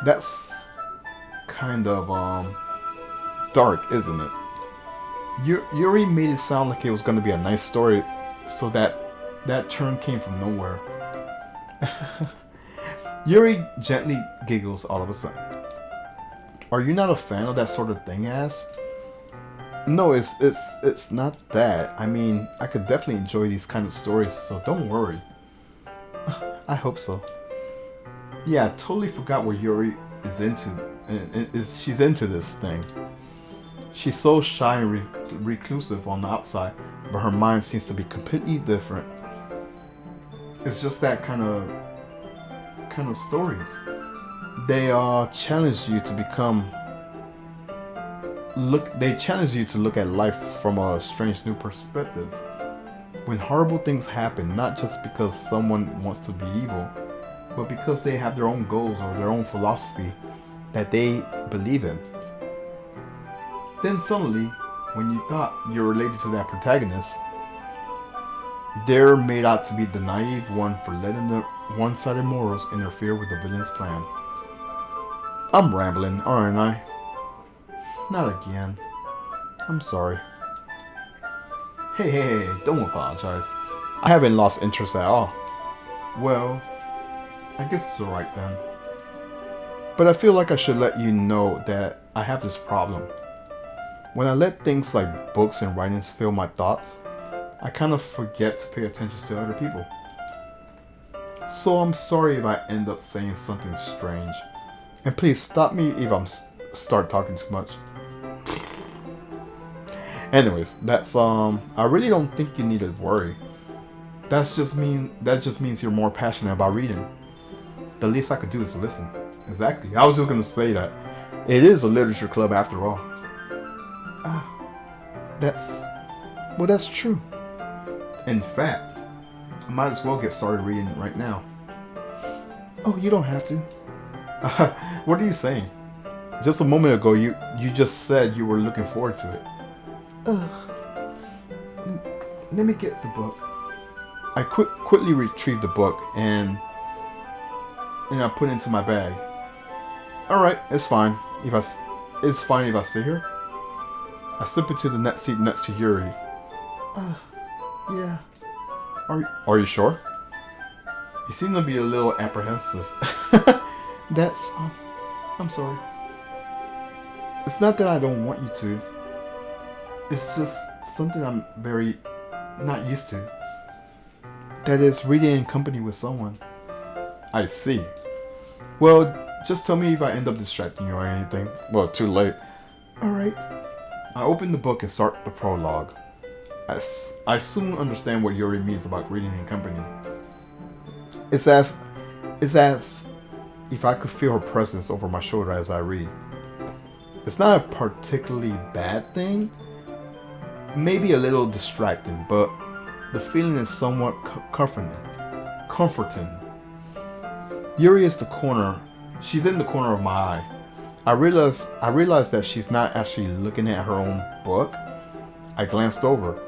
That's kind of dark, isn't it? Yuri made it sound like it was going to be a nice story, so that turn came from nowhere. Yuri gently giggles all of a sudden. Are you not a fan of that sort of thing, ass? No, it's not that. I mean, I could definitely enjoy these kind of stories, so don't worry. I hope so. Yeah, I totally forgot what Yuri is into. She's into this thing. She's so shy and reclusive on the outside, but her mind seems to be completely different. It's just that kind of stories. They challenge you to look at life from a strange new perspective. When horrible things happen, not just because someone wants to be evil, but because they have their own goals or their own philosophy that they believe in. Then suddenly, when you thought you were related to that protagonist, they're made out to be the naive one for letting the one-sided morals interfere with the villain's plan. I'm rambling, aren't I? Not again. I'm sorry. Hey, don't apologize. I haven't lost interest at all. Well, I guess it's alright then. But I feel like I should let you know that I have this problem. When I let things like books and writings fill my thoughts, I kind of forget to pay attention to other people. So I'm sorry if I end up saying something strange. And please stop me if I start talking too much. Anyways, that's I really don't think you need to worry. That just means you're more passionate about reading. The least I could do is listen. Exactly. I was just gonna say that. It is a literature club after all. That's true. In fact, I might as well get started reading it right now. Oh, you don't have to. What are you saying? Just a moment ago, you just said you were looking forward to it. Let me get the book. I quickly retrieved the book and I put it into my bag. Alright, it's fine. It's fine if I sit here. I slip into the next seat next to Yuri. Yeah. Are you sure? You seem to be a little apprehensive. I'm sorry. It's not that I don't want you to. It's just something I'm very not used to. That is, reading in company with someone. I see. Well, just tell me if I end up distracting you or anything. Well, too late. Alright. I open the book and start the prologue. I soon understand what Yuri means about reading in company. It's as if I could feel her presence over my shoulder as I read. It's not a particularly bad thing, maybe a little distracting, but the feeling is somewhat comforting. Yuri is she's in the corner of my eye. I realize that she's not actually looking at her own book. I glanced over.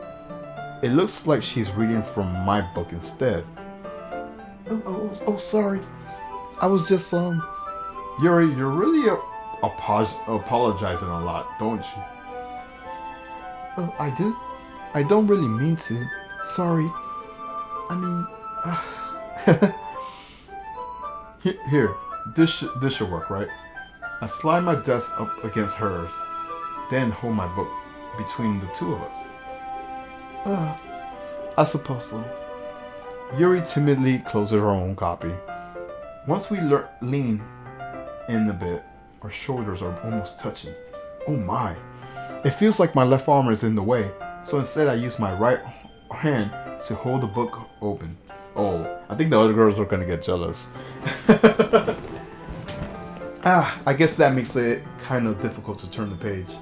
It looks like she's reading from my book instead. Oh, sorry. I was just, Yuri, you're really apologizing a lot, don't you? Oh, I do? I don't really mean to. Sorry. I mean, Here, this should work, right? I slide my desk up against hers, then hold my book between the two of us. I suppose so. Yuri timidly closes her own copy. Once we lean in a bit, our shoulders are almost touching. Oh my. It feels like my left arm is in the way, so instead I use my right hand to hold the book open. Oh, I think the other girls are gonna get jealous. I guess that makes it kind of difficult to turn the page.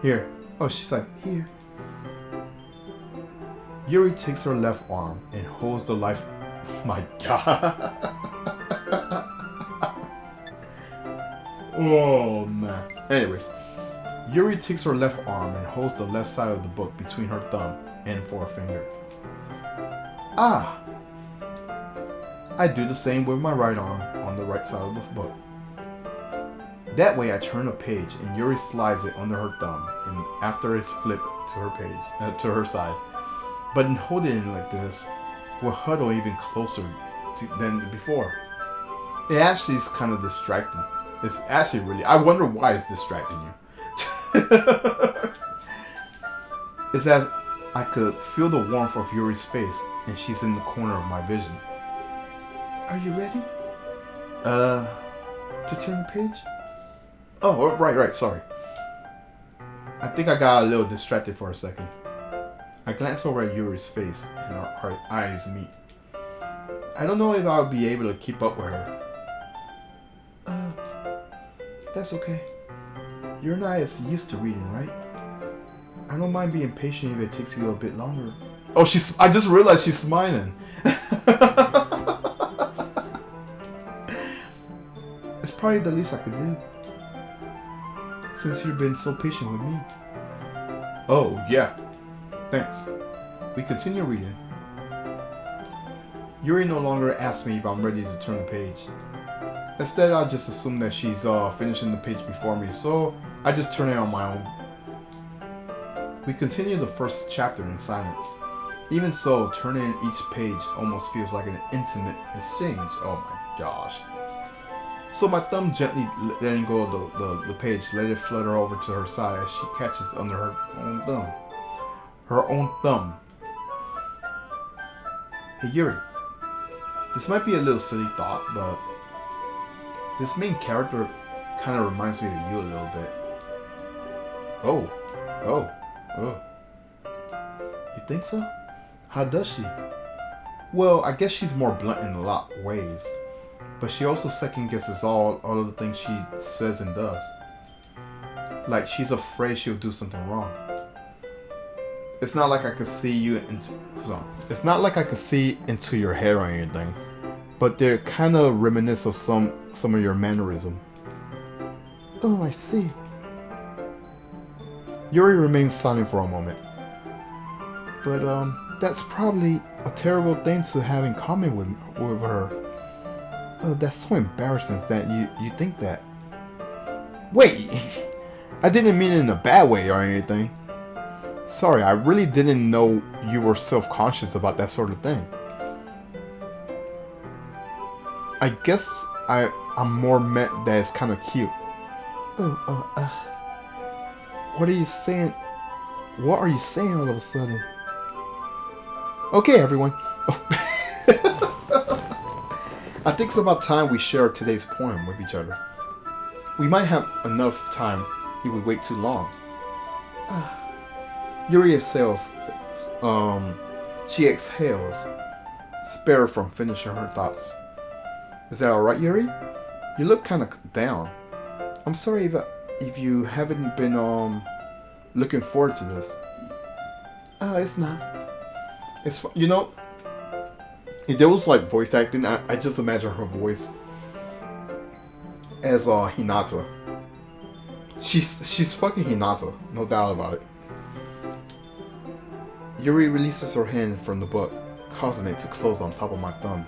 Here. Oh, she's like, here. Yuri takes her left arm and holds the life. My God. Oh man. Anyways, Yuri takes her left arm and holds the left side of the book between her thumb and forefinger. I do the same with my right arm on the right side of the book. That way I turn a page and Yuri slides it under her thumb, and after it's flipped to her page, to her side. But in holding it like this, we'll huddle even closer than before. It actually is kind of distracting. It's actually really, I wonder why it's distracting you. It's as I could feel the warmth of Yuri's face, and she's in the corner of my vision. Are you ready? To turn the page? Oh, right, sorry. I think I got a little distracted for a second. I glance over at Yuri's face, and our eyes meet. I don't know if I'll be able to keep up with her. That's okay. You're not as used to reading, right? I don't mind being patient if it takes you a bit longer. Oh, I just realized she's smiling. It's probably the least I could do, since you've been so patient with me. Oh, yeah. Thanks. We continue reading. Yuri no longer asks me if I'm ready to turn the page. Instead, I just assume that she's finishing the page before me, so I just turn it on my own. We continue the first chapter in silence. Even so, turning each page almost feels like an intimate exchange. Oh my gosh. So my thumb gently letting go of the page, let it flutter over to her side as she catches under her own thumb. Her own thumb. Hey Yuri, this might be a little silly thought, but this main character kind of reminds me of you a little bit. Oh. You think so? How does she? Well, I guess she's more blunt in a lot of ways, but she also second guesses all of the things she says and does. Like she's afraid she'll do something wrong. It's not like I could see it's not like I could see into your head or anything, but they're kind of reminiscent of some of your mannerism. Oh, I see. Yuri remains silent for a moment. But that's probably a terrible thing to have in common with her. Oh, that's so embarrassing that you think that. Wait, I didn't mean it in a bad way or anything. Sorry, I really didn't know you were self-conscious about that sort of thing. I guess I'm more meant that it's kind of cute. What are you saying? What are you saying all of a sudden? Okay, everyone. I think it's about time we share today's poem with each other. We might have enough time if we wait too long. Yuri exhales. She exhales, spared from finishing her thoughts. Is that alright, Yuri? You look kind of down. I'm sorry if you haven't been looking forward to this. Oh, it's not. It's you know, if there was like voice acting, I just imagine her voice as Hinata. She's fucking Hinata, no doubt about it. Yuri releases her hand from the book, causing it to close on top of my thumb.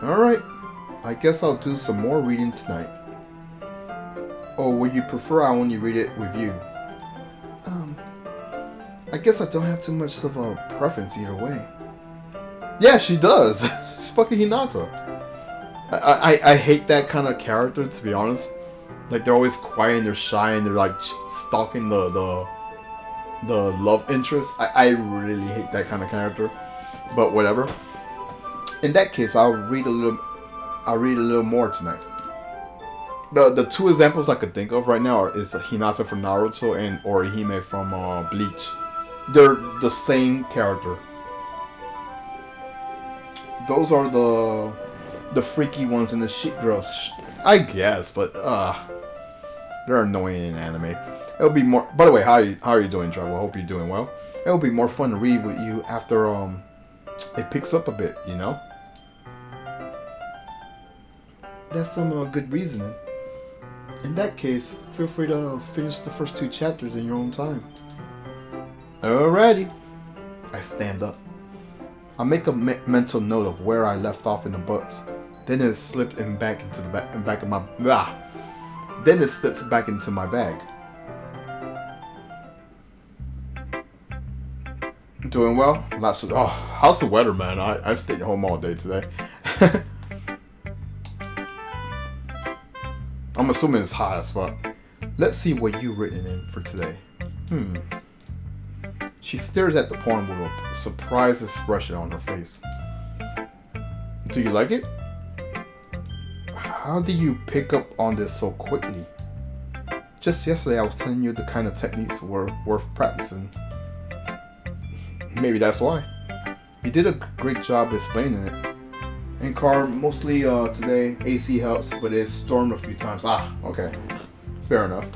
Alright, I guess I'll do some more reading tonight. Or would you prefer I only read it with you? I guess I don't have too much of a preference either way. Yeah, she does. She's fucking Hinata. I hate that kind of character, to be honest. Like, they're always quiet and they're shy and they're like stalking the love interest. I really hate that kind of character. But whatever. In that case, I'll read a little more tonight. The two examples I could think of right now is Hinata from Naruto and Orihime from Bleach. They're the same character. Those are the freaky ones in the shit girls, I guess, but they're annoying in anime. It'll be more. By the way, how are you doing, Trevor? I hope you're doing well. It'll be more fun to read with you after it picks up a bit, you know. That's some good reasoning. In that case, feel free to finish the first 2 chapters in your own time. Alrighty. I stand up. I make a mental note of where I left off in the books. Then it slipped back into the back of my. Then it slips back into my bag. Doing well? Lots of. Oh, how's the weather, man? I stayed home all day today. I'm assuming it's hot as fuck. Let's see what you've written in for today. She stares at the poem with a surprised expression on her face. Do you like it? How did you pick up on this so quickly? Just yesterday I was telling you the kind of techniques were worth practicing. Maybe that's why. You did a great job explaining it. In car, mostly today, AC helps, but it stormed a few times. Okay. Fair enough.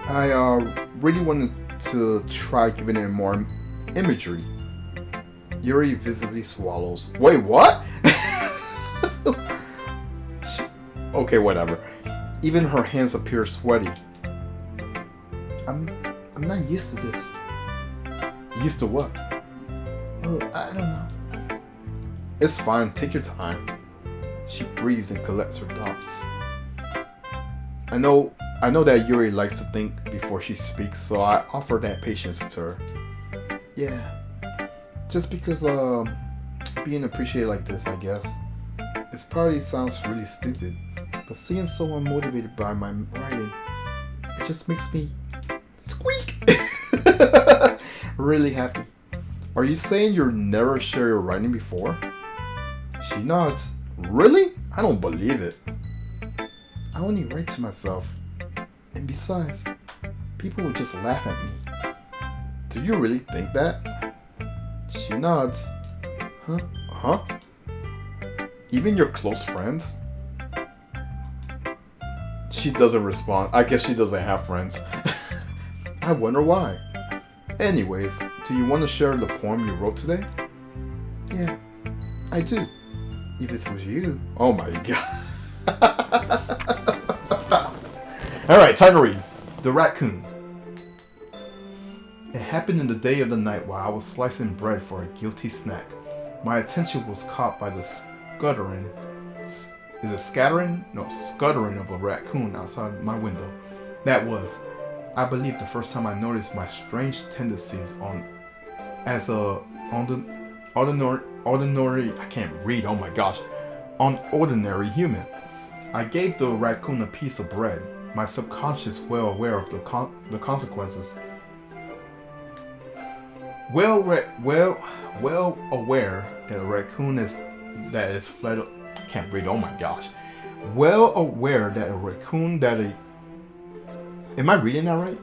I really wanted to try giving it more imagery. Yuri visibly swallows. Wait, what? Okay, whatever. Even her hands appear sweaty. I'm not used to this. Used to what? Oh, I don't know. It's fine, take your time. She breathes and collects her thoughts. I know that Yuri likes to think before she speaks, so I offer that patience to her. Yeah. Just because being appreciated like this, I guess. It probably sounds really stupid, but seeing someone motivated by my writing, it just makes me squeak! Really happy. Are you saying you never shared your writing before? She nods. Really? I don't believe it. I only write to myself. And besides, people would just laugh at me. Do you really think that? She nods. Huh? Even your close friends? She doesn't respond. I guess she doesn't have friends. I wonder why. Anyways, do you want to share the poem you wrote today? Yeah, I do. If it's with you. Oh my god. Alright, time to read. The Raccoon. It happened in the day of the night while I was slicing bread for a guilty snack. My attention was caught by the scuttering. Is it scattering? No, scuttering of a raccoon outside my window. That was, I believe, the first time I noticed my strange tendencies on ordinary. I can't read. Oh my gosh, on ordinary human. I gave the raccoon a piece of bread. My subconscious, well aware of the consequences. Well aware that a raccoon is fled. I can't read. Oh my gosh. Well aware that a raccoon that a. Am I reading that right?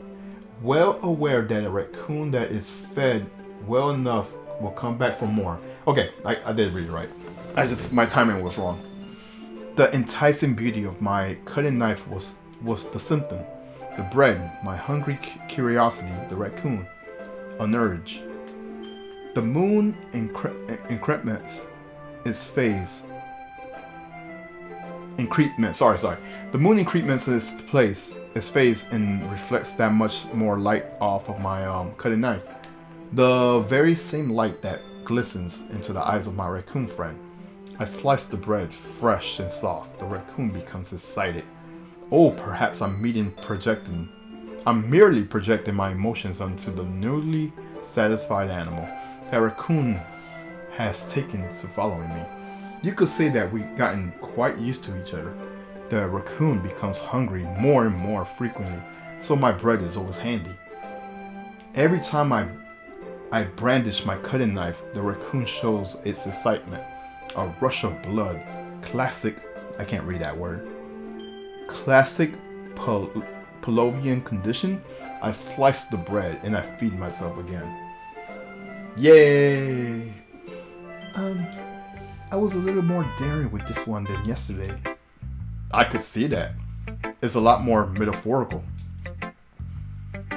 Well aware that a raccoon that is fed well enough will come back for more. Okay, I did read it right. My timing was wrong. The enticing beauty of my cutting knife was the symptom. The bread, my hungry curiosity, the raccoon, an urge. The moon increments its phase. The moon increments its phase, and reflects that much more light off of my cutting knife. The very same light that glistens into the eyes of my raccoon friend. I slice the bread, fresh and soft. The raccoon becomes excited. Oh, perhaps I'm merely projecting my emotions onto the newly satisfied animal. That raccoon has taken to following me. You could say that we've gotten quite used to each other. The raccoon becomes hungry more and more frequently, so my bread is always handy. Every time I brandish my cutting knife, the raccoon shows its excitement. A rush of blood. Classic Pavlovian condition. I slice the bread and I feed myself again. Yay! I was a little more daring with this one than yesterday. I could see that. It's a lot more metaphorical.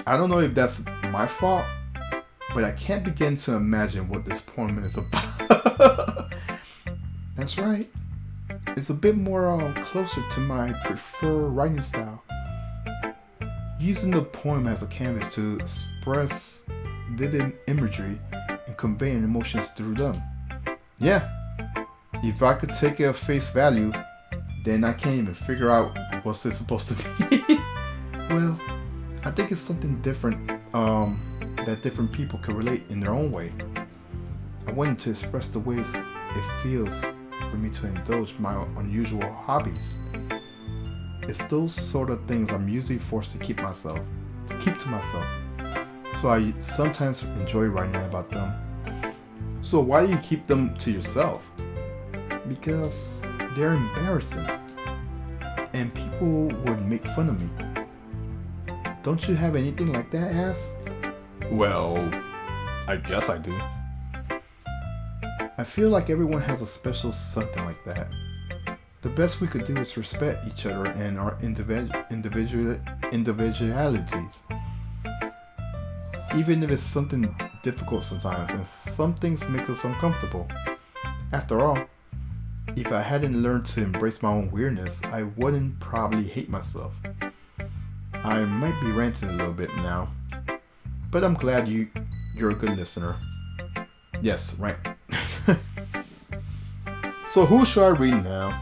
I don't know if that's my fault, but I can't begin to imagine what this poem is about. That's right. It's a bit more closer to my preferred writing style. Using the poem as a canvas to express vivid imagery and conveying emotions through them. Yeah, if I could take it at face value, then I can't even figure out what's this supposed to be. Well, I think it's something different that different people can relate in their own way. I wanted to express the ways it feels for me to indulge my unusual hobbies. It's those sort of things I'm usually forced to keep to myself. So I sometimes enjoy writing about them. So why do you keep them to yourself? Because they're embarrassing. And people would make fun of me. Don't you have anything like that, ass? Well, I guess I do. I feel like everyone has a special something like that. The best we could do is respect each other and our individualities. Even if it's something difficult sometimes, and some things make us uncomfortable. After all, if I hadn't learned to embrace my own weirdness, I wouldn't probably hate myself. I might be ranting a little bit now, but I'm glad you're a good listener. Yes, right. So who should I read now?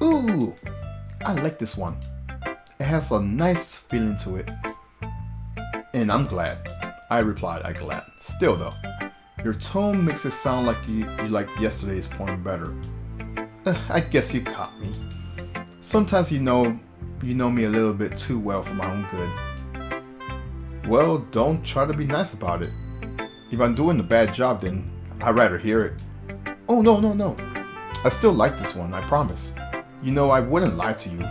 Ooh, I like this one. It has a nice feeling to it. And I'm glad. I replied, I'm glad. Still though, your tone makes it sound like you like yesterday's poem better. I guess you caught me. Sometimes you know me a little bit too well for my own good. Well, don't try to be nice about it. If I'm doing a bad job, then I'd rather hear it. Oh, no. I still like this one, I promise. I wouldn't lie to you.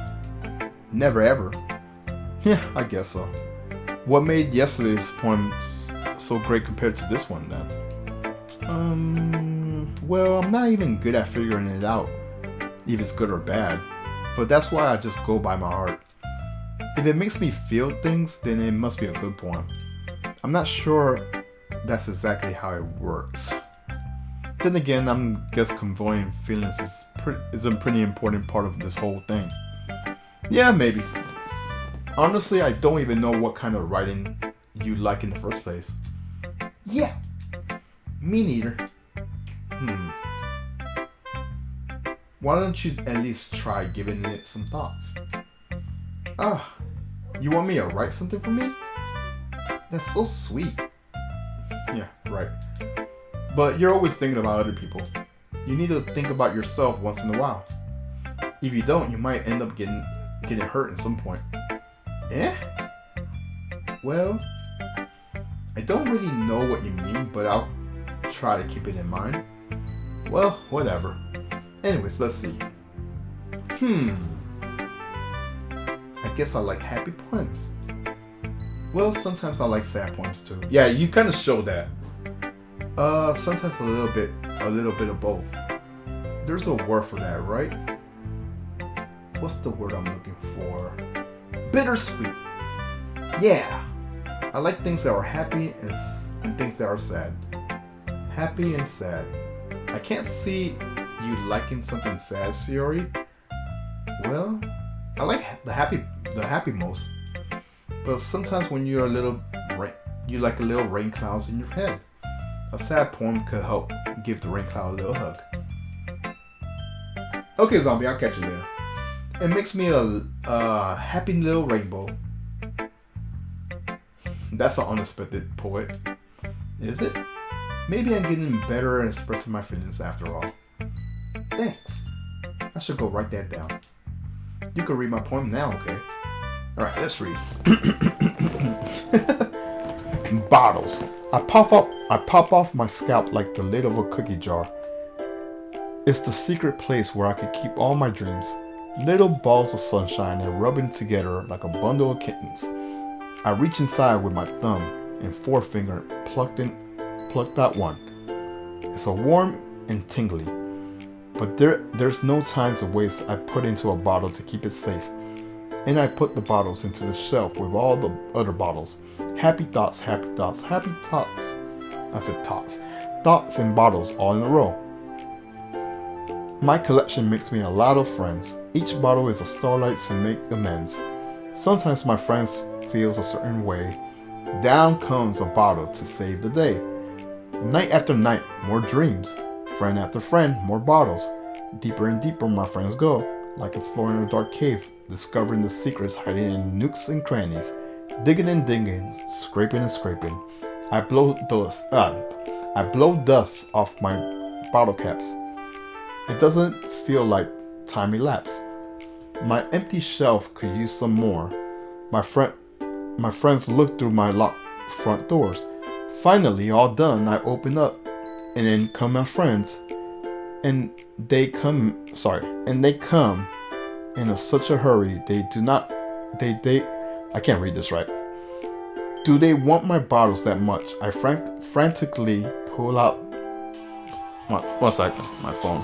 Never ever. Yeah, I guess so. What made yesterday's poem so great compared to this one, then? Well, I'm not even good at figuring it out, if it's good or bad. But that's why I just go by my heart. If it makes me feel things, then it must be a good poem. I'm not sure that's exactly how it works. Then again, I'm guess conveying feelings is a pretty important part of this whole thing. Yeah, maybe. Honestly, I don't even know what kind of writing you like in the first place. Yeah, me neither. Why don't you at least try giving it some thoughts? You want me to write something for me? That's so sweet. Yeah, right. But you're always thinking about other people. You need to think about yourself once in a while. If you don't, you might end up getting hurt at some point. Eh? Well, I don't really know what you mean, but I'll try to keep it in mind. Well, whatever. Anyways, let's see. I guess I like happy poems. Well, sometimes I like sad poems too. Yeah, you kind of show that. Sometimes a little bit of both. There's a word for that, right? What's the word I'm looking for? Bittersweet. Yeah. I like things that are happy and things that are sad. Happy and sad. I can't see you liking something sad, Shiori. Well, I like the happy most. But sometimes when you're you like a little rain clouds in your head. A sad poem could help give the rain cloud a little hug. Okay, zombie, I'll catch you later. It makes me a happy little rainbow. That's an unexpected poet. Is it? Maybe I'm getting better at expressing my feelings after all. Thanks. I should go write that down. You can read my poem now, okay? Alright, let's read. Bottles. I pop off my scalp like the lid of a cookie jar. It's the secret place where I could keep all my dreams. Little balls of sunshine and rubbing together like a bundle of kittens. I reach inside with my thumb and forefinger plucked out one. It's a warm and tingly. But there's no time to waste. I put into a bottle to keep it safe. And I put the bottles into the shelf with all the other bottles. Happy thoughts, happy thoughts, happy thoughts. I said thoughts. Thoughts and bottles all in a row. My collection makes me a lot of friends. Each bottle is a starlight to make amends. Sometimes my friends feels a certain way. Down comes a bottle to save the day. Night after night, more dreams. Friend after friend, more bottles. Deeper and deeper my friends go, like exploring a dark cave, discovering the secrets hiding in nooks and crannies. Digging and digging, scraping and scraping. I blow dust off my bottle caps. It doesn't feel like time elapsed. My empty shelf could use some more. My friends look through my locked front doors. Finally, all done, I open up, and in come my friends. And they come in such a hurry. I can't read this right. Do they want my bottles that much? I frantically pull out. One second, my phone.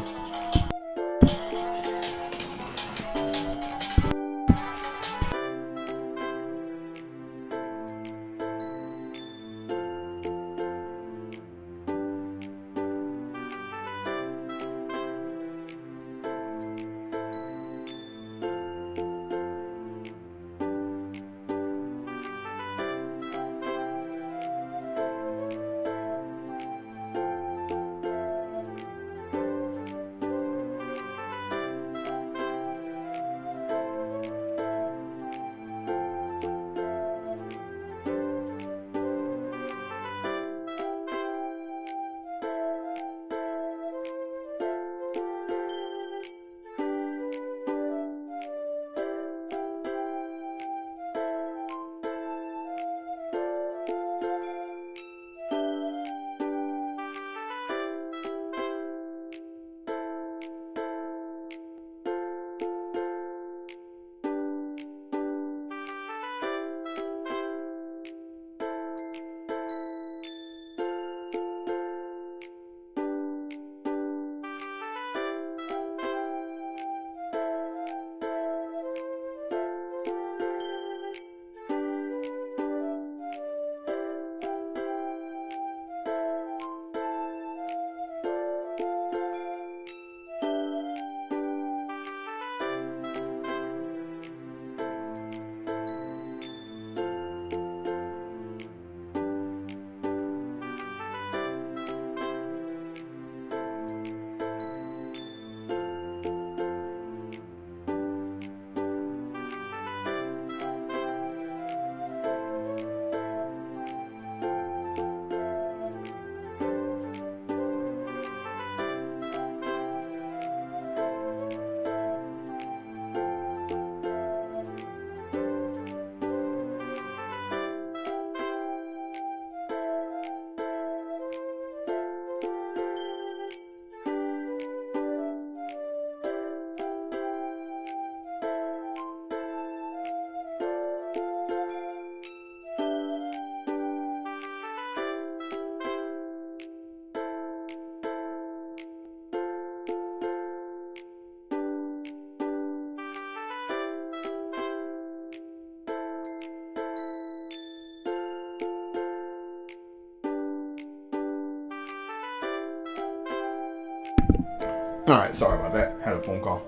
Alright, sorry about that. Had a phone call.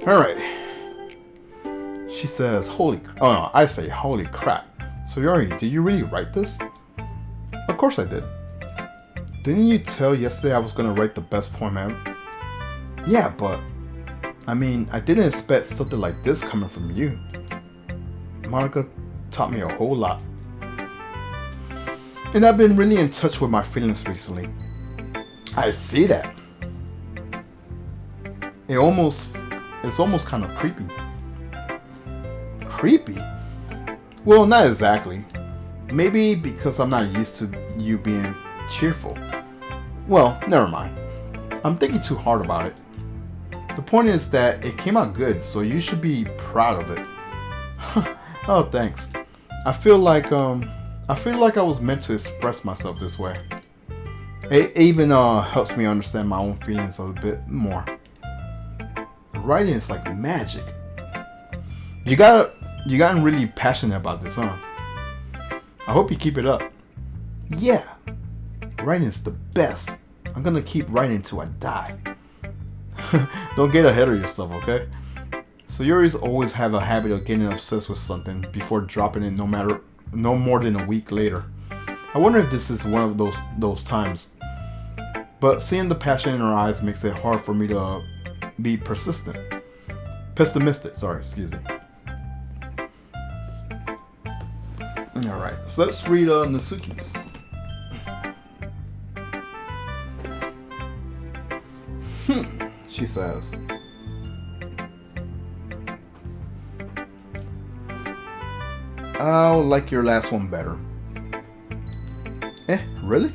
Alright. She says, holy... Oh no, I say, holy crap. So Yuri, did you really write this? Of course I did. Didn't you tell yesterday I was gonna write the best poem ever? Yeah, but... I mean, I didn't expect something like this coming from you. Monica taught me a whole lot. And I've been really in touch with my feelings recently. I see that. It's almost kind of creepy. Creepy? Well, not exactly. Maybe because I'm not used to you being cheerful. Well, never mind. I'm thinking too hard about it. The point is that it came out good, so you should be proud of it. Oh, thanks. I feel like I was meant to express myself this way. It even helps me understand my own feelings a bit more. Writing is like magic. You gotten really passionate about this, huh? I hope you keep it up. Yeah, writing is the best. I'm gonna keep writing till I die. Don't get ahead of yourself, okay? So Yuri's always have a habit of getting obsessed with something before dropping it no more than a week later. I wonder if this is one of those times. But seeing the passion in her eyes makes it hard for me to be pessimistic, excuse me. Alright, so let's read Natsuki's. She says, I'll like your last one better. Really?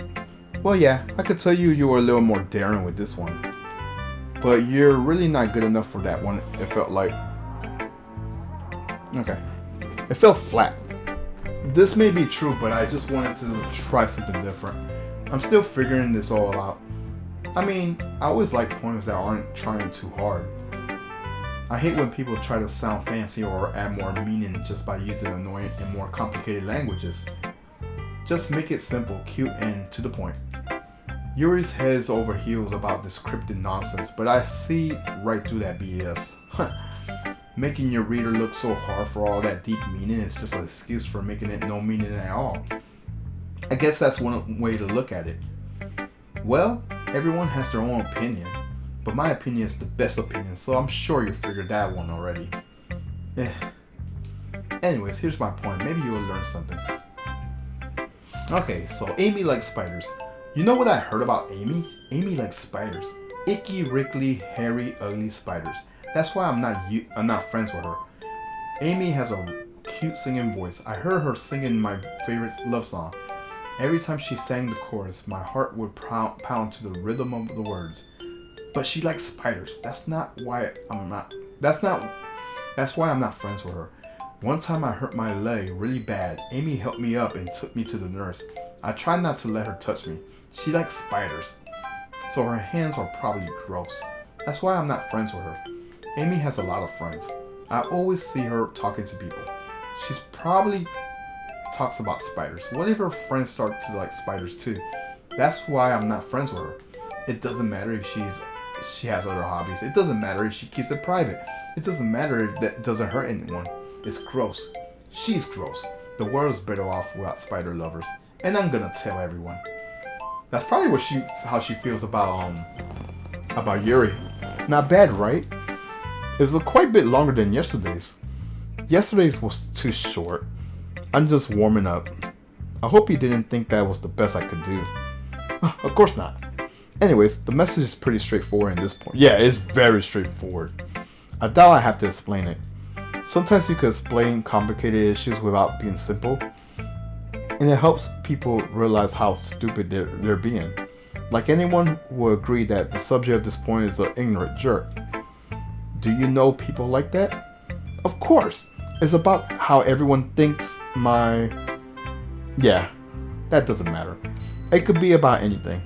Well, yeah, I could tell you were a little more daring with this one. But you're really not good enough for that one, it felt like. Okay. It felt flat. This may be true, but I just wanted to try something different. I'm still figuring this all out. I mean, I always like poems that aren't trying too hard. I hate when people try to sound fancy or add more meaning just by using annoying and more complicated languages. Just make it simple, cute, and to the point. Yuri's head's over heels about this scripted nonsense, but I see right through that BS. Making your reader look so hard for all that deep meaning is just an excuse for making it no meaning at all. I guess that's one way to look at it. Well, everyone has their own opinion, but my opinion is the best opinion, so I'm sure you figured that one already. Anyways, here's my point. Maybe you will learn something. Okay, so Amy likes spiders. You know what I heard about Amy? Amy likes spiders. Icky, wriggly, hairy, ugly spiders. That's why I'm not friends with her. Amy has a cute singing voice. I heard her singing my favorite love song. Every time she sang the chorus, my heart would pound to the rhythm of the words. But she likes spiders. That's why I'm not friends with her. One time I hurt my leg really bad. Amy helped me up and took me to the nurse. I tried not to let her touch me. She likes spiders. So her hands are probably gross. That's why I'm not friends with her. Amy has a lot of friends. I always see her talking to people. She's probably talks about spiders. What if her friends start to like spiders too? That's why I'm not friends with her. It doesn't matter if she has other hobbies. It doesn't matter if she keeps it private. It doesn't matter if that doesn't hurt anyone. It's gross. She's gross. The world's better off without spider lovers. And I'm gonna tell everyone. That's probably how she feels about Yuri. Not bad, right? It's quite a bit longer than yesterday's. Yesterday's was too short. I'm just warming up. I hope you didn't think that was the best I could do. Of course not. Anyways, the message is pretty straightforward in this point. Yeah, it's very straightforward. I doubt I have to explain it. Sometimes you can explain complicated issues without being simple. And it helps people realize how stupid they're being. Like anyone will agree that the subject of this poem is an ignorant jerk. Do you know people like that? Of course. It's about how everyone thinks Yeah, that doesn't matter. It could be about anything.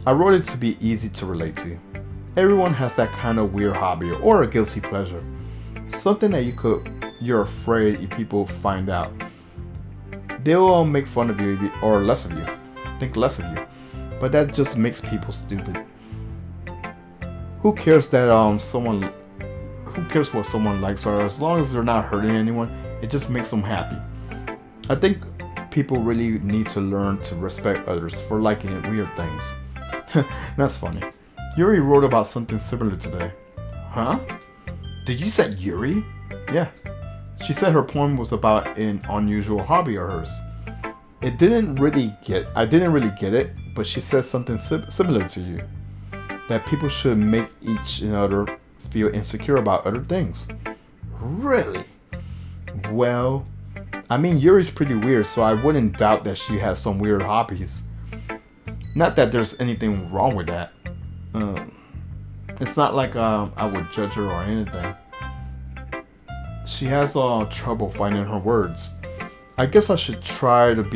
I wrote it to be easy to relate to. Everyone has that kind of weird hobby or a guilty pleasure. Something that you're afraid if people find out. They will make fun of you or less of you. Think less of you. But that just makes people stupid. Who cares that someone? Who cares what someone likes or as long as they're not hurting anyone, it just makes them happy. I think people really need to learn to respect others for liking weird things. That's funny. Yuri wrote about something similar today. Huh? Did you say Yuri? Yeah. She said her poem was about an unusual hobby of hers. I didn't really get it, but she said something similar to you. That people should make each other feel insecure about other things. Really? Well, I mean, Yuri's pretty weird, so I wouldn't doubt that she has some weird hobbies. Not that there's anything wrong with that. It's not like I would judge her or anything. She has trouble finding her words. I guess I should try not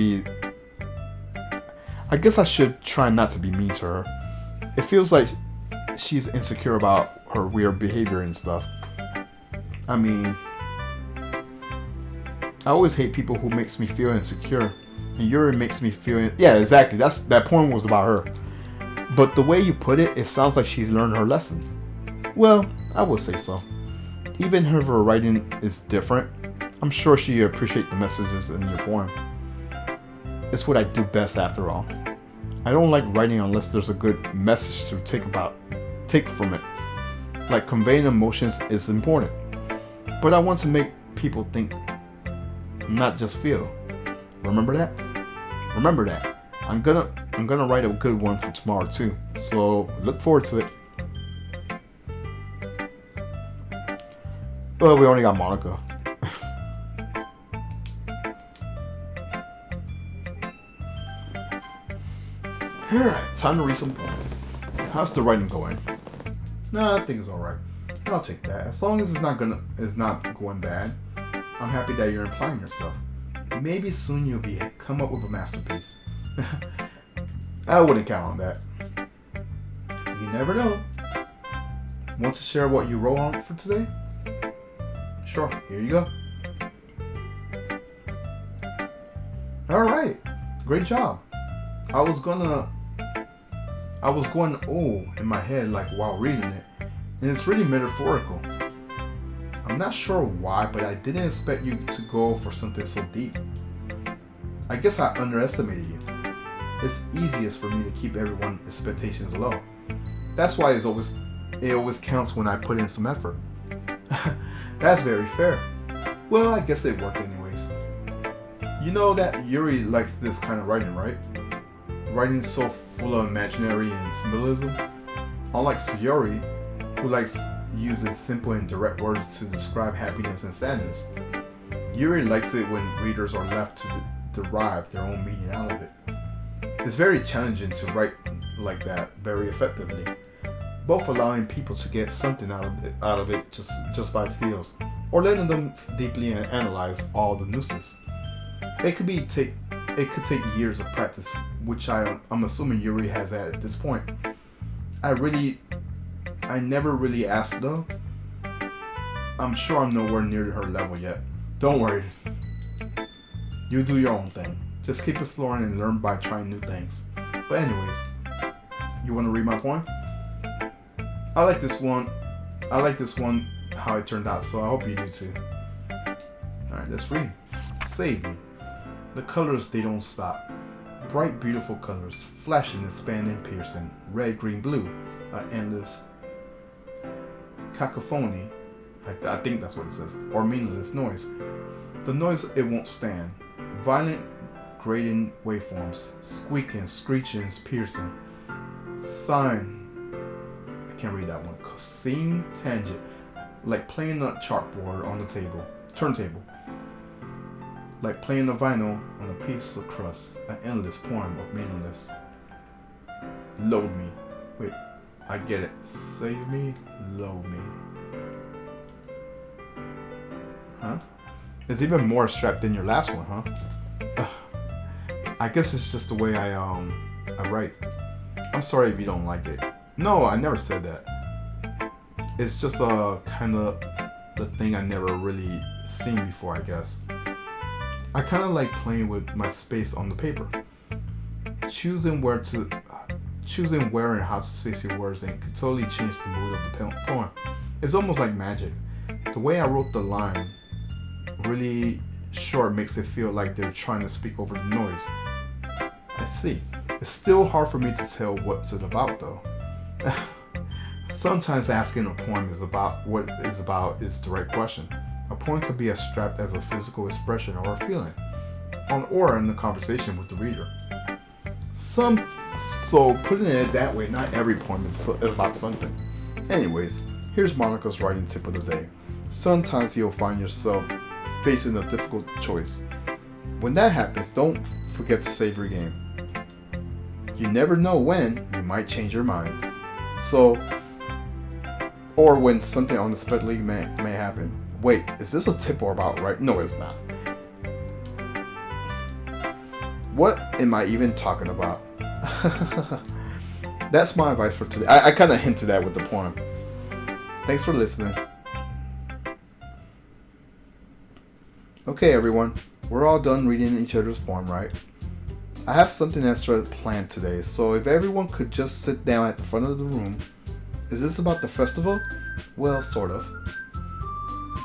to be mean to her. It feels like she's insecure about her weird behavior and stuff. I mean, I always hate people who makes me feel insecure. And Yuri makes me feel... Yeah, exactly. That poem was about her. But the way you put it, it sounds like she's learned her lesson. Well, I would say so. Even if her writing is different, I'm sure she appreciates the messages in your poem. It's what I do best after all. I don't like writing unless there's a good message to take from it. Like conveying emotions is important. But I want to make people think, not just feel. Remember that? Remember that. I'm gonna write a good one for tomorrow too. So look forward to it. Well, we only got Monica. Alright, time to read some poems. How's the writing going? Nah, I think it's alright. I'll take that. As long as it's not going bad, I'm happy that you're implying yourself. Maybe soon you'll come up with a masterpiece. I wouldn't count on that. You never know. Want to share what you wrote on for today? Sure, here you go. Alright, great job. I was going oh in my head like while reading it, and it's really metaphorical. I'm not sure why, but I didn't expect you to go for something so deep. I guess I underestimated you. It's easiest for me to keep everyone's expectations low. That's why it always counts when I put in some effort. That's very fair. Well, I guess it worked anyways. You know that Yuri likes this kind of writing, right? Writing so full of imaginary and symbolism. Unlike Sayori, who likes using simple and direct words to describe happiness and sadness. Yuri likes it when readers are left to derive their own meaning out of it. It's very challenging to write like that very effectively, both allowing people to get something out of it just by feels, or letting them deeply analyze all the nuances. It could take years of practice, which I'm assuming Yuri has at this point. I never really asked though. I'm sure I'm nowhere near her level yet. Don't worry. You do your own thing. Just keep exploring and learn by trying new things. But anyways, you want to read my poem? I like this one how it turned out, so I hope you do too. Alright, let's read. Save me. The colors, they don't stop. Bright, beautiful colors, flashing, expanding, piercing. Red, green, blue. An endless cacophony. I think that's what it says. Or meaningless noise. The noise it won't stand. Violent, grating waveforms. Squeaking, screeching, piercing. Sine. I can't read that one. Cosine, tangent. Like playing a chalkboard on the turntable. Like playing the vinyl on a piece of crust. An endless poem of meaningless. Load me. Wait, I get it. Save me, load me. Huh? It's even more abstract than your last one, huh? I guess it's just the way I write. I'm sorry if you don't like it. No, I never said that. It's just kind of the thing I never really seen before, I guess. I kind of like playing with my space on the paper. Choosing where to choosing where and how to space your words and can totally change the mood of the poem. It's almost like magic. The way I wrote the line really short makes it feel like they're trying to speak over the noise. I see. It's still hard for me to tell what's it about though. Sometimes asking a poem is about what it's about is the right question. A poem could be abstract as a physical expression or a feeling, or in a conversation with the reader. So putting it that way, not every poem is about something. Anyways, here's Monica's writing tip of the day. Sometimes you'll find yourself facing a difficult choice. When that happens, don't forget to save your game. You never know when you might change your mind. Or when something unexpectedly may happen. Wait, is this a tip or about right? No, it's not. What am I even talking about? That's my advice for today. I kind of hinted at with the poem. Thanks for listening. Okay, everyone. We're all done reading each other's poem, right? I have something extra planned today, so if everyone could just sit down at the front of the room. Is this about the festival? Well, sort of.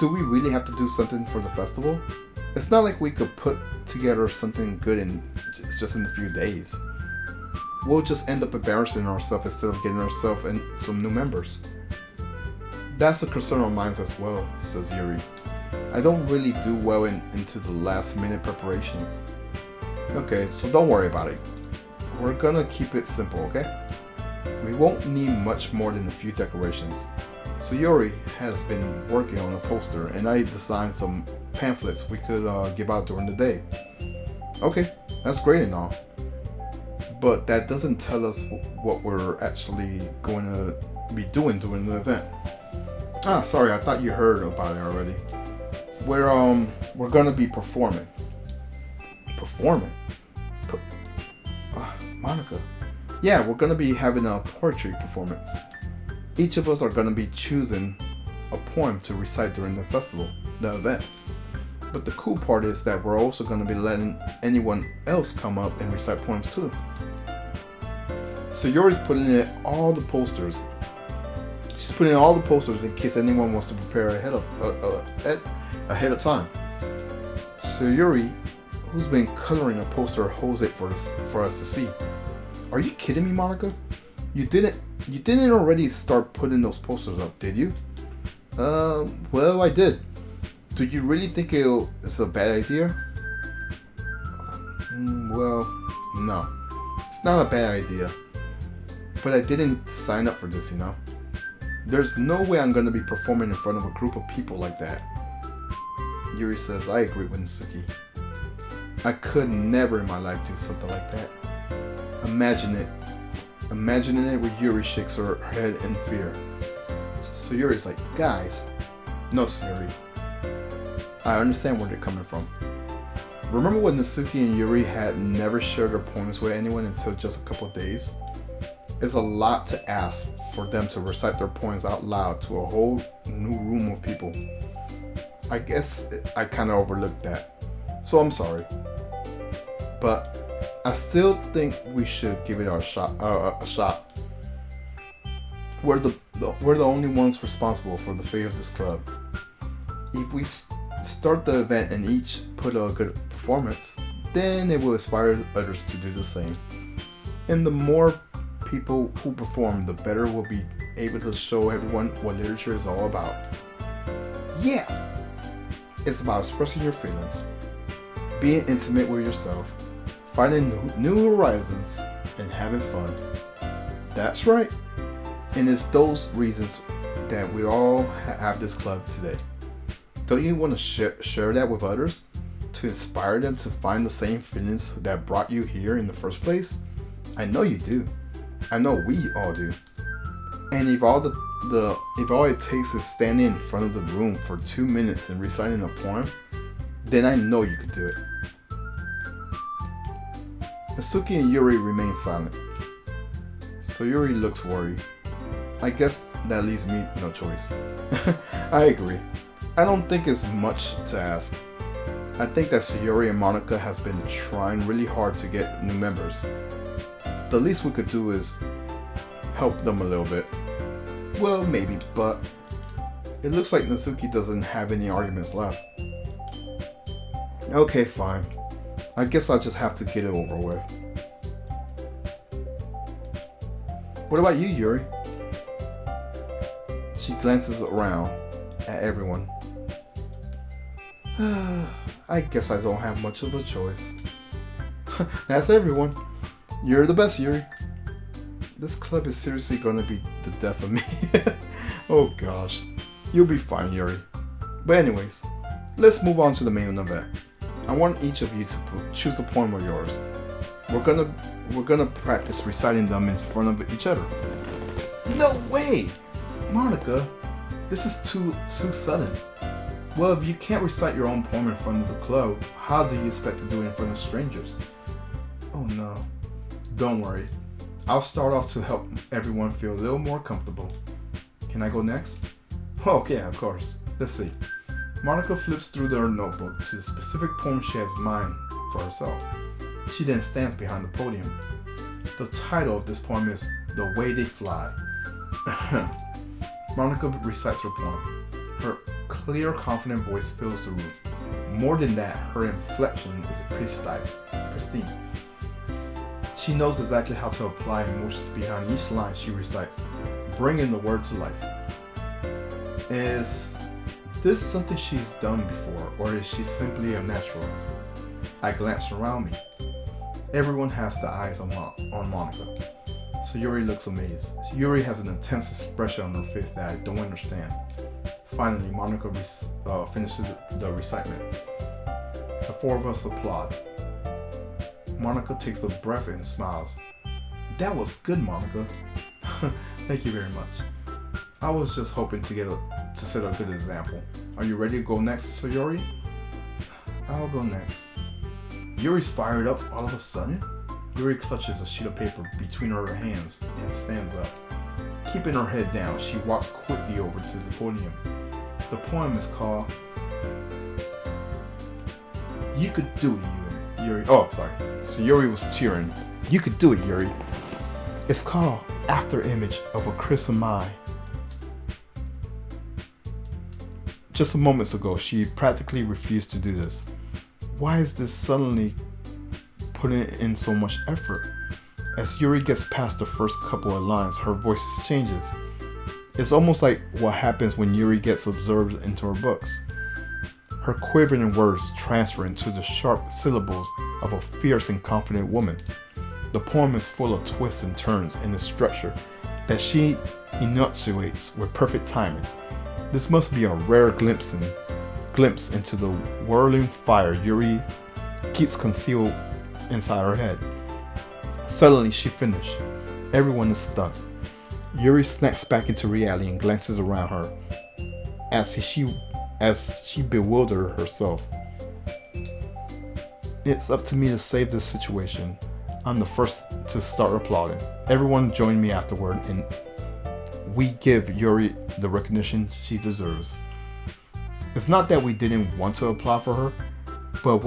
Do we really have to do something for the festival? It's not like we could put together something good in just in a few days. We'll just end up embarrassing ourselves instead of getting ourselves and some new members. That's a concern of mine as well, says Yuri. I don't really do well into the last minute preparations. Okay, so don't worry about it. We're gonna keep it simple, okay? We won't need much more than a few decorations. Sayori has been working on a poster and I designed some pamphlets we could give out during the day. Okay, that's great and all. But that doesn't tell us what we're actually going to be doing during the event. Ah, sorry, I thought you heard about it already. We're gonna be performing. Performing? Monica. Yeah, we're gonna be having a poetry performance. Each of us are gonna be choosing a poem to recite during the festival, the event. But the cool part is that we're also gonna be letting anyone else come up and recite poems too. So Yuri's putting in all the posters. She's putting in all the posters in case anyone wants to prepare ahead of time. So Yuri, who's been coloring a poster, holds it for us to see. Are you kidding me, Monica? You didn't already start putting those posters up, did you? Well, I did. Do you really think it's a bad idea? Well, no. It's not a bad idea. But I didn't sign up for this, you know? There's no way I'm gonna be performing in front of a group of people like that. Yuri says, I agree with Natsuki. I could never in my life do something like that. Imagining it with Yuri shakes her head in fear. So Yuri's like, guys. No, Yuri. I understand where they're coming from. Remember when Natsuki and Yuri had never shared their poems with anyone until just a couple of days? It's a lot to ask for them to recite their poems out loud to a whole new room of people. I guess I kind of overlooked that. So I'm sorry. But I still think we should give it a shot. We're the only ones responsible for the fate of this club. If we start the event and each put a good performance, then it will inspire others to do the same. And the more people who perform, the better we'll be able to show everyone what literature is all about. Yeah! It's about expressing your feelings, being intimate with yourself, finding new horizons, and having fun. That's right. And it's those reasons that we all have this club today. Don't you want to share that with others? To inspire them to find the same feelings that brought you here in the first place? I know you do. I know we all do. And if all it takes is standing in front of the room for 2 minutes and reciting a poem, then I know you could do it. Natsuki and Yuri remain silent. So Yuri looks worried. I guess that leaves me no choice. I agree. I don't think it's much to ask. I think that Sayori and Monica has been trying really hard to get new members. the least we could do is help them a little bit. Well, maybe, but it looks like Natsuki doesn't have any arguments left. Okay, fine. I guess I'll just have to get it over with. What about you, Yuri? She glances around at everyone. I guess I don't have much of a choice. That's everyone. You're the best, Yuri. This club is seriously gonna be the death of me. Oh gosh. You'll be fine, Yuri. But anyways, let's move on to the main event. I want each of you to choose a poem of yours. We're gonna practice reciting them in front of each other. No way! Monica, this is too sudden. Well, if you can't recite your own poem in front of the club, how do you expect to do it in front of strangers? Oh no. Don't worry. I'll start off to help everyone feel a little more comfortable. Can I go next? Oh yeah, of course. Let's see. Monica flips through her notebook to the specific poem she has in mind for herself. She then stands behind the podium. The title of this poem is The Way They Fly. Monica recites her poem. Her clear, confident voice fills the room. More than that, her inflection is pristine. She knows exactly how to apply emotions behind each line she recites, bringing the word to life. Is this something she's done before, or is she simply a natural? I glance around me. Everyone has the eyes on Monica. So Yuri looks amazed. Yuri has an intense expression on her face that I don't understand. Finally, Monica finishes the recitement. The four of us applaud. Monica takes a breath and smiles. That was good, Monica. Thank you very much. I was just hoping to set a good example. Are you ready to go next, Sayori? I'll go next. Yuri's fired up all of a sudden. Yuri clutches a sheet of paper between her hands and stands up. Keeping her head down, she walks quickly over to the podium. The poem is called You Could Do It, Yuri. Oh, sorry. So Yuri was cheering. You could do it, Yuri. It's called After Image of a Crimson Eye. Just a moment ago, she practically refused to do this. Why is this suddenly putting in so much effort? As Yuri gets past the first couple of lines, her voice changes. It's almost like what happens when Yuri gets absorbed into her books. Her quivering words transfer into the sharp syllables of a fierce and confident woman. The poem is full of twists and turns in the structure that she enunciates with perfect timing. This must be a rare glimpse into the whirling fire Yuri keeps concealed inside her head. Suddenly she finished. Everyone is stunned. Yuri snaps back into reality and glances around her as she bewilders herself. It's up to me to save this situation. I'm the first to start applauding. Everyone joined me afterward, and we give Yuri the recognition she deserves. It's not that we didn't want to applaud for her, but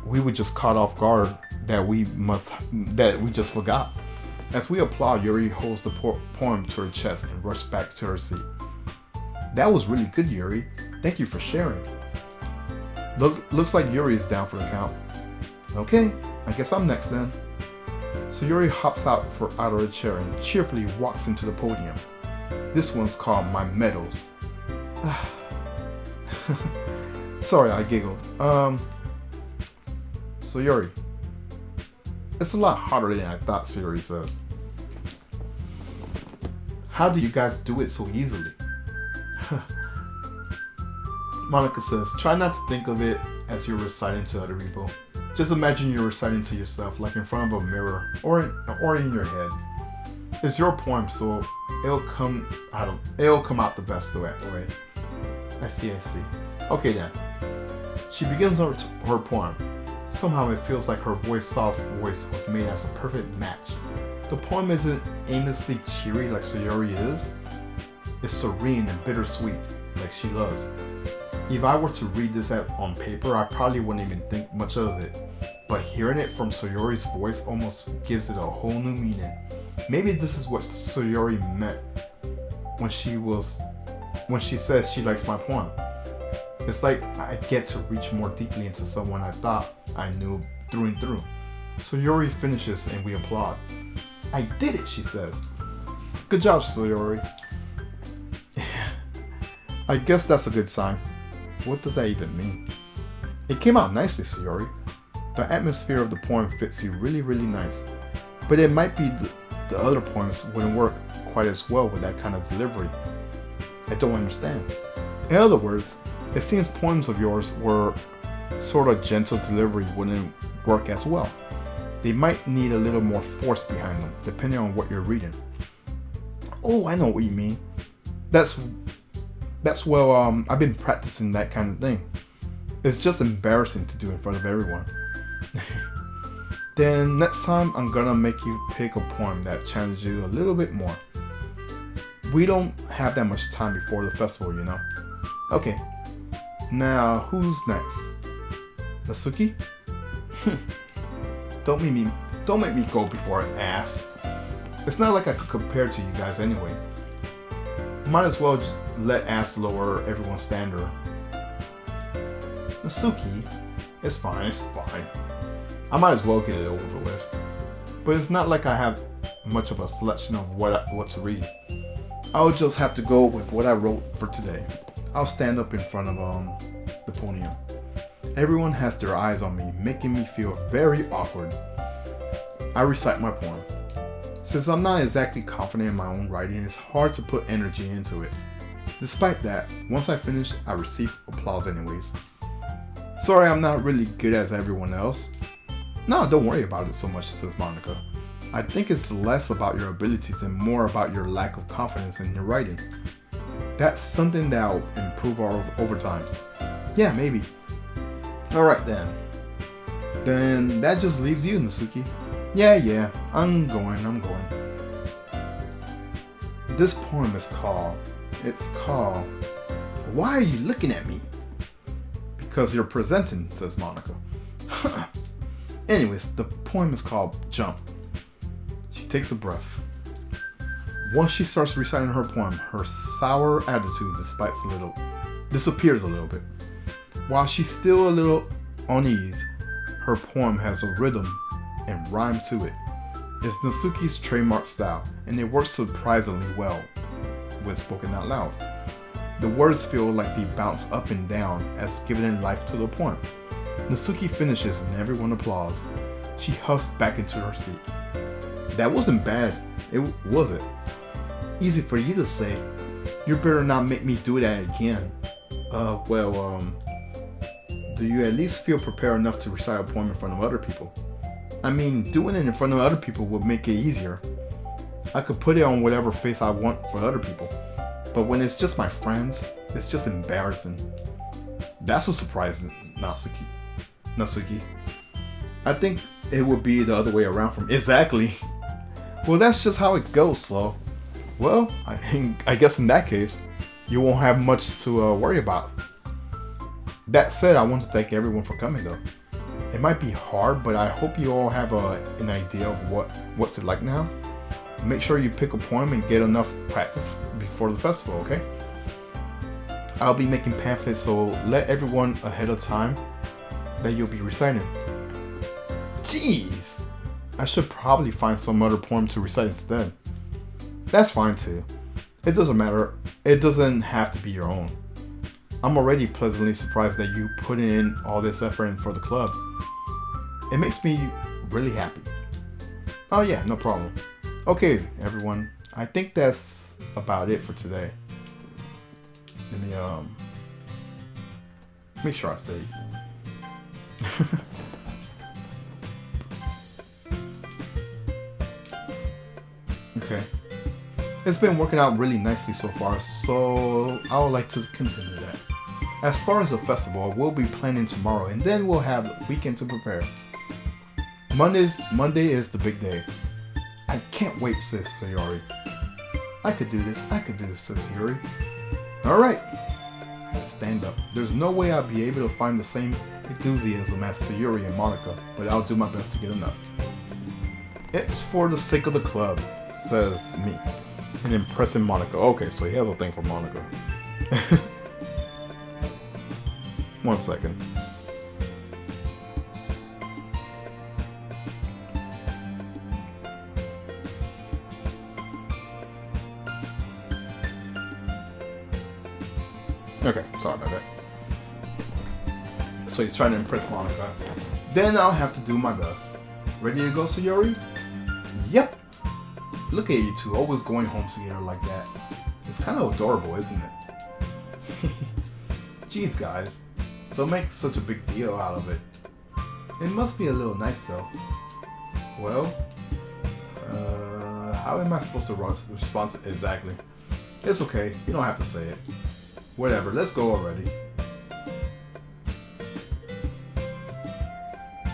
we were just caught off guard that we just forgot. As we applaud, Yuri holds the poem to her chest and rushes back to her seat. That was really good, Yuri. Thank you for sharing. Looks like Yuri is down for the count. Okay, I guess I'm next then. So Yuri hops out of her chair and cheerfully walks into the podium. This one's called My Medals. Sorry, I giggled. So Yuri, it's a lot harder than I thought, Sayori says. How do you guys do it so easily? Monica says, try not to think of it as you're reciting to other people. Just imagine you're reciting to yourself, like in front of a mirror or in your head. It's your poem, so it'll come out the best way. I see. Okay then. She begins her poem. Somehow it feels like her soft voice was made as a perfect match. The poem isn't aimlessly cheery like Sayori is. It's serene and bittersweet like she loves. If I were to read this on paper, I probably wouldn't even think much of it. but hearing it from Sayori's voice almost gives it a whole new meaning. Maybe this is what Sayori meant when she said she likes my poem. It's like I get to reach more deeply into someone I thought I knew through and through. Sayori finishes and we applaud. I did it, she says. Good job, Sayori. I guess that's a good sign. What does that even mean? It came out nicely, Sayori. The atmosphere of the poem fits you really, really nice. But it might be the other poems wouldn't work quite as well with that kind of delivery. I don't understand. In other words, it seems poems of yours were sort of gentle delivery wouldn't work as well. They might need a little more force behind them, depending on what you're reading. Oh, I know what you mean. I've been practicing that kind of thing. It's just embarrassing to do in front of everyone. Then next time I'm gonna make you pick a poem that challenges you a little bit more. We don't have that much time before the festival, you know. Okay. Now, who's next? Natsuki? Don't make me go before I ask. It's not like I could compare to you guys anyways. Might as well just let Ass lower everyone's standard. Natsuki? It's fine. I might as well get it over with. But it's not like I have much of a selection of what to read. I'll just have to go with what I wrote for today. I'll stand up in front of the podium. Everyone has their eyes on me, making me feel very awkward. I recite my poem. Since I'm not exactly confident in my own writing, it's hard to put energy into it. Despite that, once I finish, I receive applause anyways. Sorry, I'm not really good as everyone else. No, don't worry about it so much, says Monica. I think it's less about your abilities and more about your lack of confidence in your writing. That's something that'll improve over time. Yeah, maybe. Alright then. Then that just leaves you, Natsuki. Yeah, I'm going. This poem is called, Why Are You Looking at Me? Because you're presenting, says Monica. Anyways, the poem is called Jump. She takes a breath. Once she starts reciting her poem, her sour attitude disappears a little bit. While she's still a little uneasy, her poem has a rhythm and rhyme to it. It's Natsuki's trademark style, and it works surprisingly well when spoken out loud. The words feel like they bounce up and down as giving life to the poem. Natsuki finishes and everyone applauds. She huffs back into her seat. That wasn't bad, was it? Easy for you to say. You better not make me do that again. Do you at least feel prepared enough to recite a poem in front of other people? I mean, doing it in front of other people would make it easier. I could put it on whatever face I want for other people. But when it's just my friends, it's just embarrassing. That's a surprise, Natsuki. I think it would be the other way around from exactly. Well, that's just how it goes, so. Well, I guess in that case, you won't have much to worry about. That said, I want to thank everyone for coming though. It might be hard, but I hope you all have an idea of what's it like now. Make sure you pick a poem and get enough practice before the festival, okay? I'll be making pamphlets, so let everyone ahead of time that you'll be reciting. Jeez! I should probably find some other poem to recite instead. That's fine too. It doesn't matter. It doesn't have to be your own. I'm already pleasantly surprised that you put in all this effort in for the club. It makes me really happy. Oh yeah, no problem. Okay, everyone. I think that's about it for today. Let me make sure I save. Okay. It's been working out really nicely so far, so I would like to continue that. As far as the festival, we'll be planning tomorrow, and then we'll have the weekend to prepare. Monday is the big day. I can't wait, says Sayori. I could do this, says Yuri. Alright. stand up. There's no way I'll be able to find the same enthusiasm as Sayuri and Monica, but I'll do my best to get enough. It's for the sake of the club, says me, and impressing Monica. Okay, so he has a thing for Monica. 1 second. Okay, sorry about that. So he's trying to impress Monica. Then I'll have to do my best. Ready to go, Sayuri? Yep. Look at you two, always going home together like that. It's kind of adorable, isn't it? Jeez, guys. Don't make such a big deal out of it. It must be a little nice, though. Well, how am I supposed to respond to exactly? It's okay. You don't have to say it. Whatever, let's go already.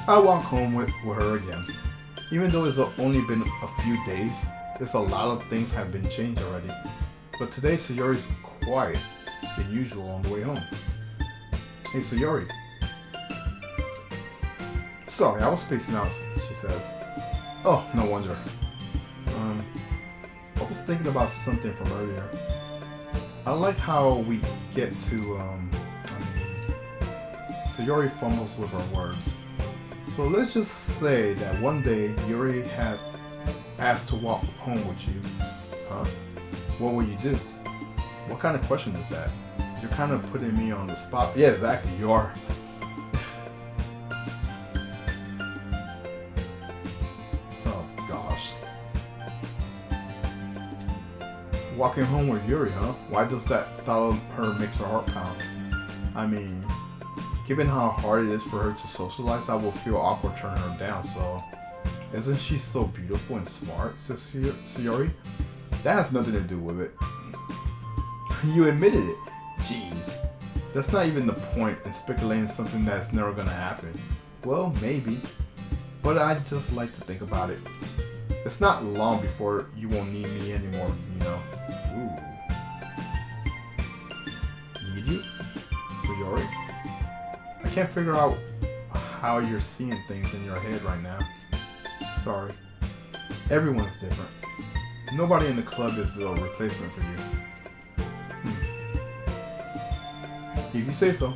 I walk home with her again. Even though it's only been a few days, there's a lot of things have been changed already. But today Sayuri's quiet than usual on the way home. Hey Sayuri. Sorry, I was spacing out, she says. Oh, no wonder. I was thinking about something from earlier. I like how we get to, Sayuri fumbles with her words. So let's just say that one day Yuri had asked to walk home with you. Huh? What will you do? What kind of question is that? You're kind of putting me on the spot. Yeah, exactly, you are. Oh, gosh. Walking home with Yuri, huh? Why does that thought of her makes her heart pound? I mean, given how hard it is for her to socialize, I will feel awkward turning her down, so... Isn't she so beautiful and smart, says Sayuri? That has nothing to do with it. You admitted it. Jeez. That's not even the point in speculating something that's never gonna happen. Well, maybe. But I just like to think about it. It's not long before you won't need me anymore, you know. Ooh. Need you? Sayuri? I can't figure out how you're seeing things in your head right now. Sorry. Everyone's different. Nobody in the club is a replacement for you. If you say so.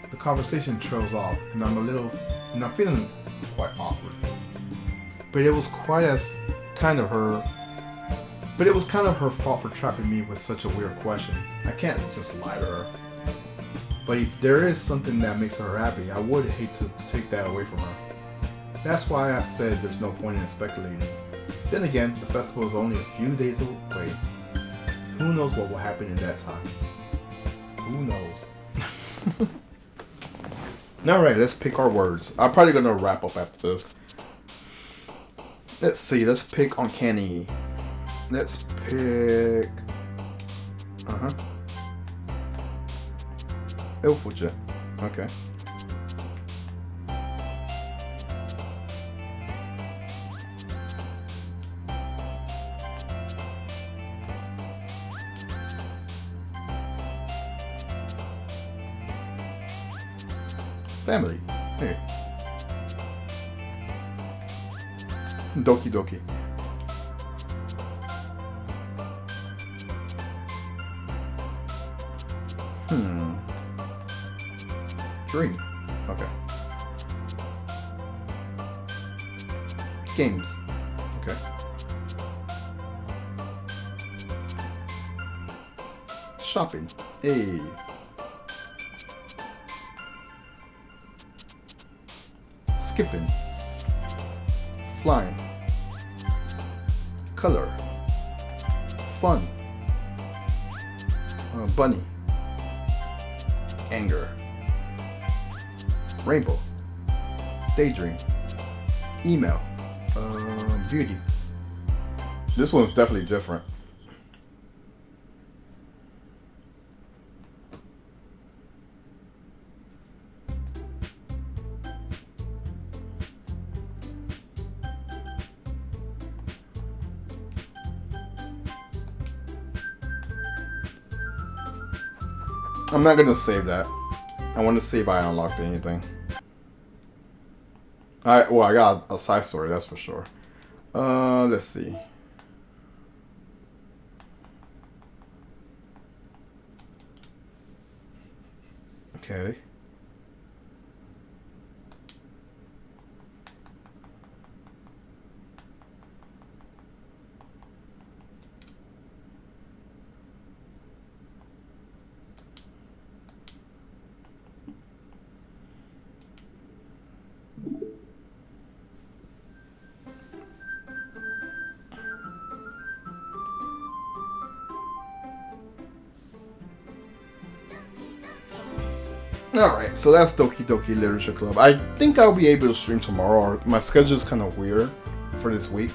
The conversation trails off, and I'm feeling quite awkward. But it was kind of her fault for trapping me with such a weird question. I can't just lie to her. But if there is something that makes her happy, I would hate to take that away from her. That's why I said there's no point in speculating. Then again, the festival is only a few days away. Who knows what will happen in that time? Who knows? Alright, let's pick our words. I'm probably going to wrap up after this. Let's see, let's pick Uncanny. Let's pick... Ilfuja. Okay. Family. Hey. Doki Doki. Dream. Okay. Games. Okay. Shopping. Hey. Skipping. Flying. Color. Fun. Bunny. Anger. Rainbow. Daydream. Email. Beauty. This one's definitely different. I'm not gonna save that. I want to see if I unlocked anything. I got a side story, that's for sure. Let's see. Okay. Alright, so that's Doki Doki Literature Club. I think I'll be able to stream tomorrow. My schedule is kind of weird for this week.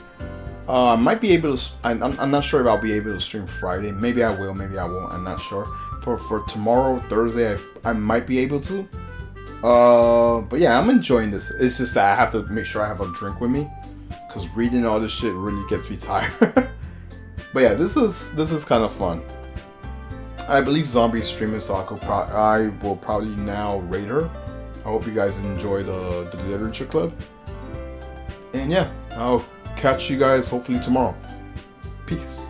I might be able to... I'm not sure if I'll be able to stream Friday. Maybe I will, maybe I won't. I'm not sure. For tomorrow, Thursday, I might be able to. But yeah, I'm enjoying this. It's just that I have to make sure I have a drink with me. Because reading all this shit really gets me tired. But yeah, this is kind of fun. I believe Zombie's streaming, so I will probably now rate her. I hope you guys enjoy the literature club. And yeah, I'll catch you guys hopefully tomorrow. Peace.